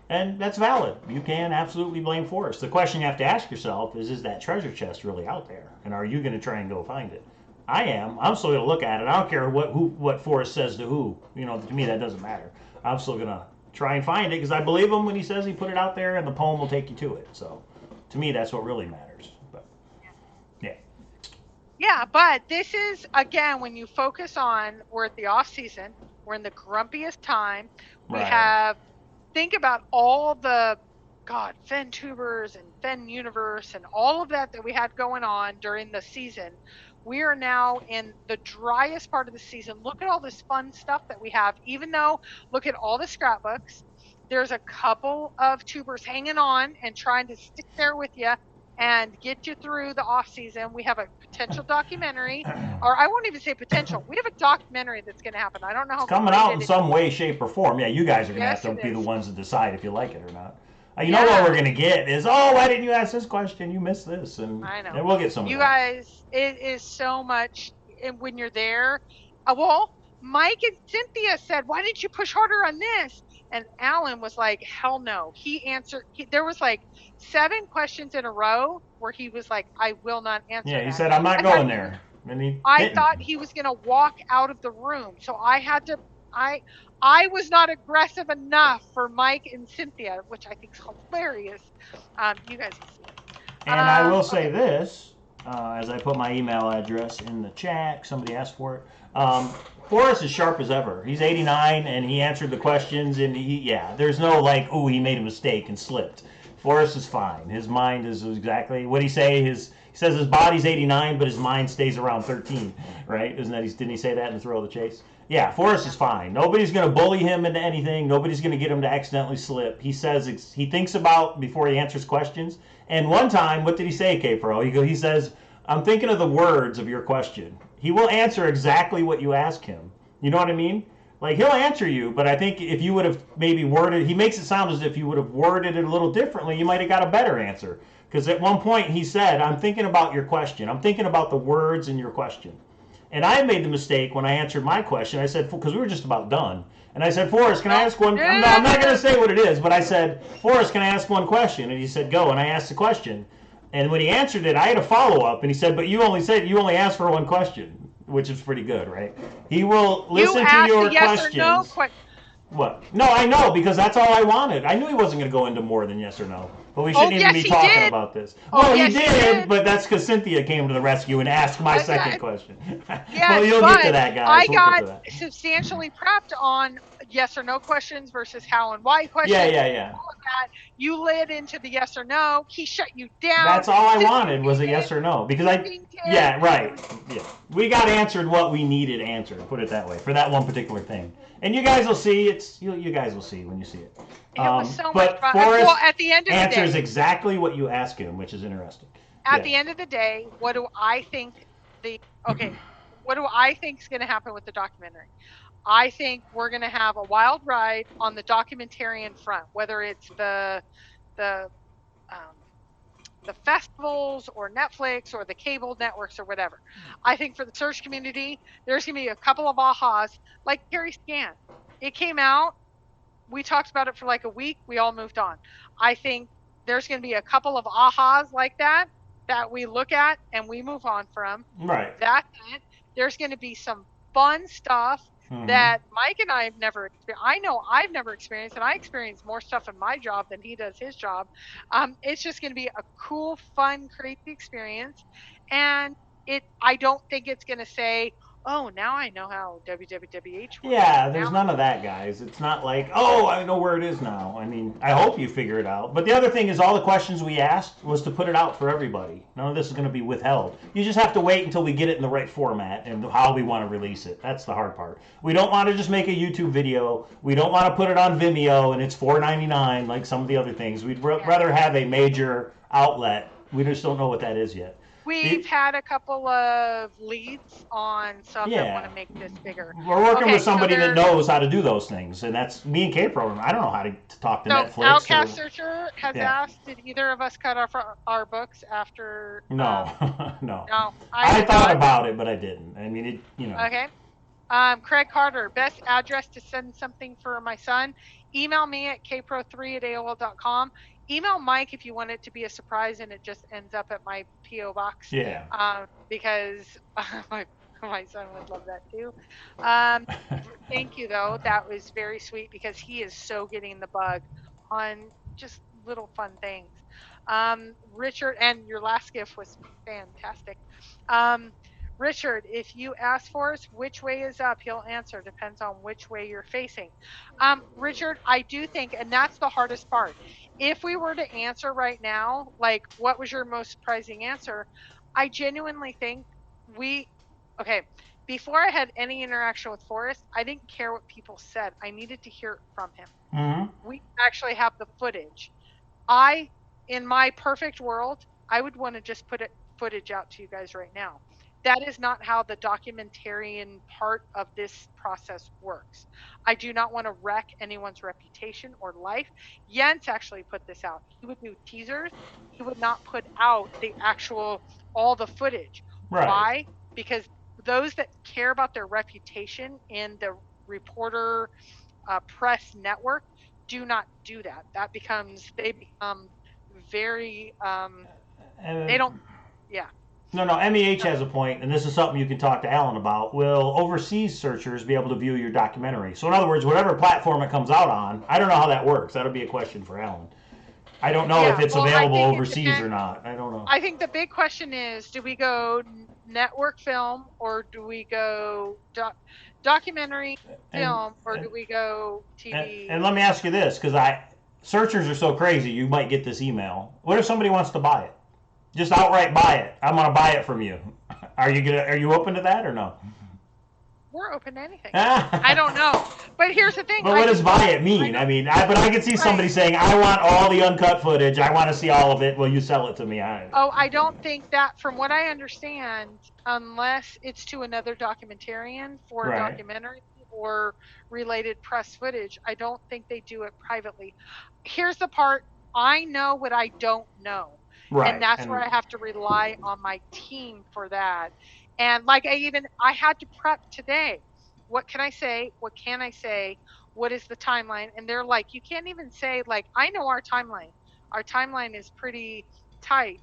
And that's valid. You can absolutely blame Forrest. The question you have to ask yourself is that treasure chest really out there? And are you going to try and go find it? I am. I'm still going to look at it. I don't care what Forrest says to who. You know, to me, that doesn't matter. I'm still going to try and find it because I believe him when he says he put it out there and the poem will take you to it. So, to me, that's what really matters. But, yeah. Yeah, but this is, again, when you focus on, we're at the off season, we're in the grumpiest time. We have, think about all the, Fenn tubers and Fenn universe and all of that we had going on during the season. We are now in the driest part of the season. Look at all this fun stuff that we have, even though, look at all the scrapbooks. There's a couple of tubers hanging on and trying to stick there with you and get you through the off season. We have a potential documentary, or I won't even say potential. We have a documentary that's going to happen. I don't know how it's coming out in some way, shape, or form. Yeah, you guys are going to have to be the ones to decide if you like it or not. You know what we're going to get is, why didn't you ask this question? You missed this. And I know. And we'll get some of you that. Guys, it is so much. And when you're there, Mike and Cynthia said, why didn't you push harder on this? And Alan was like, hell no. He answered. There was like 7 questions in a row where he was like, I will not answer. Yeah, he said, I'm not going there. And I thought he was going to walk out of the room. So I had to, I was not aggressive enough for Mike and Cynthia, which I think is hilarious. You guys can see it. And I will say this, as I put my email address in the chat, somebody asked for it. Forrest is sharp as ever. He's 89 and he answered the questions and there's no like, he made a mistake and slipped. Forrest is fine. His mind is exactly what he say. He says his body's 89, but his mind stays around 13, right? Didn't he say that in the Thrill of the Chase? Yeah, Forrest is fine. Nobody's going to bully him into anything. Nobody's going to get him to accidentally slip. He says he thinks about before he answers questions. And one time, what did he say, Kpro? He says, I'm thinking of the words of your question. He will answer exactly what you ask him. You know what I mean? Like, he'll answer you, but I think if you would have maybe worded, he makes it sound as if you would have worded it a little differently, you might have got a better answer. Because at one point he said, I'm thinking about your question. I'm thinking about the words in your question. And I made the mistake when I answered my question. I said, because we were just about done. And I said, Forrest, can I ask one? No, I'm not going to say what it is, but I said, Forrest, can I ask one question? And he said, go. And I asked the question. And when he answered it, I had a follow-up. And he said, but you only asked for one question, which is pretty good, right? He will listen to your questions. What? No, I know, because that's all I wanted. I knew he wasn't going to go into more than yes or no. But we shouldn't even be he talking did. about this. Oh, Well, yes, he did, but that's because Cynthia came to the rescue and asked my second question. Yes, well, you'll get to that, guys. I We'll get to got that. substantially prepped on yes or no questions versus how and why questions. Yeah. All of that. You led into the yes or no. He shut you down. That's all I wanted was a yes or no. Because yeah, right. Yeah. We got answered what we needed answered, put it that way, for that one particular thing. And you guys will see, you guys will see when you see it. It was so but much fun. Forrest Well, at the end of the answers day, exactly what you ask him, which is interesting. at the end of the day, what do I think what do I think is going to happen with the documentary? I think we're going to have a wild ride on the documentarian front, whether it's the festivals or Netflix or the cable networks or whatever. I think for the search community, there's going to be a couple of ahas, like Carrie Scan. It came out, we talked about it for like a week, we all moved on. I think there's going to be a couple of ahas like that we look at and we move on from. Right. That's it. There's going to be some fun stuff that Mike and I have never experienced. I know I've never experienced, and I experience more stuff in my job than he does his job. It's just going to be a cool, fun, crazy experience. And I don't think it's going to say, oh, now I know how WWWH works. Yeah, there's none of that, guys. It's not like, oh, I know where it is now. I mean, I hope you figure it out. But the other thing is all the questions we asked was to put it out for everybody. None of this is going to be withheld. You just have to wait until we get it in the right format and how we want to release it. That's the hard part. We don't want to just make a YouTube video. We don't want to put it on Vimeo and it's $4.99 like some of the other things. We'd rather have a major outlet. We just don't know what that is yet. We've had a couple of leads on some that want to make this bigger. We're working with somebody that knows how to do those things, and that's me and Kpro. I don't know how to talk to Netflix. Outcast Searcher has asked, did either of us cut off our books after? No, no. I thought about it, but I didn't. I mean, Okay. Craig Carter, best address to send something for my son. Email me at kpro3@aol.com. Email Mike if you want it to be a surprise and it just ends up at my P.O. box. Yeah. Because my son would love that too. Thank you, though. That was very sweet because he is so getting the bug on just little fun things. Richard, and your last gift was fantastic. Richard, if you ask for us which way is up, he'll answer. Depends on which way you're facing. Richard, I do think, and that's the hardest part. If we were to answer right now, like, what was your most surprising answer? I genuinely think before I had any interaction with Forrest, I didn't care what people said. I needed to hear it from him. Mm-hmm. We actually have the footage. In my perfect world, I would want to just put footage out to you guys right now. That is not how the documentarian part of this process works. I do not want to wreck anyone's reputation or life. Jens actually put this out. He would do teasers. He would not put out all the footage. Right. Why? Because those that care about their reputation in the reporter press network do not do that. They become very, they don't, yeah. No, MEH has a point, and this is something you can talk to Alan about. Will overseas searchers be able to view your documentary? So in other words, whatever platform it comes out on, I don't know how that works. That'll be a question for Alan. I don't know if it's available overseas or not. I don't know. I think the big question is, do we go network film or do we go documentary film or do we go TV? And let me ask you this, because searchers are so crazy, you might get this email. What if somebody wants to buy it? Just outright buy it. I'm going to buy it from you. Are you open to that or no? We're open to anything. I don't know. But here's the thing. But what does buy it mean? I can see somebody saying, I want all the uncut footage. I want to see all of it. Will you sell it to me? I don't think that, from what I understand, unless it's to another documentarian for a documentary or related press footage, I don't think they do it privately. Here's the part. I know what I don't know. Right. And that's where I have to rely on my team for that. And like I had to prep today. What can I say? What can I say? What is the timeline? And they're like, you can't even say, like, I know our timeline. Our timeline is pretty tight.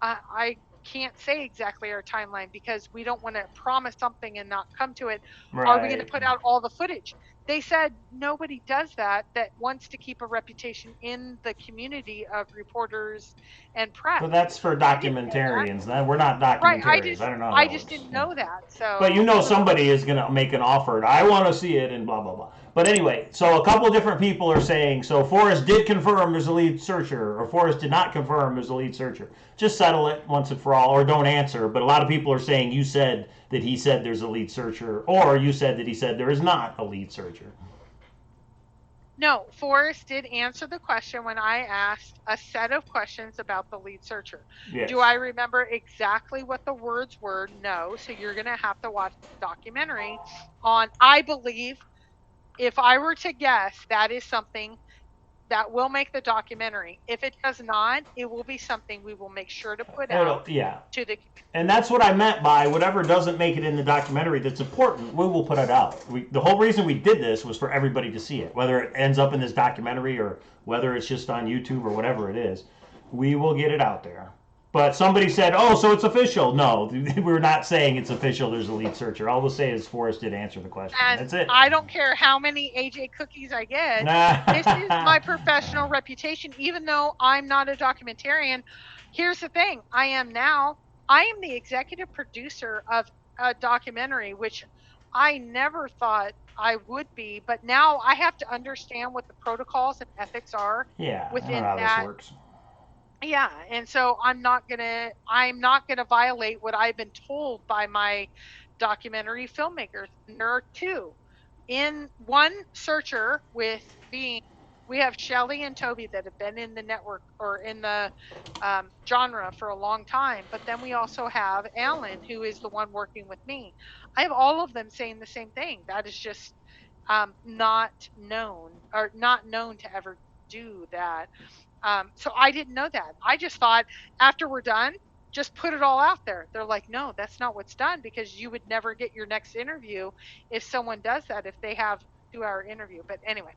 I can't say exactly our timeline because we don't want to promise something and not come to it. Right. Are we going to put out all the footage? they said nobody does that wants to keep a reputation in the community of reporters and press. But that's for I didn't know that. documentarians. We're not Right. documentarians. I don't know I how just it's. didn't Yeah. know that. But you So know somebody is going to make an offer. And I want to see it and blah, blah, blah. But anyway, so a couple different people are saying, so Forrest did confirm there's a lead searcher, or Forrest did not confirm there's a lead searcher. Just settle it once and for all, or don't answer. But a lot of people are saying you said that he said there's a lead searcher, or you said that he said there is not a lead searcher. no, Forrest did answer the question when I asked a set of questions about the lead searcher. Yes. Do I remember exactly what the words were? No. So you're going to have to watch the documentary on, I believe, if I were to guess, that is something that will make the documentary. If it does not, it will be something we will make sure to put out Yeah. to the. And that's what I meant by whatever doesn't make it in the documentary that's important, we will put it out. The whole reason we did this was for everybody to see it, whether it ends up in this documentary or whether it's just on YouTube or whatever it is. We will get it out there. But somebody said, oh, so it's official. No, we're not saying it's official. There's a lead searcher. All we'll say is Forrest did answer the question. And that's it. I don't care how many AJ cookies I get. This is my professional reputation, even though I'm not a documentarian. Here's the thing. I am the executive producer of a documentary, which I never thought I would be. But now I have to understand what the protocols and ethics are Yeah, within I don't know how this works. Yeah, and so I'm not gonna violate what I've been told by my documentary filmmakers. And there are two. In one searcher we have Shelley and Toby that have been in the network or in the genre for a long time, but then we also have Alan, who is the one working with me. I have all of them saying the same thing. That is just not known to ever do that. So I didn't know that. I just thought after we're done, just put it all out there. They're like, no, that's not what's done, because you would never get your next interview if someone does that, if they have a 2-hour interview. But anyway,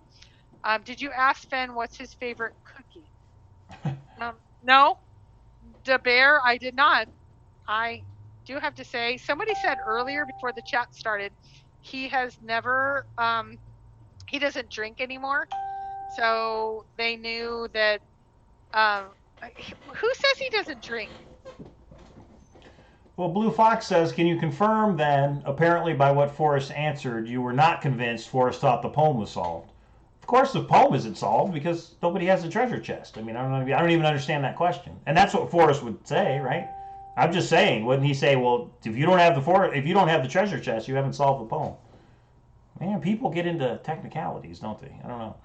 did you ask Fenn what's his favorite cookie? No, the bear, I did not. I do have to say, somebody said earlier before the chat started, he has never, he doesn't drink anymore. So they knew that. Who says he doesn't drink? Well, Blue Fox says, can you confirm then, apparently by what Forrest answered, you were not convinced Forrest thought the poem was solved? Of course the poem isn't solved because nobody has a treasure chest. I mean, I don't even understand that question. And that's what Forrest would say, right? I'm just saying, wouldn't he say, well, if you don't have the treasure chest, you haven't solved the poem? Man, people get into technicalities, don't they? I don't know.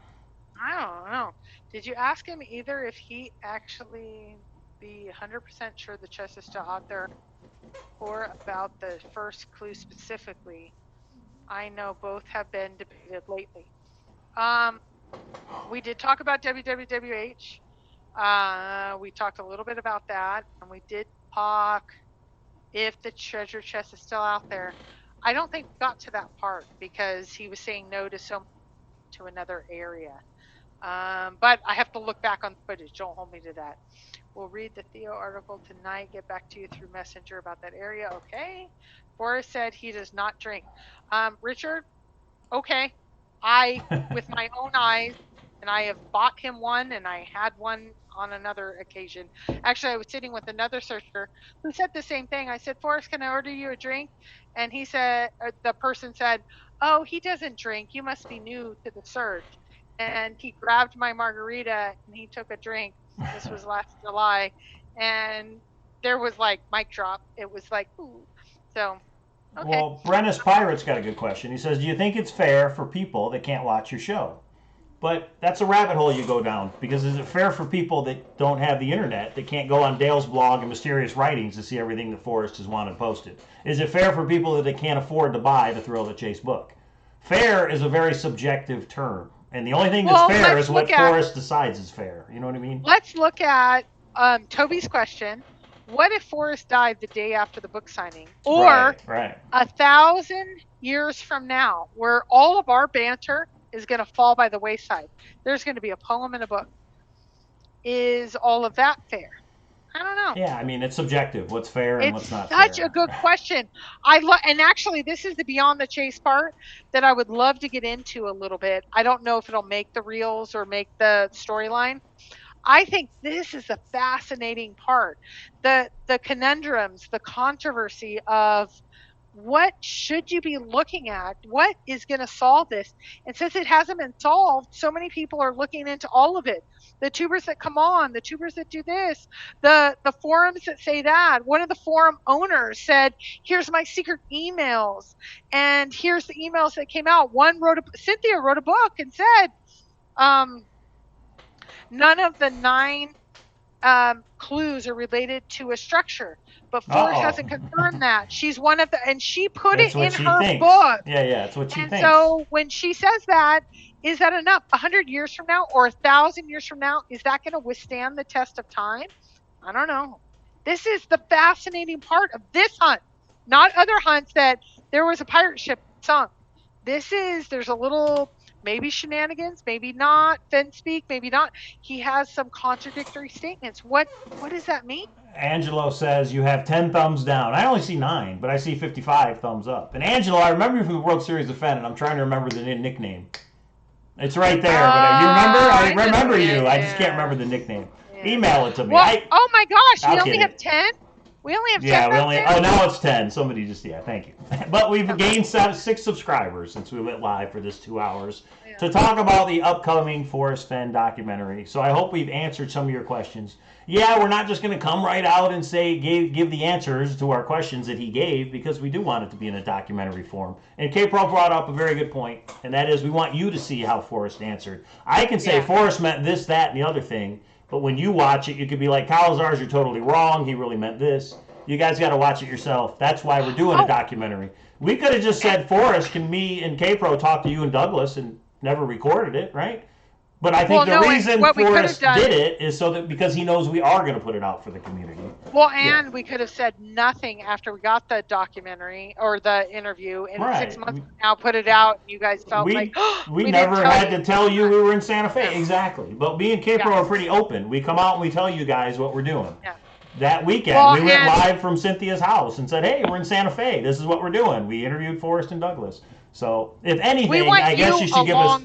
I don't know. Did you ask him either if he actually be 100% sure the chest is still out there, or about the first clue specifically? I know both have been debated lately. We did talk about WWWH. We talked a little bit about that, and we did talk if the treasure chest is still out there. I don't think we got to that part because he was saying no to another area. But I have to look back on the footage. Don't hold me to that. We'll read the Theo article tonight. Get back to you through Messenger about that area. Okay. Forrest said he does not drink. Richard, okay. With my own eyes, and I have bought him one, and I had one on another occasion. Actually, I was sitting with another searcher who said the same thing. I said, Forrest, can I order you a drink? And he said, the person said, oh, he doesn't drink. You must be new to the search. And he grabbed my margarita and he took a drink. This was last July. And there was like mic drop. It was like, ooh. So, okay. Well, Brennis Pirate's got a good question. He says, do you think it's fair for people that can't watch your show? But that's a rabbit hole you go down, because is it fair for people that don't have the internet, that can't go on Dale's blog and Mysterious Writings to see everything that Forrest has wanted posted? Is it fair for people that they can't afford to buy the Thrill the Chase book? Fair is a very subjective term. And the only thing that's fair is what Forrest decides is fair. You know what I mean? Let's look at Toby's question. What if Forrest died the day after the book signing? Or right. 1,000 years from now, where all of our banter is going to fall by the wayside. There's going to be a poem and a book. Is all of that fair? I don't know. Yeah, I mean, it's subjective. What's fair and It's what's not such fair. a good question. And actually, this is the beyond the chase part that I would love to get into a little bit. I don't know if it'll make the reels or make the storyline. I think this is a fascinating part. The conundrums, the controversy of what should you be looking at? What is going to solve this? And since it hasn't been solved, so many people are looking into all of it. The tubers that come on, the tubers that do this, the forums that say that. One of the forum owners said, "Here's my secret emails, and here's the emails that came out." Cynthia wrote a book and said, none of the 9 clues are related to a structure, but Forrest hasn't confirmed that. She's one of the, and she put That's it in her thinks. book. Yeah, that's what she and thinks. So when she says that, is that enough? 100 years from now or 1,000 years from now, is that going to withstand the test of time? I don't know. This is the fascinating part of this hunt, not other hunts that there was a pirate ship sunk. There's a little, maybe shenanigans, maybe not, Fenn speak, maybe not. He has some contradictory statements. What does that mean? Angelo says you have 10 thumbs down. I only see 9, but I see 55 thumbs up. And Angelo, I remember you from the World Series of Fenn, and I'm trying to remember the nickname. It's right there, but you remember? I remember you. I just can't remember the nickname. Yeah. Email it to me. Well, oh my gosh, we only have 10? We only have 10. Yeah, oh, now it's 10. Somebody just, thank you. But we've gained 6 subscribers since we went live for this 2 hours to talk about the upcoming Forrest Fenn documentary. So I hope we've answered some of your questions. Yeah, we're not just going to come right out and say, give the answers to our questions that he gave, because we do want it to be in a documentary form. And Kpro brought up a very good point, and that is we want you to see how Forrest answered. I can say Forrest meant this, that, and the other thing, but when you watch it, you could be like, Cowlazars, you're totally wrong. He really meant this. You guys got to watch it yourself. That's why we're doing a documentary. We could have just said, Forrest, can me and Kpro talk to you and Douglas, and never recorded it, right? But I think the reason Forrest did it is so that because he knows we are going to put it out for the community. Well, and we could have said nothing after we got the documentary or the interview, and 6 months from now put it out, and you guys felt like, oh, we never had to tell you we were in Santa Fe. Exactly. But me and Kpro are pretty open. We come out and we tell you guys what we're doing. Yeah. That weekend, we went live from Cynthia's house and said, hey, we're in Santa Fe. This is what we're doing. We interviewed Forrest and Douglas. So, if anything, I guess you should give us.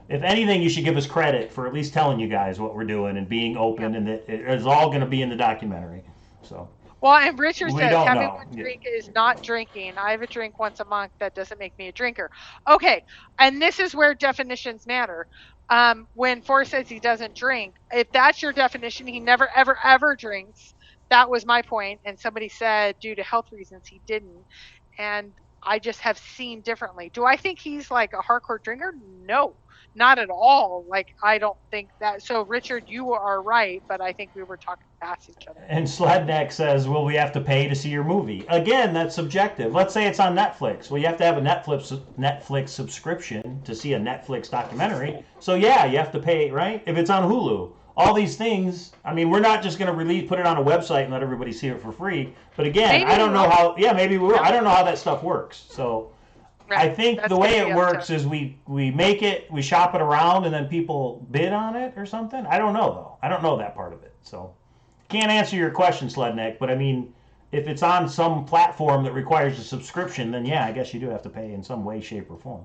If anything, you should give us credit for at least telling you guys what we're doing and being open, and that it is all going to be in the documentary. So. Well, and Richard says having one drink is not drinking. I have a drink once a month. That doesn't make me a drinker. Okay, and this is where definitions matter. When Forrest says he doesn't drink, if that's your definition, he never, ever, ever drinks. That was my point, and somebody said due to health reasons he didn't, and I just have seen differently. Do I think he's like a hardcore drinker? No, not at all. Like, I don't think that. So, Richard, you are right, but I think we were talking past each other. And Sledneck says, will we have to pay to see your movie? Again, that's subjective. Let's say it's on Netflix. Well, you have to have a Netflix subscription to see a Netflix documentary. So, yeah, you have to pay, right? If it's on Hulu. All these things, I mean, we're not just going to put it on a website and let everybody see it for free. But again, maybe I don't know how, maybe we will. I don't know how that stuff works. So I think the way it works is we make it, we shop it around, and then people bid on it or something. I don't know, though. I don't know that part of it. So can't answer your question, Sledneck. But I mean, if it's on some platform that requires a subscription, then yeah, I guess you do have to pay in some way, shape, or form.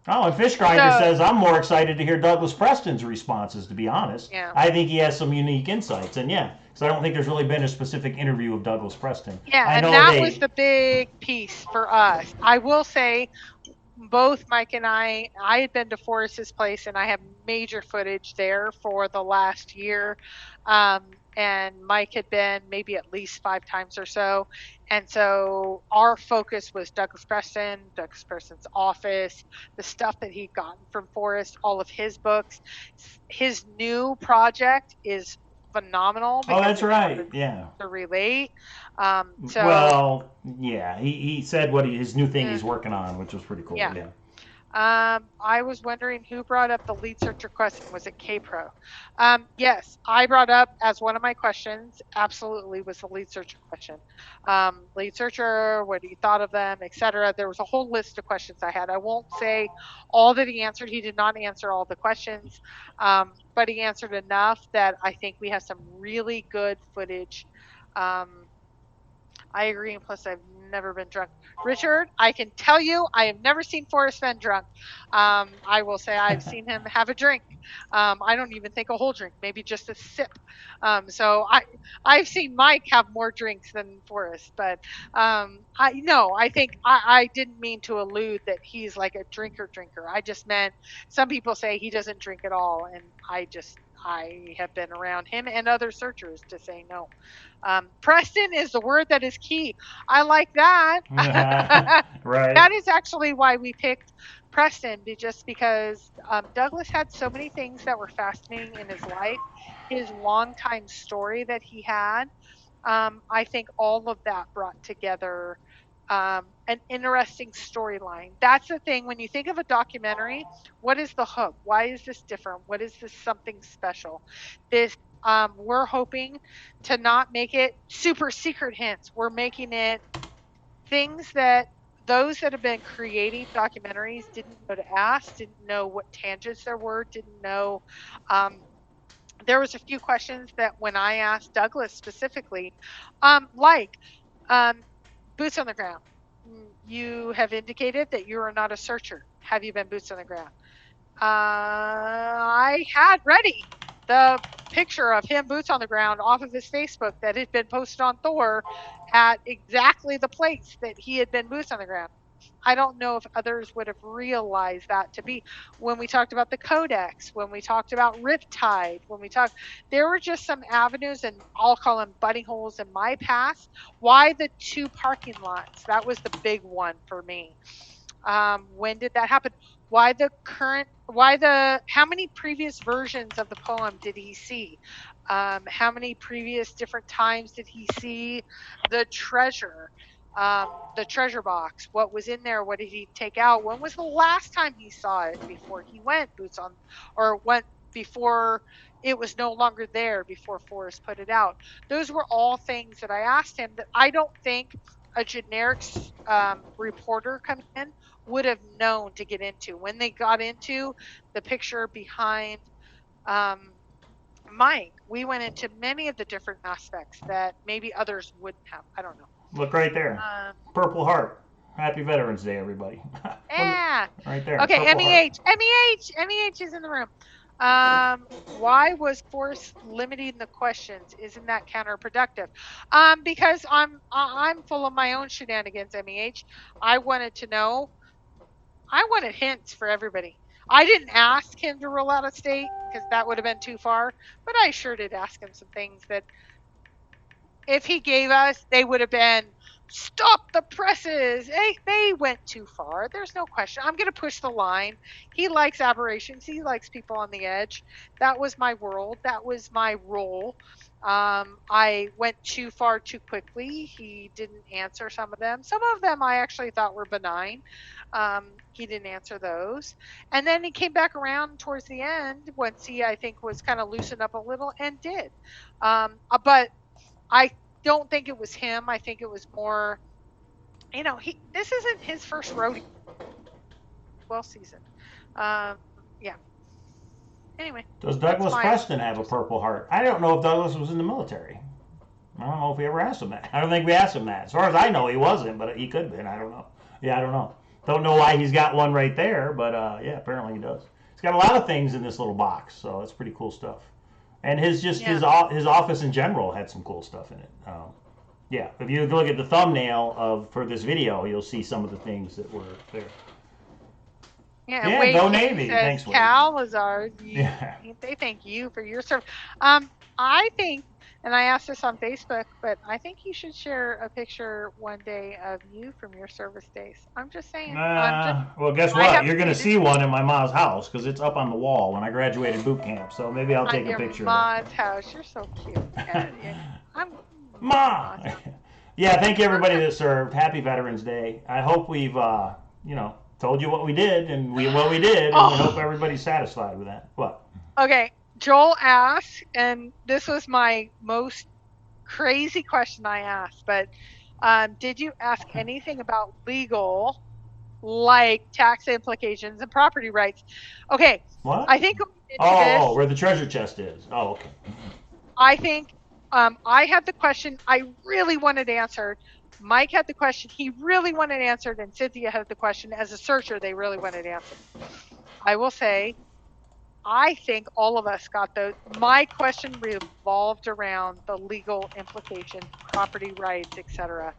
Oh, and Fish Grinder says, I'm more excited to hear Douglas Preston's responses, to be honest. Yeah. I think he has some unique insights. And yeah, because I don't think there's really been a specific interview of Douglas Preston. Yeah, and that was the big piece for us. I will say, both Mike and I had been to Forrest's place, and I have major footage there for the last year. And Mike had been maybe at least 5 times or so. And so our focus was Douglas Preston's office, the stuff that he'd gotten from Forrest, all of his books. His new project is phenomenal. Oh, that's right. Yeah. To relate. Well, yeah, he said what his new thing he's working on, which was pretty cool. Yeah. I was wondering who brought up the lead searcher question. Was it Kpro? Yes, I brought up as one of my questions, absolutely, was the lead searcher question. Lead searcher, what do you thought of them, etc. There was a whole list of questions I had. I won't say all that he answered. He did not answer all the questions, but he answered enough that I think we have some really good footage. I agree, and plus I've never been drunk. Richard, I can tell you, I have never seen Forrest Fenn drunk. I will say I've seen him have a drink. I don't even think a whole drink, maybe just a sip. So I've seen Mike have more drinks than Forrest, but I think I didn't mean to allude that he's like a drinker. I just meant some people say he doesn't drink at all, and I have been around him and other searchers to say no. Preston is the word that is key. I like that. Right. That is actually why we picked Preston, just because Douglas had so many things that were fascinating in his life, his long-time story that he had. I think all of that brought together an interesting storyline. That's the thing. When you think of a documentary, what is the hook? Why is this different? What is this something special? This we're hoping to not make it super secret hints. We're making it things that those that have been creating documentaries didn't know to ask, didn't know what tangents there were, didn't know. There was a few questions that when I asked Douglas specifically, like boots on the ground. You have indicated that you are not a searcher. Have you been boots on the ground? I had ready the picture of him boots on the ground off of his Facebook that had been posted on Thor at exactly the place that he had been boots on the ground. I don't know if others would have realized that to be when we talked about the codex, when we talked about Riptide, there were just some avenues, and I'll call them butting holes in my past. Why the 2 parking lots? That was the big one for me. When did that happen? How many previous versions of the poem did he see? How many previous different times did he see the treasure box? What was in there? What did he take out? When was the last time he saw it before he went before it was no longer there, before Forrest put it out? Those were all things that I asked him that I don't think a generic reporter coming in would have known to get into. When they got into the picture behind Mike, we went into many of the different aspects that maybe others wouldn't have. I don't know. Look right there. Purple heart. Happy Veterans Day, everybody. Yeah. Right there. Okay, Purple MEH. MEH is in the room. Why was Forrest limiting the questions? Isn't that counterproductive? Because I'm full of my own shenanigans, MEH. I wanted to know. I wanted hints for everybody. I didn't ask him to roll out of state because that would have been too far, but I sure did ask him some things that if he gave us, they would have been, stop the presses. They went too far. There's no question. I'm going to push the line. He likes aberrations. He likes people on the edge. That was my world. That was my role. I went too far too quickly. He didn't answer some of them. Some of them I actually thought were benign. He didn't answer those. And then he came back around towards the end once he, I think, was kind of loosened up a little and did. But I don't think it was him. I think it was more, this isn't his first rodeo. Well seasoned. Yeah. Anyway. Does Douglas Preston have a Purple Heart? I don't know if Douglas was in the military. I don't know if we ever asked him that. I don't think we asked him that. As far as I know, he wasn't, but he could have been. I don't know. Yeah, I don't know. Don't know why he's got one right there, but yeah, apparently he does. He's got a lot of things in this little box, so it's pretty cool stuff. And his office in general had some cool stuff in it. Yeah, if you look at the thumbnail for this video, you'll see some of the things that were there. Yeah, go Navy. Thanks, Wade. Cowlazars, they thank you for your service. I think, and I asked this on Facebook, but I think you should share a picture one day of you from your service days. I'm just saying. Well, guess what? You're going to see one in my mom's house because it's up on the wall when I graduated boot camp. So maybe I'll take a picture. Mom's house. You're so cute. Ma. Yeah, thank you everybody that served. Happy Veterans Day. I hope we've Told you what we did, and what we did, and we hope everybody's satisfied with that. What? Okay, Joel asked, and this was my most crazy question I asked, but did you ask anything about legal, like tax implications and property rights? Okay, What? I think going into Oh, this, where the treasure chest is. Oh, okay. I think I had the question I really wanted answered. Mike had the question he really wanted answered, and Cynthia had the question as a searcher they really wanted answered. I will say, I think all of us got those. My question revolved around the legal implications, property rights, etc.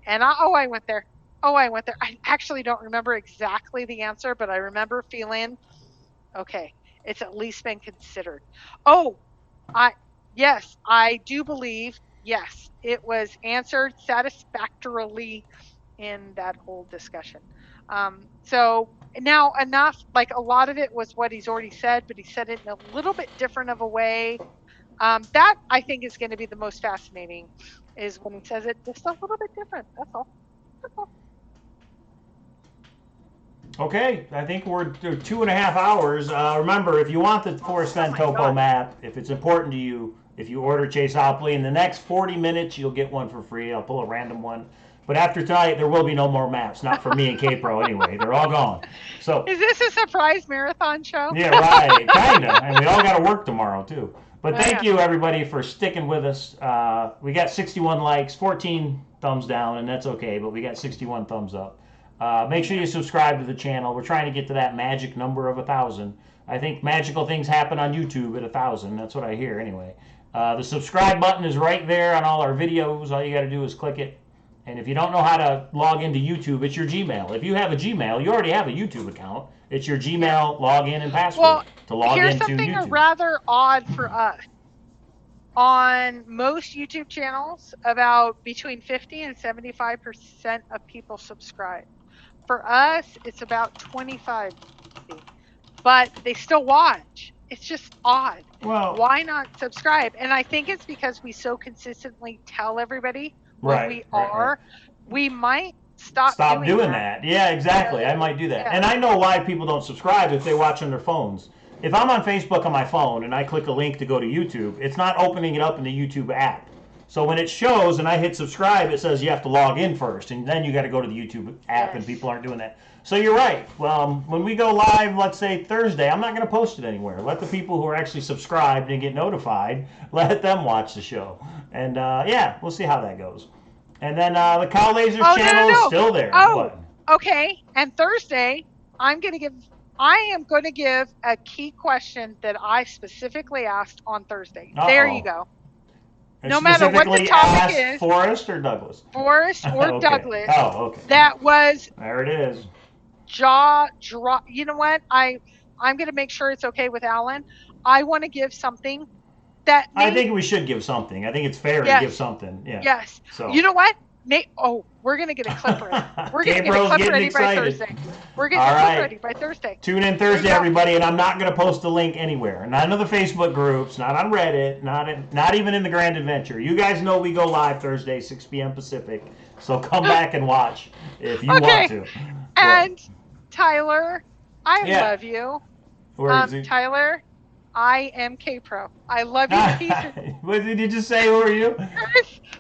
And I went there. Oh, I went there. I actually don't remember exactly the answer, but I remember feeling, okay, it's at least been considered. Oh, yes, I do believe, yes, it was answered satisfactorily in that whole discussion. So now enough, like a lot of it was what he's already said, but he said it in a little bit different of a way. That I think is going to be the most fascinating, is when he says it just a little bit different. That's all. That's all. Okay, I think we're 2.5 hours. Remember, if you want the Forrest Fenn topo God. map, if it's important to you, if you order Chase Opley, in the next 40 minutes, you'll get one for free. I'll pull a random one. But after tonight, there will be no more maps. Not for me and Kpro anyway. They're all gone. So Is this a surprise marathon show? yeah, right, kind of. And we all got to work tomorrow too. But thank Yeah. you everybody for sticking with us. We got 61 likes, 14 thumbs down, and that's okay. But we got 61 thumbs up. Make sure you subscribe to the channel. We're trying to get to that magic number of 1,000. I think magical things happen on YouTube at 1,000. That's what I hear anyway. The subscribe button is right there on all our videos. All you got to do is click it. And if you don't know how to log into YouTube, it's your Gmail. If you have a Gmail, you already have a YouTube account. It's your Gmail login and password Well, to log here's into something YouTube. rather odd for us. On most YouTube channels, about between 50 and 75% of people subscribe. For us, it's about 25, but they still watch. It's just odd. Well, Why not subscribe? And I think it's because we so consistently tell everybody when Right, we right, are. right. We might stop doing that. Yeah, exactly. I might do that. Yeah. And I know why people don't subscribe if they watch on their phones. If I'm on Facebook on my phone and I click a link to go to YouTube, it's not opening it up in the YouTube app. So when it shows and I hit subscribe, it says you have to log in first, and then you got to go to the YouTube app, and Yes. people aren't doing that. So you're right. Well, when we go live, let's say Thursday, I'm not going to post it anywhere. Let the people who are actually subscribed and get notified, let them watch the show. And yeah, we'll see how that goes. And then the Cowlazars channel is still there. Oh, What? okay. And Thursday, I am going to give a key question that I specifically asked on Thursday. There you go. And No matter what the specifically topic asked is. Forrest or Douglas? Forrest or Okay. Douglas. Oh, okay. That was There it is. jaw drop. You know what? I'm going to make sure it's okay with Alan. I want to give something that I think we should give something. I think it's fair to give something. Yeah. Yes. So. You know what? We're going to get a clip ready. We're going to get a clip ready by Thursday. We're going to get a clip ready by Thursday. Tune in Thursday, everybody, and I'm not going to post a link anywhere. None of the Facebook groups, not on Reddit, not even in the Grand Adventure. You guys know we go live Thursday, 6 p.m. Pacific, so come back and watch if you want to. And Tyler, I Yeah. love you. Where is he? Tyler, I am Kpro. I love you to pieces. What did you just say? Who are you?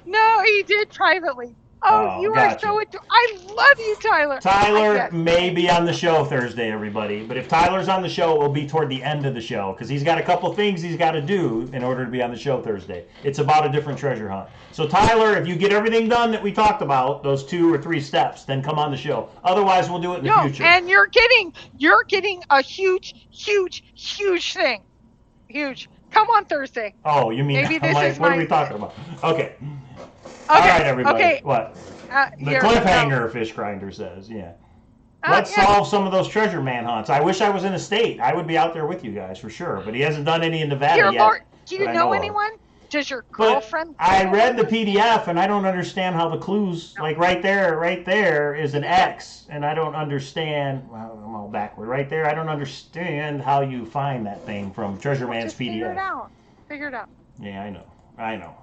No, he did privately. Oh, you gotcha. are so I love you, Tyler. Tyler may be on the show Thursday, everybody. But if Tyler's on the show, it will be toward the end of the show because he's got a couple things he's got to do in order to be on the show Thursday. It's about a different treasure hunt. So Tyler, if you get everything done that we talked about, those 2 or 3 steps, then come on the show. Otherwise, we'll do it in the future. And you're getting a huge thing. Huge. Come on Thursday. Oh, you mean Maybe this like, is what are my- we talking about? Okay. All right, everybody. Okay. What? The Here, cliffhanger, Fish Grinder says, yeah. Let's yeah. solve some of those treasure manhunts. I wish I was in a state. I would be out there with you guys for sure. But he hasn't done any in Nevada Here, yet. Lord, do you that I know of. anyone? Does your But girlfriend? I read the PDF and I don't understand how the clues, like right there is an X, and I don't understand. Well, I'm all backward. Right there, I don't understand how you find that thing from Treasure Man's Just PDF. Figure it out. Yeah, I know.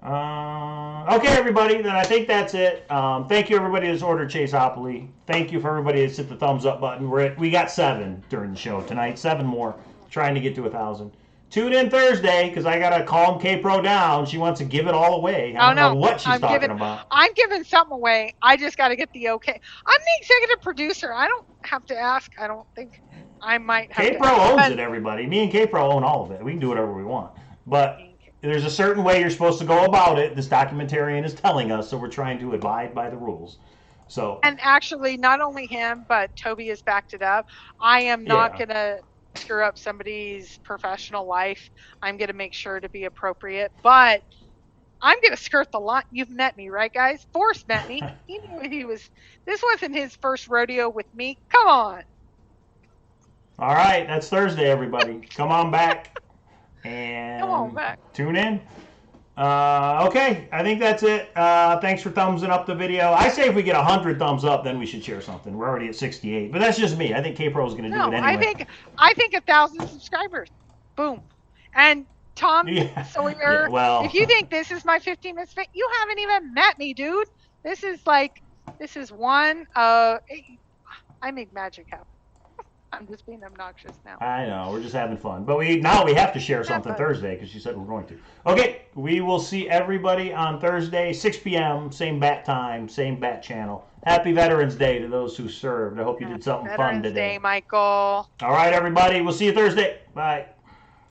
Okay, everybody, then I think that's it. Thank you, everybody that's ordered Chaseopoly. Thank you for everybody that's hit the thumbs up button. We got 7 during the show tonight. 7 more. Trying to get to 1,000. Tune in Thursday, because I got to calm Kpro down. She wants to give it all away. I don't know what she's talking about. I'm giving something away. I just got to get the okay. I'm the executive producer. I don't have to ask. I don't think I might have to Kpro owns it, everybody. Me and Kpro own all of it. We can do whatever we want. But there's a certain way you're supposed to go about it. This documentarian is telling us, so we're trying to abide by the rules. So. And actually, not only him, but Toby has backed it up. I am not going to screw up somebody's professional life. I'm going to make sure to be appropriate, but I'm going to skirt the line. You've met me, right, guys? Forrest met me. He knew this wasn't his first rodeo with me. Come on. All right, that's Thursday, everybody. Come on back and tune in. Okay, I think that's it. Thanks for thumbsing up the video. I say if we get 100 thumbs up, then we should share something. We're already at 68, but that's just me. I think Kpro is going to do it anyway. I think 1,000 subscribers. Boom. And Tom Sawyer, if you think this is my 15 minutes, you haven't even met me, dude. This is one. I make magic happen. I'm just being obnoxious now. I know, we're just having fun. But now we have to share something Thursday because she said we're going to. Okay, we will see everybody on Thursday, 6 p.m., same bat time, same bat channel. Happy Veterans Day to those who served. I hope you did something fun today. Veterans Day, Michael. All right, everybody, we'll see you Thursday. Bye.